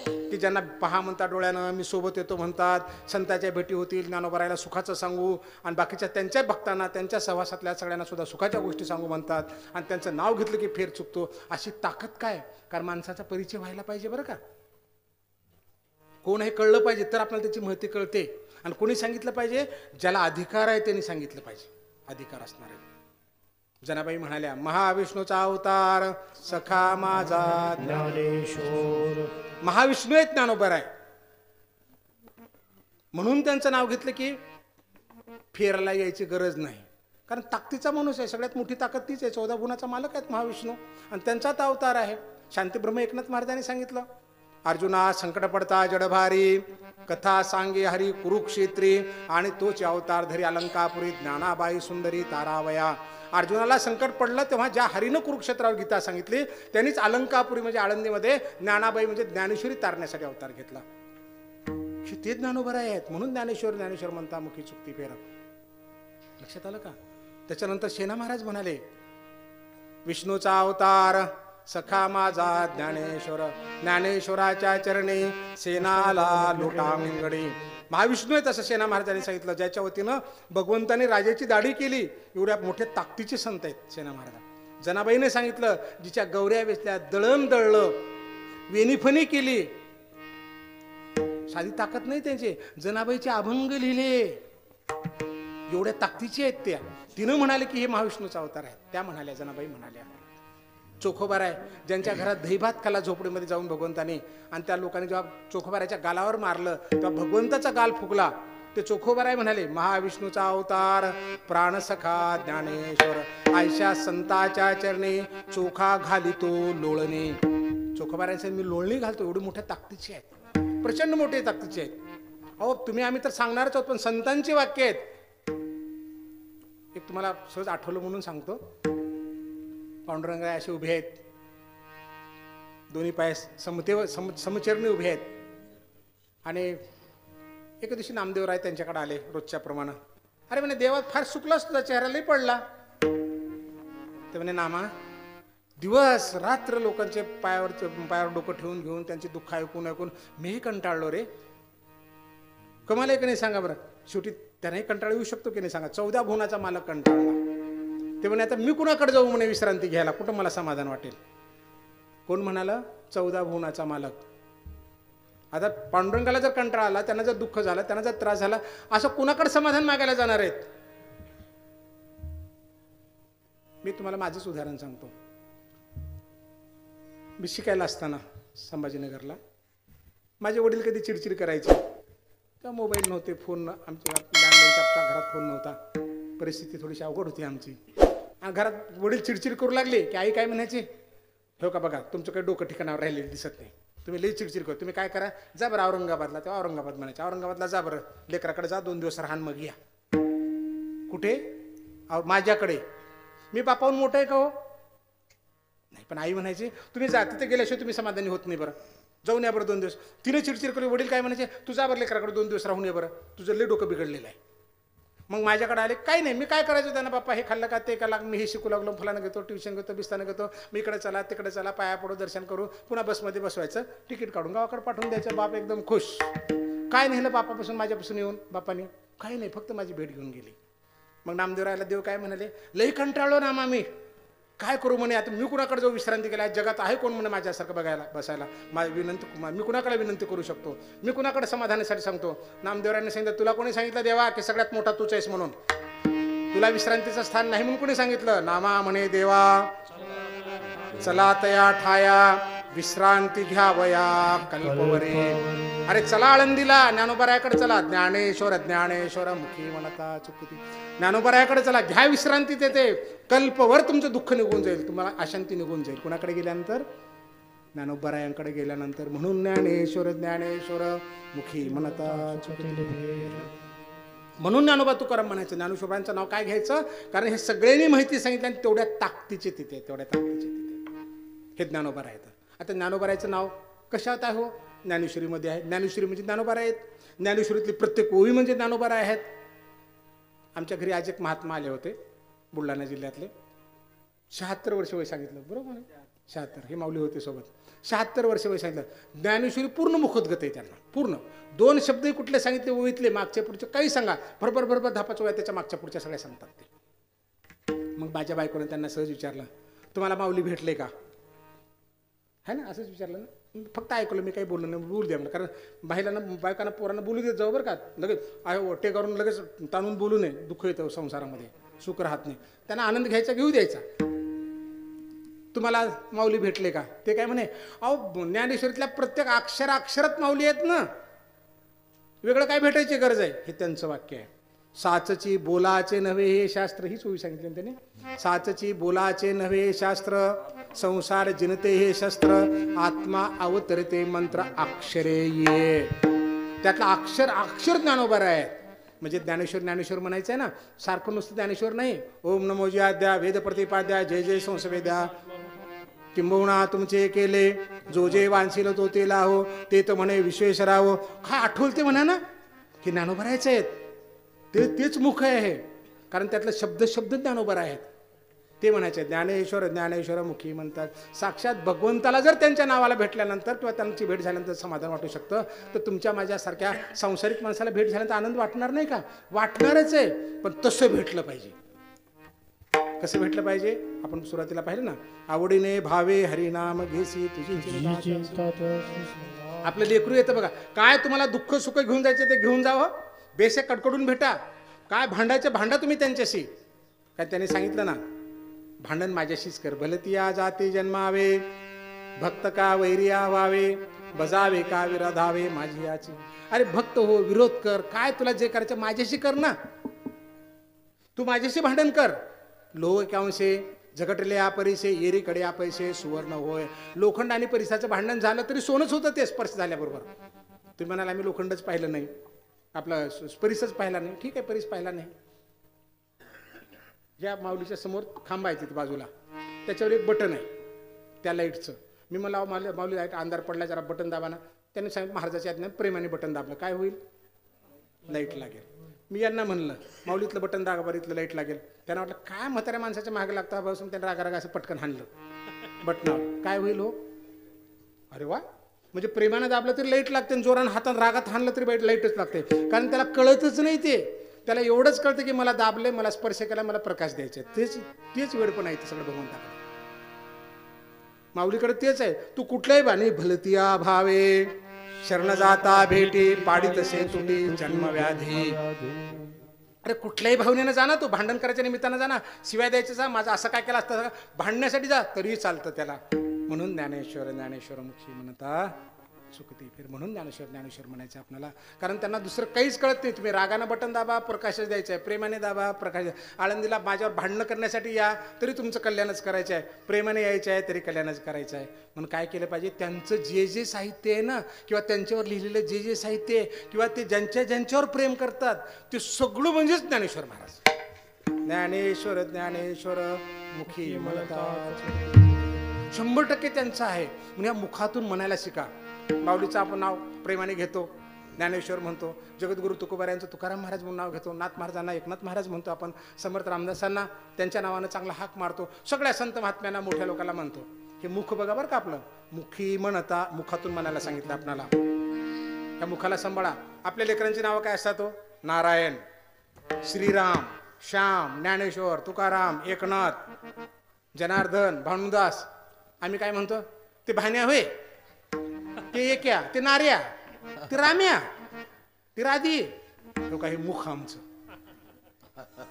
की ज्यांना पहा म्हणतात डोळ्यानं, मी सोबत येतो म्हणतात, संतांच्या भेटी होतील, ज्ञानोबारायला सुखाचं सांगू, आणि बाकीच्या त्यांच्या भक्तांना त्यांच्या सहवासातल्या सगळ्यांना सुद्धा सुखाच्या गोष्टी सांगू म्हणतात, आणि त्यांचं नाव घेतलं की फेर चुकतो. अशी ताकद काय? कारण माणसाचा परिचय व्हायला पाहिजे बरं का. कोण हे कळलं पाहिजे तर आपल्याला त्याची महती कळते. आणि कोणी सांगितलं पाहिजे? ज्याला अधिकार आहे त्यांनी सांगितलं पाहिजे. अधिकार असणार आहे. जनाबाई म्हणाल्या, महाविष्णूचा अवतार सखा माझा ज्ञानेश्वर. महाविष्णू आहेत ज्ञानोबाराय, म्हणून त्यांचं नाव घेतलं की फेराला यायची गरज नाही. कारण ताकदीचा माणूस आहे. सगळ्यात मोठी ताकद तीच आहे. 14 गुणाचा मालक आहेत महाविष्णू, आणि त्यांचाच अवतार आहे. शांतीब्रह्म एकनाथ महाराजांनी सांगितलं, अर्जुना संकट पडता जडभारी कथा सांगे हरी कुरुक्षेत्री, आणि तोच अवतार धरी अलंकापुरी ज्ञानाबाई सुंदरी तारावया. अर्जुनाला संकट पडलं तेव्हा ज्या हरीनं कुरुक्षेत्रावर गीता सांगितली त्यांनीच अलंकापुरी म्हणजे आळंदीमध्ये ज्ञानाबाई म्हणजे ज्ञानेश्वरी तारण्यासाठी अवतार घेतला. ते ज्ञानोबाराय आहेत, म्हणून ज्ञानेश्वर ज्ञानेश्वर म्हणता मुखी चुकती फेर. लक्षात आलं का? त्याच्यानंतर सेना महाराज म्हणाले, विष्णूचा अवतार सखा माझा ज्ञानेश्वर, ज्ञानेश्वराच्या चरणी सेनाला लोटा मिंगडी. महाविष्णू आहेत असं सेना महाराजांनी सांगितलं. ज्याच्या वतीनं भगवंताने राजाची दाढी केली, एवढ्या मोठ्या ताकदीचे संत आहेत सेना महाराज. जनाबाईने सांगितलं, जिच्या गौऱ्या वेचल्या, दळण दळलं, वेणीफणी केली, साधी ताकद नाही त्यांची. जनाबाईचे अभंग लिहिले, एवढ्या ताकदीचे आहेत त्या. तिनं म्हणाले की हे महाविष्णूचा अवतार आहे. त्या म्हणाल्या, जनाबाई म्हणाल्या. चोखोबाराय, ज्यांच्या घरात दहीभात खाला झोपडीमध्ये जाऊन भगवंतानी, आणि त्या लोकांनी जेव्हा चोखोबारायच्या गालावर मारलं तेव्हा भगवंताचा गाल फुगला. ते चोखोबाराय म्हणाले, महाविष्णूचा अवतार प्राणसखा ज्ञानेश्वर, आयशा संताच्या चरणी चोखा घालितो लोळणे. चोखोबाराय मी लोळणी घालतो. एवढी मोठ्या ताकदीची आहेत, प्रचंड मोठे ताकदीचे आहेत. अहो तुम्ही आम्ही तर सांगणारच आहोत, पण संतांची वाक्य आहेत. एक तुम्हाला सहज आठवलं म्हणून सांगतो. पांडुरंगराय असे उभे आहेत, दोन्ही पाय समचरणी उभे आहेत, आणि एका दिवशी नामदेवराय त्यांच्याकडे आले रोजच्या प्रमाणे. अरे म्हणे, देवात फार चुकलास, तुझा चेहरालाही पडला. ते म्हणे, नामा दिवस रात्र लोकांचे पायावर डोकं ठेवून घेऊन त्यांची दुःख ऐकून ऐकून मीही कंटाळलो रे. कमाल आहे की नाही सांगा बरं. शेवटी त्यालाही कंटाळा येऊ शकतो की नाही सांगा. 14 भुवनाचा मालक कंटाळला. ते म्हणे, आता मी कुणाकडे जाऊ म्हणे विश्रांती घ्यायला, कुठं मला समाधान वाटेल. कोण म्हणाला? 14 भुवनाचा मालक. आता पांडुरंगाला जर कंटाळा आला, त्यांना जर दुःख झालं, त्यांना जर त्रास झाला, असं कुणाकडे समाधान मागायला जाणार आहेत? मी तुम्हाला माझंच उदाहरण सांगतो. मी शिकायला असताना संभाजीनगरला माझे वडील कधी चिडचिड करायचे. तेव्हा मोबाईल नव्हते, फोन आमच्या लँडलाईनच्या घरात फोन नव्हता, परिस्थिती थोडीशी अवघड होती आमची. आणि घरात वडील चिडचिड करू लागले की आई काय म्हणायचे, हो का बघा तुमचं काही डोकं ठिकाणावर राहिलेलं दिसत नाही, तुम्ही लई चिडचिड करू, तुम्ही काय करा जा बरं औरंगाबादला. तेव्हा औरंगाबाद म्हणायचे, औरंगाबादला जा बरं लेकराकडे जा, 2 दिवस राहण मग या. कुठे? माझ्याकडे. मी बापाहून मोठं आहे का हो? नाही. पण आई म्हणायची तुम्ही जा, तिथे गेल्याशिवाय तुम्ही समाधानी होत नाही, बरं जाऊन या बरं 2 दिवस. तिने चिडचिड करू, वडील काय म्हणायचे, तू जा बरं लेकराकडे 2 दिवस राहून ये बरं, तुझं लई डोकं बिघडलेलं आहे. मग माझ्याकडे आले, काही नाही मी काय करायचं त्यांना, बाप्पा हे खाल्लं का ते का, मी हे शिकू लागलो, फलानं घेतो, ट्युशन घेतो, बिस्तानं घेतो, मी इकडे चला तिकडे चला, पाया पडू, दर्शन करू, पुन्हा बसमध्ये बसवायचं, तिकीट काढून गावाकडे पाठवून द्यायचं. बाप एकदम खुश. काय नेलं बापापासून माझ्यापासून येऊन बापाने? काही नाही, फक्त माझी भेट घेऊन गेली. मग नामदेवरायला देव काय म्हणाले, लई कंटाळलो ना मामी, काय करू म्हणे, आता मी कुणाकडे जाऊ विश्रांती केला, जगात आहे कोण म्हणे माझ्यासारखं बघायला बसायला, मी कुणाकडे विनंती करू शकतो, मी कुणाकडे समाधानासाठी सांगतो. नामदेवरायने सांगितलं, तुला कोणी सांगितलं देवा की सगळ्यात मोठा तूच आहेस म्हणून? तुला विश्रांतीचं स्थान नाही म्हणून कोणी सांगितलं? नामा म्हणे देवा चला तया ठाया विश्रांती घ्यावया कल्पवरे. अरे चला आळंदीला, ज्ञानोबरायाकडे चला, ज्ञानेश्वर ज्ञानेश्वर मुखी म्हणता चुकती, ज्ञानोबरायाकडे चला, घ्या विश्रांती, तेथे कल्पवर तुमचं दुःख निघून जाईल, तुम्हाला अशांती निघून जाईल. कुणाकडे गेल्यानंतर? ज्ञानोबरायांकडे गेल्यानंतर. म्हणून ज्ञानेश्वर ज्ञानेश्वर मुखी म्हणता चुकती. म्हणून ज्ञानोबा तुकाराम म्हणायचं. ज्ञानेश्वरांचं नाव काय घ्यायचं, कारण हे सगळ्यांनी माहिती सांगितलं आणि तेवढ्या ताकदीचे तिथे, तेवढ्या ताकदीचे तिथे हे ज्ञानोबा आहेत. आता ज्ञानोबारायचं नाव कशात आहे हो? ज्ञानेश्वरीमध्ये आहे. ज्ञानेश्वरी म्हणजे ज्ञानोबा आहेत. ज्ञानेश्वरीतली प्रत्येक ओवी म्हणजे ज्ञानोबा आहेत. आमच्या घरी आज एक महात्मा आले होते, बुलढाणा जिल्ह्यातले, 76 वर्ष वय सांगितलं, बरोबर 76, हे माऊली होते सोबत, 76 वर्ष वय सांगितलं. ज्ञानेश्वरी पूर्ण मुखोद्गत आहे त्यांना, पूर्ण 2 शब्दही कुठले सांगितले ओवीतले, मागचे पुढचे काही सांगा, बरोबर 10-5 वया त्याच्या मागच्या पुढच्या सगळ्या सांगतात ते. मग माझ्या बायकोने त्यांना सहज विचारलं, तुम्हाला माऊली भेटले का? है ना, असंच विचारलं ना, फक्त ऐकलं, मी काही बोललो नाही, बोलू द्या मला, कारण बायकांना पोरांना बोलू देत जाऊ बरं का, लगेच टे करून लगेच ताणून बोलू नये, दुःख येतं संसारामध्ये, सुख राहत नाही. त्यांना आनंद घ्यायचा, घेऊ द्यायचा. तुम्हाला माऊली भेटले का? ते काय म्हणे, अहो ज्ञानेश्वरीतल्या प्रत्येक अक्षरात माऊली आहेत ना, वेगळं काय भेटायची गरज आहे, हे त्यांचं वाक्य आहे. साचची बोलाचे नव्हे हे शास्त्र, हीच ओवी सांगितली त्याने, साचची बोलाचे नव्हे शास्त्र, संसार जिनते हे शस्त्र, आत्मा अवतरते मंत्र अक्षरे ये. त्यातला अक्षर ज्ञानोबा आहे. म्हणजे ज्ञानेश्वर म्हणायचं आहे ना, सारखं नुसतं ज्ञानेश्वर नाही, ओम नमो ज्याद्या वेद प्रतिपाद्या जय जय संसवेद्या, किंबहुना तुमचे केले जो जे वांछिल तो ते लाहो, ते तर म्हणे विश्वेश्वराहो. हा आठवल ते म्हणा ना की ज्ञानोबरायचे आहेत, तेच मुख आहे, कारण त्यातलं शब्द ज्ञानोबा आहेत. ते म्हणायचे ज्ञानेश्वर ज्ञानेश्वर मुखी म्हणतात. साक्षात भगवंताला जर त्यांच्या नावाला भेटल्यानंतर किंवा त्यांची भेट झाल्यानंतर समाधान वाटू शकतं, तर तुमच्या माझ्यासारख्या सांसारिक माणसाला भेट झाल्यानंतर आनंद वाटणार नाही का? वाटणारच आहे, पण तसं भेटलं पाहिजे. कसं भेटलं पाहिजे? आपण सुरुवातीला पाहिलं ना, आवडीने भावे हरिनाम घेसी तुझी चिंता. आपलं लेकरू येतं बघा, काय तुम्हाला दुःख सुख घेऊन जायचे ते घेऊन जावं, बेसे कडकडून भेटा, काय भांडायचं भांडा तुम्ही त्यांच्याशी. काय त्याने सांगितलं ना, भांडण माझ्याशीच कर, भलतिया जाती जन्मावे, भक्त का वैरिया व्हावे, बजावे का विरोधावे माझी याची. अरे भक्त हो, विरोध कर, काय तुला जे करायचं माझ्याशी कर ना, तू माझ्याशी भांडण कर. लोह क्यांशे झगटले या परिसे, येरीकडे या पैसे सुवर्ण होय. लोखंड आणि परिसाचं भांडण झालं तरी सोनच होतं ते स्पर्श झाल्याबरोबर. तुम्ही म्हणाल आम्ही लोखंडच पाहिलं नाही, आपला परिसच पाहिला नाही, ठीक आहे परिस पाहिला नाही. या माऊलीच्या समोर खांबा आहे तिथे बाजूला, त्याच्यावर एक बटन आहे त्या लाईटचं. मी मला माऊली लाईट अंधार पडला, जरा बटन दाबा ना. त्याने सांगितलं महाराजाच्या आज्ञेने प्रेमाने बटन दाबलं काय होईल? लाईट लागेल. मी यांना म्हणलं माऊलीतलं बटन दाबा बरं, इथलं लाईट लागेल. त्यांना वाटलं काय म्हाताऱ्या माणसाच्या मागे लागतं बसून, त्यांना रागा असं पटकन हाणलं बटनावर, काय होईल हो? अरे वा, म्हणजे प्रेमानं दाबलं तरी लाईट लागते, जोरानं हातात रागात हाणलं तरी लाईटच लागते, कारण त्याला कळतच नाही. ते त्याला एवढंच कळतं की मला दाबले, मला स्पर्श केला, मला प्रकाश द्यायचे. तेच वेळ पण आहे ते सगळं भगवंताकडे, माऊलीकडे तेच आहे. तू कुठल्याही बाणी भलतिया भावे, शरण जाता भेटी, पाडितसे तुटी जन्म व्याधी. अरे कुठल्याही भावनेनं जा ना, तू भांडण करायच्या निमित्तानं जा ना, शिवाय द्यायचं जा, माझं असं काय केलं असतं, भांडण्यासाठी जा तरी चालतं त्याला. म्हणून ज्ञानेश्वर ज्ञानेश्वर मुखी म्हणता चुकती फिर. म्हणून ज्ञानेश्वर ज्ञानेश्वर म्हणायचं आपल्याला. कारण त्यांना दुसरं काहीच कळत नाही. तुम्ही रागानं बटन दाबा, प्रकाशच द्यायचा आहे. प्रेमाने दाबा, प्रकाश. आळंदीला माझ्यावर भांडणं करण्यासाठी या तरी तुमचं कल्याणच करायचं आहे. प्रेमाने यायचं आहे तरी कल्याणच करायचं आहे. म्हणून काय केलं पाहिजे, त्यांचं जे जे साहित्य आहे ना, किंवा त्यांच्यावर लिहिलेलं जे जे साहित्य आहे, किंवा ते ज्यांच्यावर प्रेम करतात ते सगळं म्हणजेच ज्ञानेश्वर महाराज. ज्ञानेश्वर ज्ञानेश्वर मुखी म्हणतात. 100% त्यांचं आहे. म्हणून या मुखातून म्हणायला शिका. माऊलीचं आपण नाव प्रेमाने घेतो, ज्ञानेश्वर म्हणतो. जगद्गुरु तुकोबारायांचं तुकाराम महाराज म्हणून नाव घेतो. नाथ महाराजांना एकनाथ महाराज म्हणतो आपण. समर्थ रामदासांना त्यांच्या नावानं चांगला हाक मारतो. सगळ्या संत महात्म्यांना, मोठ्या लोकांना म्हणतो. हे मुख बघा बरं का आपलं. मुखी म्हणता, मुखातून म्हणायला सांगितलं आपल्याला. त्या मुखाला सांभाळा. आपल्या लेकरांची नावं काय असतात हो? नारायण, श्रीराम, श्याम, ज्ञानेश्वर, तुकाराम, एकनाथ, जनार्दन, भानुदास. आम्ही काय म्हणतो? ते भान्या होय, ते एक्या, ते नार्या, ते राम्या, ते राधी. तो काही मुख आमचं.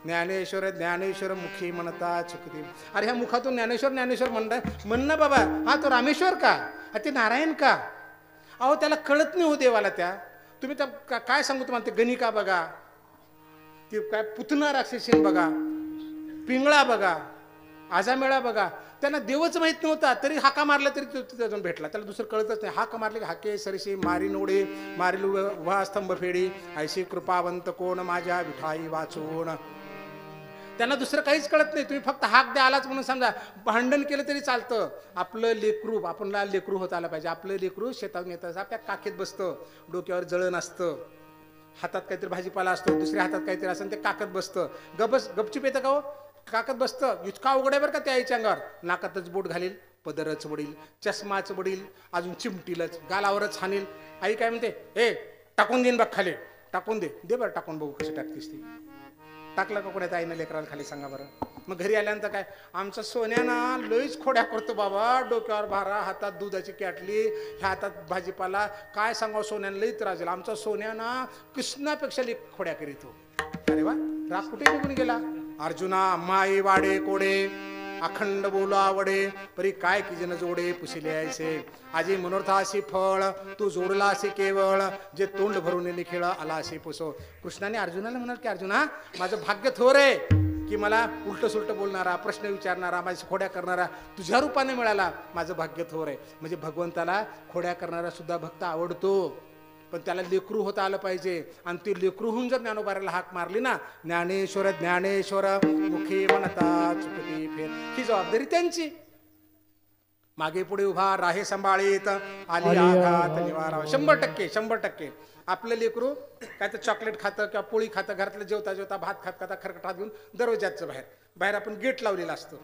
ज्ञानेश्वर ज्ञानेश्वर मुखी म्हणता चुकती. अरे ह्या मुखातून ज्ञानेश्वर ज्ञानेश्वर म्हणणं बाबा. हा तो रामेश्वर का? ते नारायण का? अहो त्याला कळत नाही हो देवाला. त्या तुम्ही त्या काय सांगू तुम्हाला. ते गणिका बघा, ते काय पुतना राक्षसीन बघा, पिंगळा बघा, आजामेळा बघा. त्यांना देवच माहित नव्हता तरी हाका मारला तरी तो अजून भेटला. त्याला दुसरं कळतच नाही. हाक मारले की हाके सरशी मारी नोडे मारिल उभा स्तंभ फेडी ऐशी कृपावंत कोण माझ्या विठाई वाचून. त्यांना दुसरं काहीच कळत नाही. तुम्ही फक्त हाक द्या आलाच म्हणून समजा. भांडण केलं तरी चालतं. आपलं लेकरू, आपणला लेकरू होत आलं पाहिजे. आपलं लेकरू शेतातून येतं, आपल्या काखेत बसतं, डोक्यावर जळण असतं, हातात काहीतरी भाजीपाला असतो, दुसऱ्या हातात काहीतरी असतं, ते काकत बसतं. गपचूप येतं का हो? काकत बसतं. इतका अवघड आहे बरं का त्या आईच्या अंगावर. नाकातच बोट घालील, पदरच वडील, चष्माच वडील, अजून चिमटीलच, गालावरच हानील. आई काय म्हणते, ए टाकून देईन बघ खाली. टाकून दे, दे बरं टाकून बघू कशी टाकतीस ती. टाकलं का कोणाच्या आईनं लेकराला खाली सांगा बरं. मग घरी आल्यानंतर काय, आमचा सोन्याना लईच खोड्या करतो बाबा. डोक्यावर भारा, हातात दुधाची कॅटली, ह्या हातात भाजीपाला. काय सांगावं, सोन्यानं लई त्रास झाला. आमचा सोन्याना कृष्णापेक्षा लई खोड्या करीतो. अरे वा, राग कुठे निघून गेला. अर्जुना माई वाडे कोडे अखंड बोला आवडे परी काय की जन जोडे पुसिले ऐसे आजी मनोर्थाशी फळ तू जोडला असे केवळ जे तोंड भरून निखिळ आला असे पुसो. कृष्णाने अर्जुनाला म्हणाल की अर्जुना माझं भाग्य थोर आहे की मला उलट सुलट बोलणारा, प्रश्न विचारणारा, माझ्या खोड्या करणारा तुझ्या रूपाने मिळाला. माझं भाग्य थोर आहे. म्हणजे भगवंताला खोड्या करणारा सुद्धा भक्त आवडतो, पण त्याला लेकरू होता आलं पाहिजे. आणि ते लेकरू होऊन जर ज्ञानोबाराला हाक मारली ना, ज्ञानेश्वर ज्ञानेश्वर मुखी म्हणता चुकती फेर, ही जबाबदारी त्यांची. मागे पुढे उभा राहे सांभाळीत आली आघात निवारा. 100% आपलं लेकरू काय तर चॉकलेट खातं किंवा पोळी खातं, घरातलं जेवता जेवता भात खाता खरकट हात घेऊन दरवाजाचं बाहेर आपण गेट लावलेला असतो,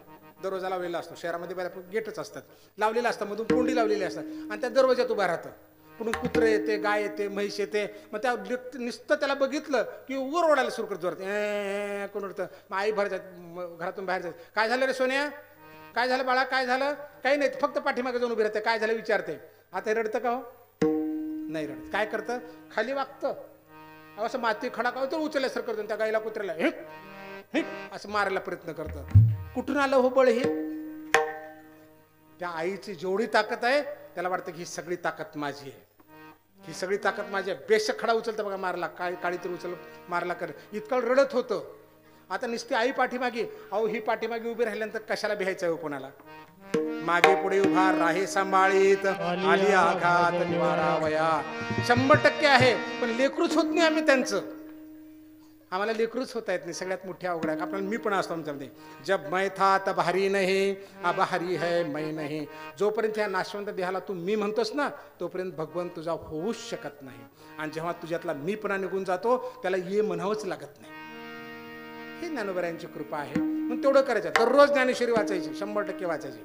दरवाजा लावलेला असतो. शहरामध्ये बाहेर आपण गेटच असतात, लावलेलं असतं, मधून कोंडी लावलेली असतात आणि त्या दरवाजात उभा राहतं. पुढून कुत्रे येते, गाय येते, म्हैस येते. मग त्या नुसतं त्याला बघितलं की वर ओढायला सुरू करत जोरात. कोण उडतं. मग आई घरातून बाहेर जायचं. काय झालं रे सोन्या, काय झालं बाळा, काय झालं? काही नाही, फक्त पाठीमागे जाऊन उभी राहते. काय झालं विचारते. आता रडतं का हो? नाही रडत. काय करतं, खाली वागतं, असं माती खडा का तर उचलल्यासारखं करतं. त्या गाईला कुत्र्याला हिक असं मारायला प्रयत्न करतं. कुठून आलं हो बळ हे? त्या आईची जेवढी ताकद आहे त्याला वाटतं की ही सगळी ताकद माझी आहे, ही सगळी ताकद माझी आहे. बेशक खडा उचलतं बघा, मारला काळी तर उचल मारला कर. इतकं रडत होतं. आता नुसती आई पाठीमागे. अहो ही पाठीमागे उभी राहिल्यानंतर कशाला भ्यायचं आहे कोणाला? मागे पुढे उभा राहे सांभाळीत आली आघात निवारावया. 100% आहे, पण लेकरूच होत नाही आम्ही त्यांचं. आम्हाला लेकरूच होता येत नाही. सगळ्यात मोठी अवघड आहे. आपल्याला मी पण असतो आमच्यामध्ये. जब मैं था तब हरी नहीं अब हरी है मैं नहीं. जोपर्यंत ह्या नाशवंत देहाला तू मी म्हणतोस ना, तोपर्यंत भगवंत तुझा होऊच शकत नाही. आणि जेव्हा तुझ्यातला मीपणा निघून जातो त्याला ये म्हणावंच लागत नाही. हे ज्ञानोबरायांची कृपा आहे. मग तेवढं करायचं. दररोज ज्ञानेश्वरी वाचायची, 100% वाचायची.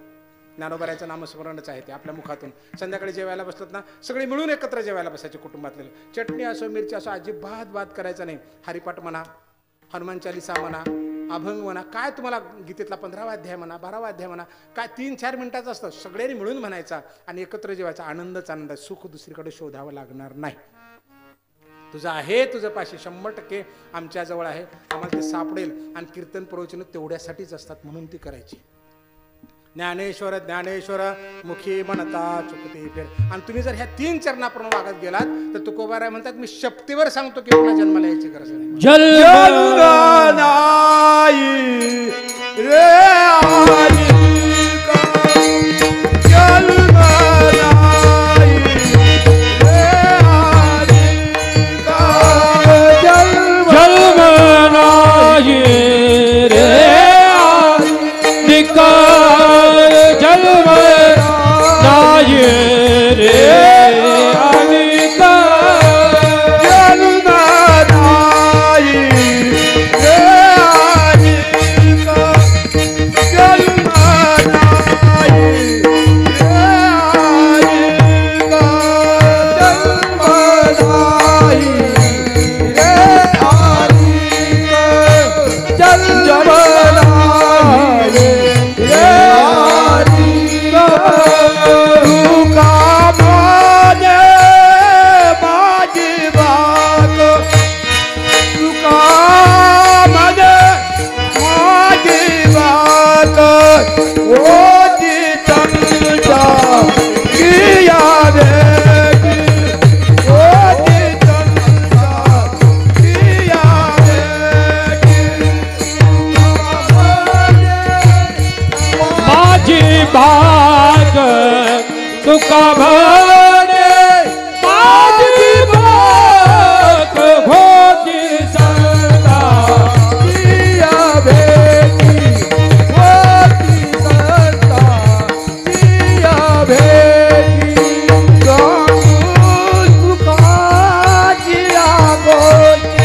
ज्ञानोबरायांचं नामस्मरणच आहे ते आपल्या मुखातून. संध्याकाळी जेवायला बसतात ना, सगळे मिळून एकत्र जेवायला बसायचे कुटुंबातले. चटणी असो, मिरची असो, अजिबात बात करायचा नाही. हरिपाठ म्हणा, हनुमान चालिसा म्हणा, अभंग म्हणा, काय तुम्हाला गीतेतला 15वा अध्याय म्हणा, 12वा अध्याय म्हणा, काय 3-4 मिनिटाचं असतं. सगळ्यांनी मिळून म्हणायचा आणि एकत्र जेवायचा. आनंदच आनंद. सुख दुसरीकडे शोधावं लागणार नाही. तुझं आहे, तुझं पाशी 100% आमच्याजवळ आहे. आम्हाला ते सापडेल. आणि कीर्तन प्रवचन तेवढ्यासाठीच असतात म्हणून ती करायची. ज्ञानेश्वर ज्ञानेश्वर मुखी म्हणता चुकती फेर. आणि तुम्ही जर ह्या 3 चरणाप्रमाणे वागत गेलात तर तुकोबाराय म्हणतात मी शपथेवर सांगतो की पुन्हा जन्माला यायची गरज नाही. जन्मनाई रे आली का जन्मनाई रे आली का जन्मनाई रे आलिका जन्मनाई रे आलिका जन्मनाई रे आलिका जन्मनाई रे आलिका जन्मनाई रे आलिका जन्मनाई रे आलिका तुका माने माझी बात तुका माने माझी बात ओजी चंदा किया देगी ओजी चंदा किया देगी माझी बाग तुका म्हणे माझी बाग भोगी संता किया भेटी ओजी चंदा किया भेटी गाऊ तुका जिया गोची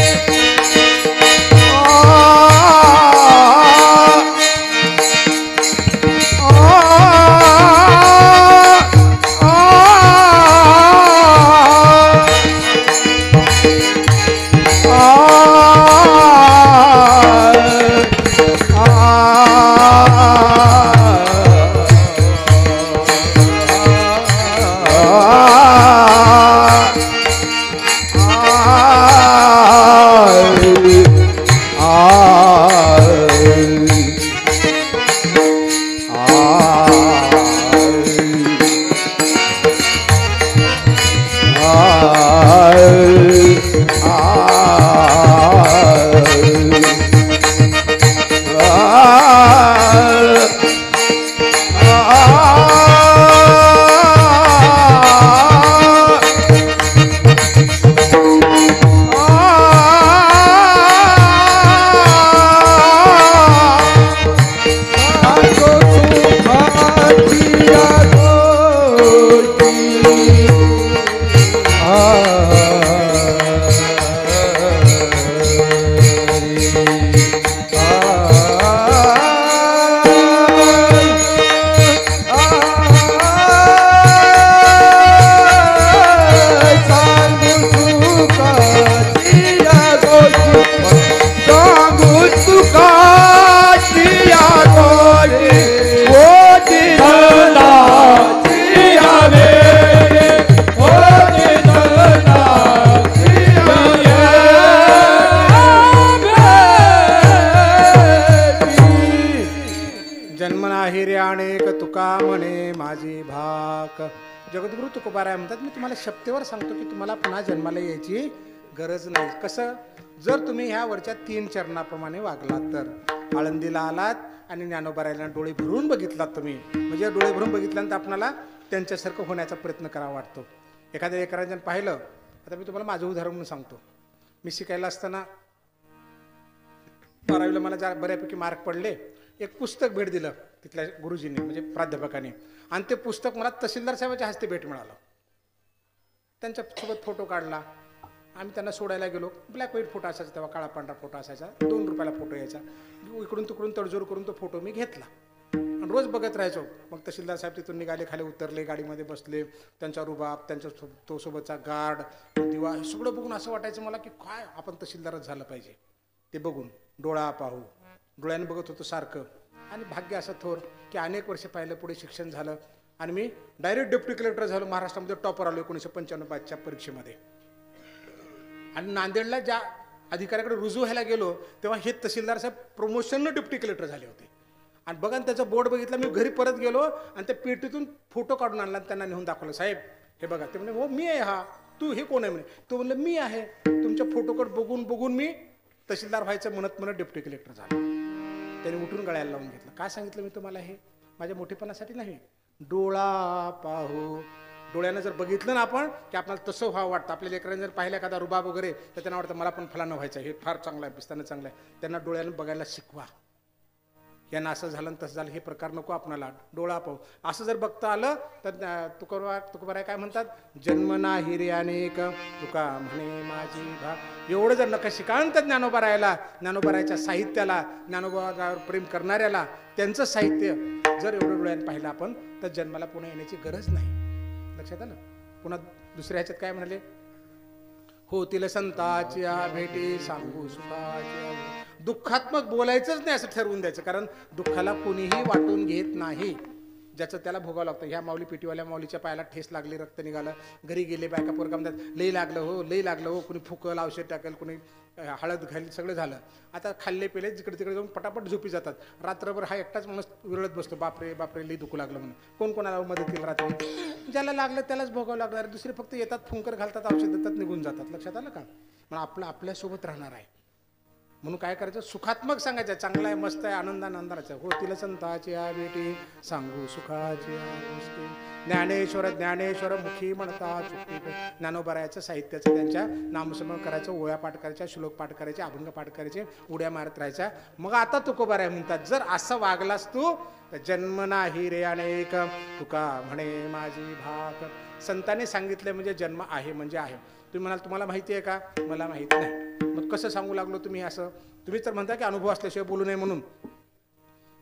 जगद्गुरु तुकोबाराय म्हणतात मी तुम्हाला शपथेवर सांगतो की तुम्हाला पुन्हा जन्माला यायची गरज नाही. कसं जर तुम्ही ह्या वरच्या 3 चरणाप्रमाणे वागलात तर आळंदीला आलात आणि ज्ञानोबारायला डोळे भरून बघितलात तुम्ही म्हणजे डोळे भरून बघितल्यानंतर आपल्याला त्यांच्यासारखं होण्याचा प्रयत्न करावा वाटतो. एखाद्या एकाजण पाहिलं आता मी तुम्हाला माझं उदाहरण म्हणून सांगतो. मी शिकायला असताना 12वीला मला बऱ्यापैकी मार्क पडले. एक पुस्तक भेट दिलं तिथल्या गुरुजींनी म्हणजे प्राध्यापकाने आणि ते पुस्तक मला तहसीलदार साहेबाच्या हस्ते भेट मिळालं. त्यांच्यासोबत फोटो काढला. आम्ही त्यांना सोडायला गेलो. ब्लॅक व्हाईट फोटो असायचा तेव्हा काळा पांढरा फोटो असायचा 2 रुपयाला फोटो यायचा. इकडून तिकडून तडजोड करून तो फोटो मी घेतला आणि रोज बघत राहायचो. मग तहसीलदार साहेब तिथून निघाले खाली उतरले गाडीमध्ये बसले. त्यांचा रुबाब त्यांच्या तो सोबतचा गार्ड दिवा हे सगळं बघून असं वाटायचं मला की काय आपण तहसीलदारच झालं पाहिजे. ते बघून डोळा पाहू डोळ्याने बघत होतो सारखं. आणि भाग्य असं थोर की अनेक वर्ष पाहिलं पुढे शिक्षण झालं आणि मी डायरेक्ट डेप्युटी कलेक्टर झालो. महाराष्ट्रामध्ये टॉपर आलो 1995च्या परीक्षेमध्ये. आणि नांदेडला ज्या अधिकाऱ्याकडे रुजू व्हायला गेलो तेव्हा हे तहसीलदार साहेब प्रमोशननं डेप्युटी कलेक्टर झाले होते. आणि बघा ना, त्याचा बोर्ड बघितला. मी घरी परत गेलो आणि त्या पेटीतून फोटो काढून आणला आणि त्यांना नेऊन दाखवलं. साहेब हे बघा. ते म्हणजे हो मी आहे. हा तू हे कोण आहे म्हणे. तो म्हणलं मी आहे. तुमच्या फोटोकडे बघून बघून मी तहसीलदार व्हायचं म्हणत म्हणत डेप्युटी कलेक्टर झालो. त्याने उठून गळ्याला लावून घेतलं. काय सांगितलं मी तुम्हाला, हे माझ्या मोठेपणासाठी नाही. डोळा पाहू, डोळ्यानं जर बघितलं ना आपण की आपल्याला तसं व्हावं वाटतं. आपल्या लेकरांनी जर पाहिलं एखादा रुबाब वगैरे तर त्यांना वाटतं मला पण फलानं व्हायचं, हे फार चांगलं आहे, पिस्तानं चांगलं आहे. त्यांना डोळ्यानं बघायला शिकवा. यांना असं झालं आणि तसं झालं हे प्रकार नको आपणाला. डोळा पाहू असं जर बघता आलं तर तुकोबाराय काय म्हणतात, जन्म नाही रे अनेक तुका म्हणे माझी भा. एवढं जर नका शिकांत ज्ञानोबारायला, ज्ञानोबारायच्या साहित्याला, ज्ञानोबावर प्रेम करणाऱ्याला त्यांचं साहित्य जर एवढं डोळ्यानं पाहिलं आपण तर जन्माला पुन्हा येण्याची गरज नाही. लक्षात आलं. पुन्हा दुसऱ्या ह्याच्यात काय म्हणाले, होतील संताच्या भेटी सांगू सुखाच्या. दुःखात्मक बोलायचंच नाही असं ठरवून द्यायचं, कारण दुःखाला कोणीही वाटून घेत नाही. ज्याचं त्याला भोगावं लागतं. ह्या माऊली पेटीवाल्या माऊलीच्या पायाला ठेस लागली, रक्त निघालं, घरी गेले, बायका पोरगा म्हणतात लई लागलं हो, लई लागलं हो. कुणी फुकल, औषध टाकेल, कुणी हळद घाल, सगळं झालं. आता खाल्ले पेले जिकडे तिकडे जाऊन पटापट झोपी जातात. रात्रभर हा एकटाच माणूस विरळत बसतो, बापरे बापरे लई दुखू लागलं म्हणून. कोण कोणाला मदत केली रात्री. ज्याला लागलं त्यालाच भोगावं लागणार. दुसरे फक्त येतात, फुंकर घालतात, औषध देतात, निघून जातात. लक्षात आलं का. मग आपलं आपल्यासोबत राहणार आहे म्हणून काय करायचं, सुखात्मक सांगायचं, चांगलं आहे, मस्त आहे, आनंदाचं. होतील संताची भेटी सांगू सुखाची गोष्टी. ज्ञानेश्वर ज्ञानेश्वर मुखी म्हणता चुकी. ज्ञानोबारायचं साहित्याचं त्यांच्या नामस्मरण करायचं, ओळ्या पाठ करायच्या, श्लोक पाठ करायचे, अभंग पाठ करायचे, उड्या मारत राहायच्या. मग आता तुकोबाराय म्हणतात, जर असं वागलास तू तर जन्म नाही रे अनेक तुका म्हणे माझी भाक. संतांनी सांगितलं म्हणजे जन्म आहे म्हणजे आहे. तुम्ही म्हणाल तुम्हाला माहिती आहे का, मला माहित नाही. मग कसं सांगू लागलो तुम्ही असं. तुम्ही तर म्हणता की अनुभव असल्याशिवाय बोलू नये म्हणून.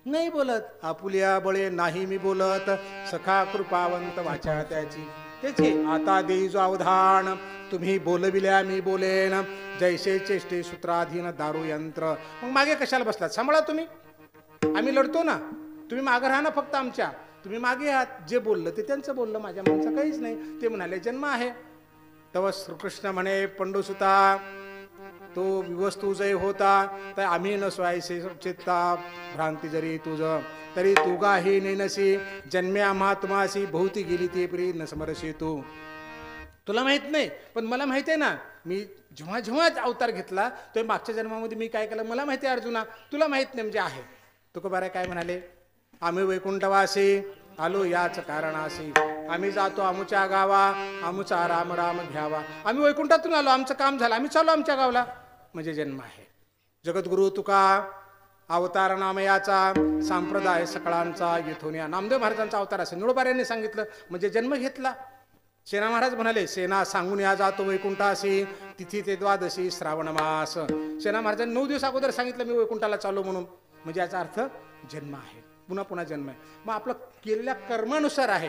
नाही बोलत, आपुल्या बळे नाही मी बोलत, सखा कृपावंत वाचा त्याची. त्याची आता देई जो अवधान, तुम्ही बोलविल्या मी बोलेन, जैसे चेष्टे सूत्राधीन दारू यंत्र. मग मागे कशाला बसलात, सांभाळा तुम्ही. आम्ही लढतो ना, तुम्ही मागे राहा ना फक्त आमच्या. तुम्ही मागे आहात. जे बोललं ते त्यांचं बोललं, माझ्या माणसं काहीच नाही. ते म्हणाले जन्म आहे. तव श्रीकृष्ण म्हणे पंडुसुता, तो विवस्तू जय होता तर आम्ही नसवायचे चित्ता. भ्रांती जरी तुझ तरी तुगा हे नेनसी, जन्म्या महात्मासी भोवती गेली ते प्री न समरशी तू. तुला माहित नाही पण मला माहित आहे ना. मी जेव्हा जेव्हा अवतार घेतला तो मागच्या जन्मामध्ये मी काय केलं मला माहिती आहे अर्जुना, तुला माहित नाही म्हणजे आहे. तुकोबाराय काय म्हणाले, आम्ही वैकुंठवासी आलो याच कारणासी, आम्ही जातो आमुच्या गावा, आमुचा राम राम घ्यावा. आम्ही वैकुंठातून आलो, आमचं काम झालं, आम्ही चालू आमच्या गावला, म्हणजे जन्म आहे. जगद्गुरु तुका अवतार नामयाचा, संप्रदाय सकळांचा येथून या. नामदेव महाराजांचा अवतार असेल, ज्ञानोबारायांनी सांगितलं म्हणजे जन्म घेतला. सेना महाराज म्हणाले, सेना सांगून या जातो वैकुंठासी, तिथी ते द्वादशी श्रावण मास. सेना महाराजांनी 9 दिवस अगोदर सांगितलं मी वैकुंठाला चालू म्हणून, म्हणजे याचा अर्थ जन्म आहे, पुन्हा पुन्हा जन्म आहे. मग आपलं केलेल्या कर्मानुसार आहे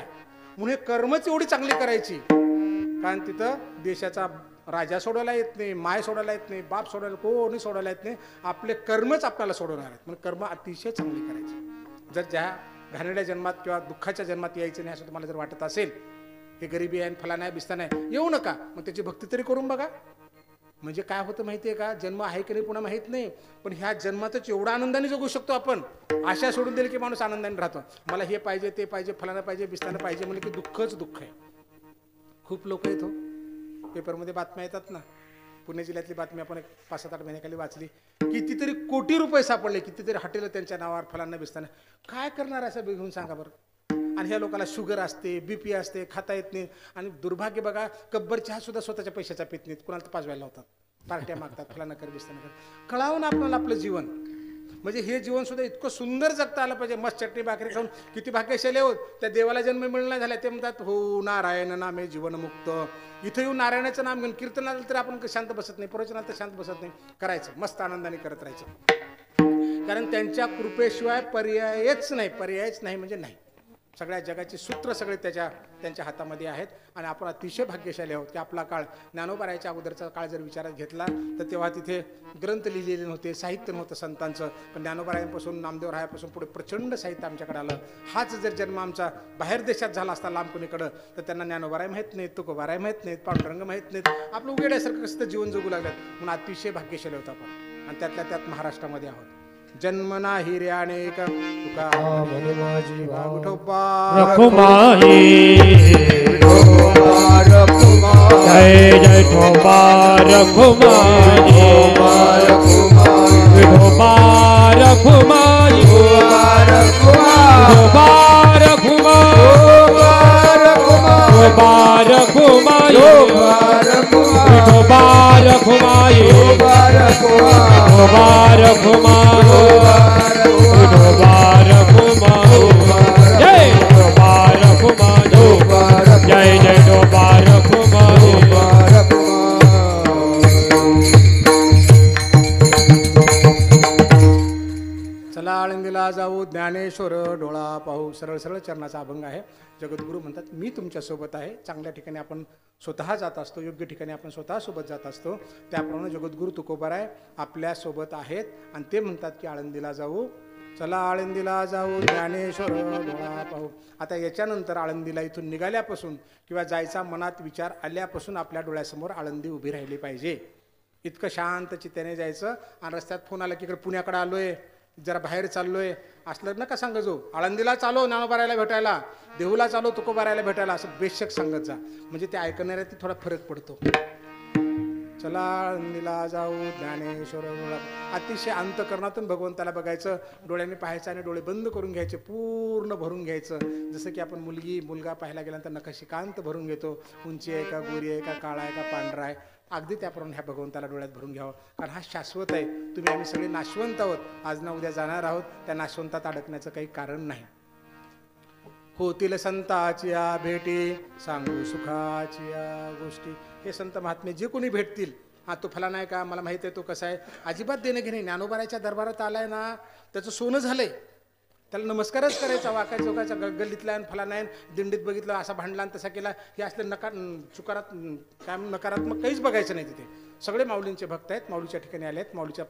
म्हणून हे कर्मच एवढी चांगली करायची, कारण तिथं देशाचा राजा सोडायला येत नाही, माय सोडायला येत नाही, बाप सोडायला कोणी सोडायला येत नाही. आपले कर्मच आपल्याला सोडवणार आहेत म्हणून कर्म अतिशय चांगली करायची. जर ज्या घाणेरड्या जन्मात किंवा दुःखाच्या जन्मात यायचं नाही असं तुम्हाला जर वाटत असेल, हे गरिबी आहे फला नाही बिस्ता नाही, येऊ नका. मग त्याची भक्ती तरी करून बघा. म्हणजे काय होतं माहिती आहे का, जन्म आहे की नाही पुन्हा माहीत नाही, पण ह्या जन्मातच एवढा आनंदाने जगू शकतो आपण. आशा सोडून दिली की माणूस आनंदाने राहतो. मला हे पाहिजे ते पाहिजे फलाना पाहिजे बिस्ताना पाहिजे म्हणजे की दुःखच दुःख आहे. खूप लोक येतो पेपरमध्ये बातम्या येतात ना, पुणे जिल्ह्यातली बातमी आपण एक 5-7-8 महिन्याखाली वाचली. कितीतरी कोटी रुपये सापडले, कितीतरी हॉटेल त्यांच्या नावावर फलांना बिस्ताना. काय करणार असं घेऊन सांगा बरं. आणि ह्या लोकांना शुगर असते, बीपी असते, खाता येत नाही. आणि दुर्भाग्य बघा, कब्बर चहा सुद्धा स्वतःच्या पैशाचा पित नाहीत, कुणाला तर पाजवायला होतात, पार्ट्या मागतात, फलांना कर बिस्ताना कर. कळावं ना आपल्याला आपलं जीवन. म्हणजे हे जीवन सुद्धा इतकं सुंदर जगता आलं पाहिजे. मस्त चटणी भाकरी खाऊन किती भाग्यशाली होत. त्या देवाला जन्म मिळणार झाला ते म्हणतात हो नारायण नामे जीवनमुक्त. इथं येऊन नारायणाचं नाम घेऊन कीर्तनाला तर आपण शांत बसत नाही, प्रवचनाला तर शांत बसत नाही. करायचं मस्त आनंदाने करत राहायचं, कारण त्यांच्या कृपेशिवाय पर्यायच नाही म्हणजे नाही. सगळ्या जगाची सूत्र सगळे त्यांच्या हातामध्ये आहेत. आणि आपण अतिशय भाग्यशाली आहोत की आपला काळ ज्ञानोबारायच्या अगोदरचा काळ जर विचारात घेतला तर तेव्हा तिथे ग्रंथ लिहिलेले नव्हते, साहित्य नव्हतं संतांचं. पण ज्ञानोबारायांपासून नामदेवरायापासून पुढे प्रचंड साहित्य आमच्याकडे आलं. हाच जर जन्म आमचा बाहेर देशात झाला असता लांब कोणीकडं तर त्यांना ज्ञानोबाराय माहीत नाहीत, तुकोबाराय माहीत नाहीत, पांडुरंग माहीत नाहीत. आपलं उघड्यासारखं कसं जीवन जगू लागलं म्हणून अतिशय भाग्यशाली होतं आपण. आणि त्यातल्या त्यात महाराष्ट्रामध्ये आहोत. जन्म नाही रे अनेक तुका म्हणे माझी भाव विठोबा रखुमाई विठोबा रखुमाई जय जय ठोबा रखुमाई विठोबा रखुमाई विठोबा रखुमाई विठोबा रखुमाई विठोबा रखुमाई विठोबा रखुमाई विठोबा रखुमाई जय विठोबा रखुमाई जय जय विठोबा रखुमाई चला आळंदीला जाऊ ज्ञानेश्वर डोळा पाहू सरळ सरळ चरणाचा अभंग आहे. जगद्गुरू म्हणतात मी तुमच्यासोबत आहे. चांगल्या ठिकाणी आपण स्वतः जात असतो, योग्य ठिकाणी आपण स्वतः सोबत जात असतो. त्याप्रमाणे जगद्गुरू तुकोबाराय आपल्यासोबत आहेत आणि ते म्हणतात की आळंदीला जाऊ. चला आळंदीला जाऊ ज्ञानेश्वर डोळा पाहू. आता याच्यानंतर आळंदीला इथून निघाल्यापासून किंवा जायचा मनात विचार आल्यापासून आपल्या डोळ्यासमोर आळंदी उभी राहिली पाहिजे. इतकं शांत चित्ताने जायचं आणि रस्त्यात फोन आला की इकडे पुण्याकडे आलोय, जरा बाहेर चाललोय असलं नका सांगत जाऊ. आळंदीला चालो ज्ञानोबारायला भेटायला, देहूला चालो तुकोबारायला भेटायला असं बेशक सांगत जा. म्हणजे ते ऐकणाऱ्या ते थोडा फरक पडतो. चला आळंदीला जाऊ ज्ञानेश्वर डोळा. अतिशय अंतकरणातून भगवंताला बघायचं, डोळ्याने पाहायचं आणि डोळे बंद करून घ्यायचे, पूर्ण भरून घ्यायचं. जसं की आपण मुलगा पाहायला गेल्यानंतर नकाशिकांत भरून घेतो. उंची आहे का, गोरी आहे का, काळा आहे का, पांढरा आहे, अगदी त्याप्रमाणे ह्या भगवंताला डोळ्यात भरून घ्यावं. कारण हा शाश्वत आहे. तुम्ही आम्ही सगळे नाशवंत आहोत, आज ना उद्या जाणार आहोत. त्या नाशवंतात अडकण्याचं काही कारण नाही. होतील संताचिया भेटी, सांगू सुखाचिया गोष्टी. हे संत महात्मे जे कोणी भेटतील, हा तो फला नाही का, मला माहिती आहे तो कसा आहे, अजिबात देणं घेणे. ज्ञानोबाराच्या दरबारात आलाय ना, त्याचं सोनं झालंय, त्याला नमस्कारच करायचा. वाकाय चौकाच्या गल्लीतला फला नाही, दिंडीत बघितलं असा भांडला आणि तसा केला, हे असले चुकारात काय नकारात्मक काहीच बघायचं नाही. तिथे सगळे माऊलींचे भक्त आहेत, माऊलीच्या ठिकाणी आले आहेत, माऊलीच्या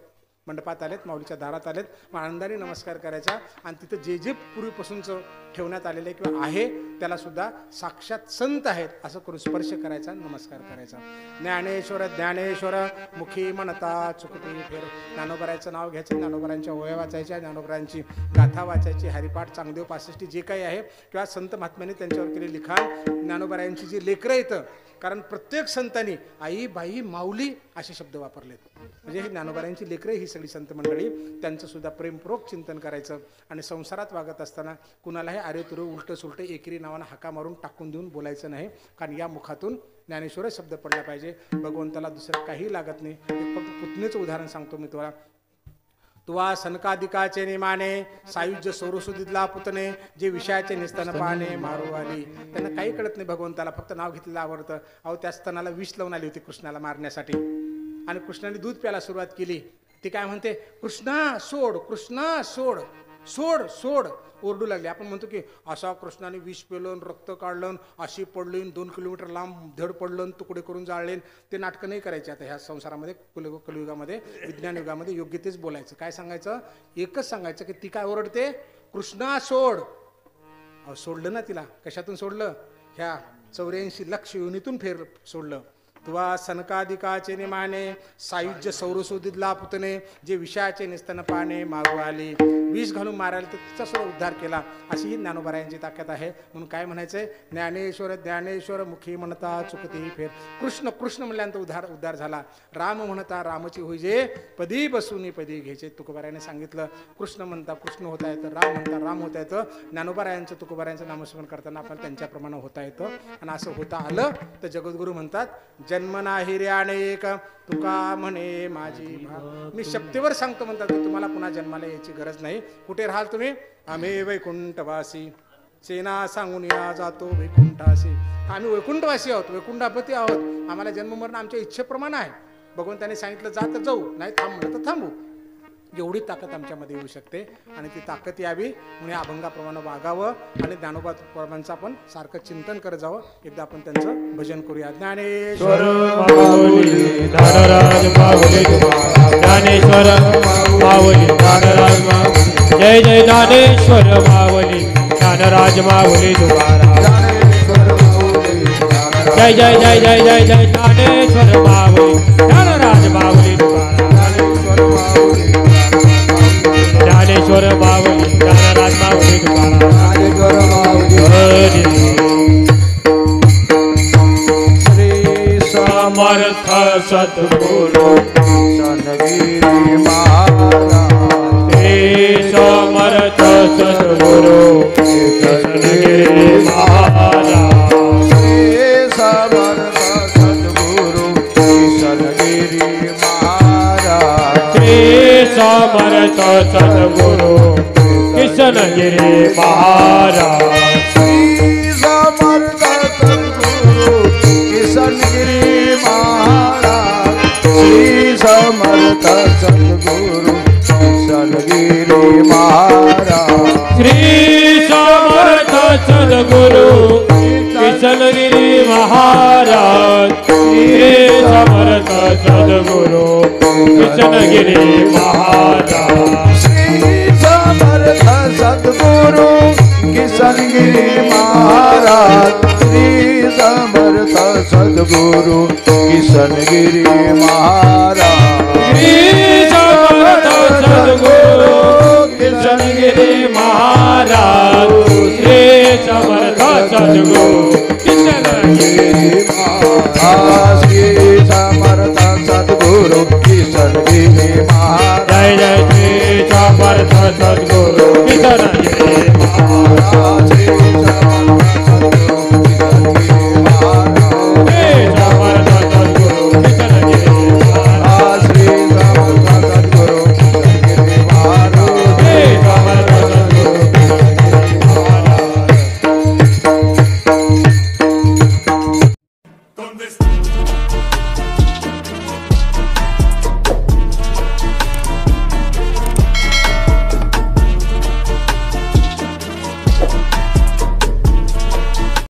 मंडपात आलेत, माऊलीच्या दारात आलेत. मग आनंदाने नमस्कार करायचा आणि तिथं जे जे पूर्वीपासूनचं ठेवण्यात आलेलं आहे किंवा आहे त्याला सुद्धा साक्षात संत आहेत असं करून स्पर्श करायचा, नमस्कार करायचा. ज्ञानेश्वर ज्ञानेश्वर मुखी म्हणता चुकती फेर. ज्ञानोबारायचं नाव घ्यायचं, ज्ञानोबारांच्या ओव्या वाचायच्या, ज्ञानोबारांची गाथा वाचायची, हरिपाठ, चांगदेव, पासष्टी जे काही आहे किंवा संत महात्म्यांनी त्यांच्यावर केले लिखाण, ज्ञानोबारायांची जी लेकरं येतं. कारण प्रत्येक संतांनी आई, बाई, माऊली असे शब्द वापरलेत. म्हणजे ही ज्ञानोबारायांची लेकरं ही सगळी संत मंडळी, त्यांचं सुद्धा प्रेमपूर्वक चिंतन करायचं. आणि संसारात वागत असताना कुणालाही अरे तुरे उलटं सुलटं एकेरी नावानं हाका मारून टाकून देऊन बोलायचं नाही. कारण या मुखातून ज्ञानेश्वर शब्द पडला पाहिजे. भगवंताला दुसरं काही लागत नाही. एक फक्त पुतणेचं उदाहरण सांगतो मी तुम्हाला. तुवा सनकादिकाचे निमाने, सायुज्य सौरसुदीतला पुतणे, जे विषयाचे निस्तन पाने मारू आली. त्यांना काही कळत नाही भगवंताला, फक्त नाव घेतलेलं आवडतं. अहो त्या स्तनाला विष लावून आली होती कृष्णाला मारण्यासाठी आणि कृष्णाने दूध प्यायला सुरुवात केली. ती काय म्हणते, कृष्णा सोड, कृष्णा सोड, सोड सोड, ओरडू लागले. आपण म्हणतो की असा कृष्णाने विष पेलं, रक्त काढलं, अशी पडलीन, 2 किलोमीटर लांब धड पडलं, तुकडे करून जाळले. ते नाटकं नाही करायचे. आता ह्या संसारामध्ये कलियुगामध्ये, विज्ञान युगामध्ये योग्य तेच बोलायचं. काय सांगायचं, एकच सांगायचं की ती काय ओरडते, कृष्णा सोड. अहो सोडलं ना तिला. कशातून सोडलं, ह्या 84 लक्ष योनीतून फेर सोडलं. तुवा सनकादिकाचे निमाने, सायुज्य सौरसुदीतला पुतणे, जे विषयाचे निस्तन पाने मारू आली. विष घालून मारायला तर तिचा सुद्धा उद्धार केला. अशी ही ज्ञानोबारायांची ताकद आहे. म्हणून काय म्हणायचंय, ज्ञानेश्वर ज्ञानेश्वर मुखी म्हणता चुकती फेर. कृष्ण कृष्ण म्हणल्यानंतर उद्धार झाला. राम म्हणता रामची होईजे, पदी बसून पदी घ्यायचे. तुकोबारायाने सांगितलं, कृष्ण म्हणता कृष्ण होता येतं, राम म्हणता राम होता येतं. ज्ञानोबारायांचं तुकोबारायांचं नामस्मरण करताना आपल्याला त्यांच्याप्रमाणे होता येतं. आणि असं होता आलं तर जगद्गुरू म्हणतात, जन्म नाही रे अनेक तुका म्हणे माझी भाव. मी शब्देवर सांगतो म्हणतात की तुम्हाला पुन्हा जन्माला यायची गरज नाही. कुठे राहाल तुम्ही, आम्ही वैकुंठवासी. सेना सांगून या जातो वैकुंठासी. आम्ही वैकुंठवासी आहोत, वैकुंठापती आहोत. आम्हाला जन्ममरण आमच्या इच्छेप्रमाणे आहे. भगवंताने सांगितलं जा तर जाऊ, नाही थांब म्हणलं तर थांबू. एवढी ताकद आमच्यामध्ये येऊ शकते. आणि ती ताकद यावी म्हणून अभंगाप्रमाणे वागावं आणि ज्ञानोबा प्रमाणांचं आपण सारखं चिंतन करत जावं. एकदा आपण त्यांचं भजन करूया. ज्ञानेश्वर माऊली ज्ञानराज माऊली, ज्ञानेश्वर माऊली ज्ञानराज माऊली. जय जय ज्ञानेश्वर माऊली, ज्ञानराज माऊली तुकाराम. जय जय जय जय जय जय ज्ञानेश्वर माऊली, ज्ञानराज माऊली तुकाराम. किशनगिरी महाराज श्री समर्थ सद्गुरु किशनगिरी महाराज श्री समर्थ सद्गुरु किशनगिरी महाराज श्री समर्थ सद्गुरु किशनगिरी महाराज श्री समर्थ सद्गुरु किशनगिरी महाराज श्री समर्थ सद्गुरु किशनगिरी महाराज श्री समर्थ सद्गुरु किशनगिरी महाराज श्री समर्थ सद्गुरु किशनगिरी महाराज श्री समर्थ सद्गुरु किशनगिरी महाराज श्री समर्थ सद्गुरु किशनगिरी महाराज श्री समर्थ सद्गुरु किशनगिरी महाराज श्री समर्थ सद्गुरु किशनगिरी महाराज श्री समर्थ सद्गुरु किशनगिरी महाराज जय जय श्री समर्थ सद्गुरु किशनगिरी महाराज श्री समर्थ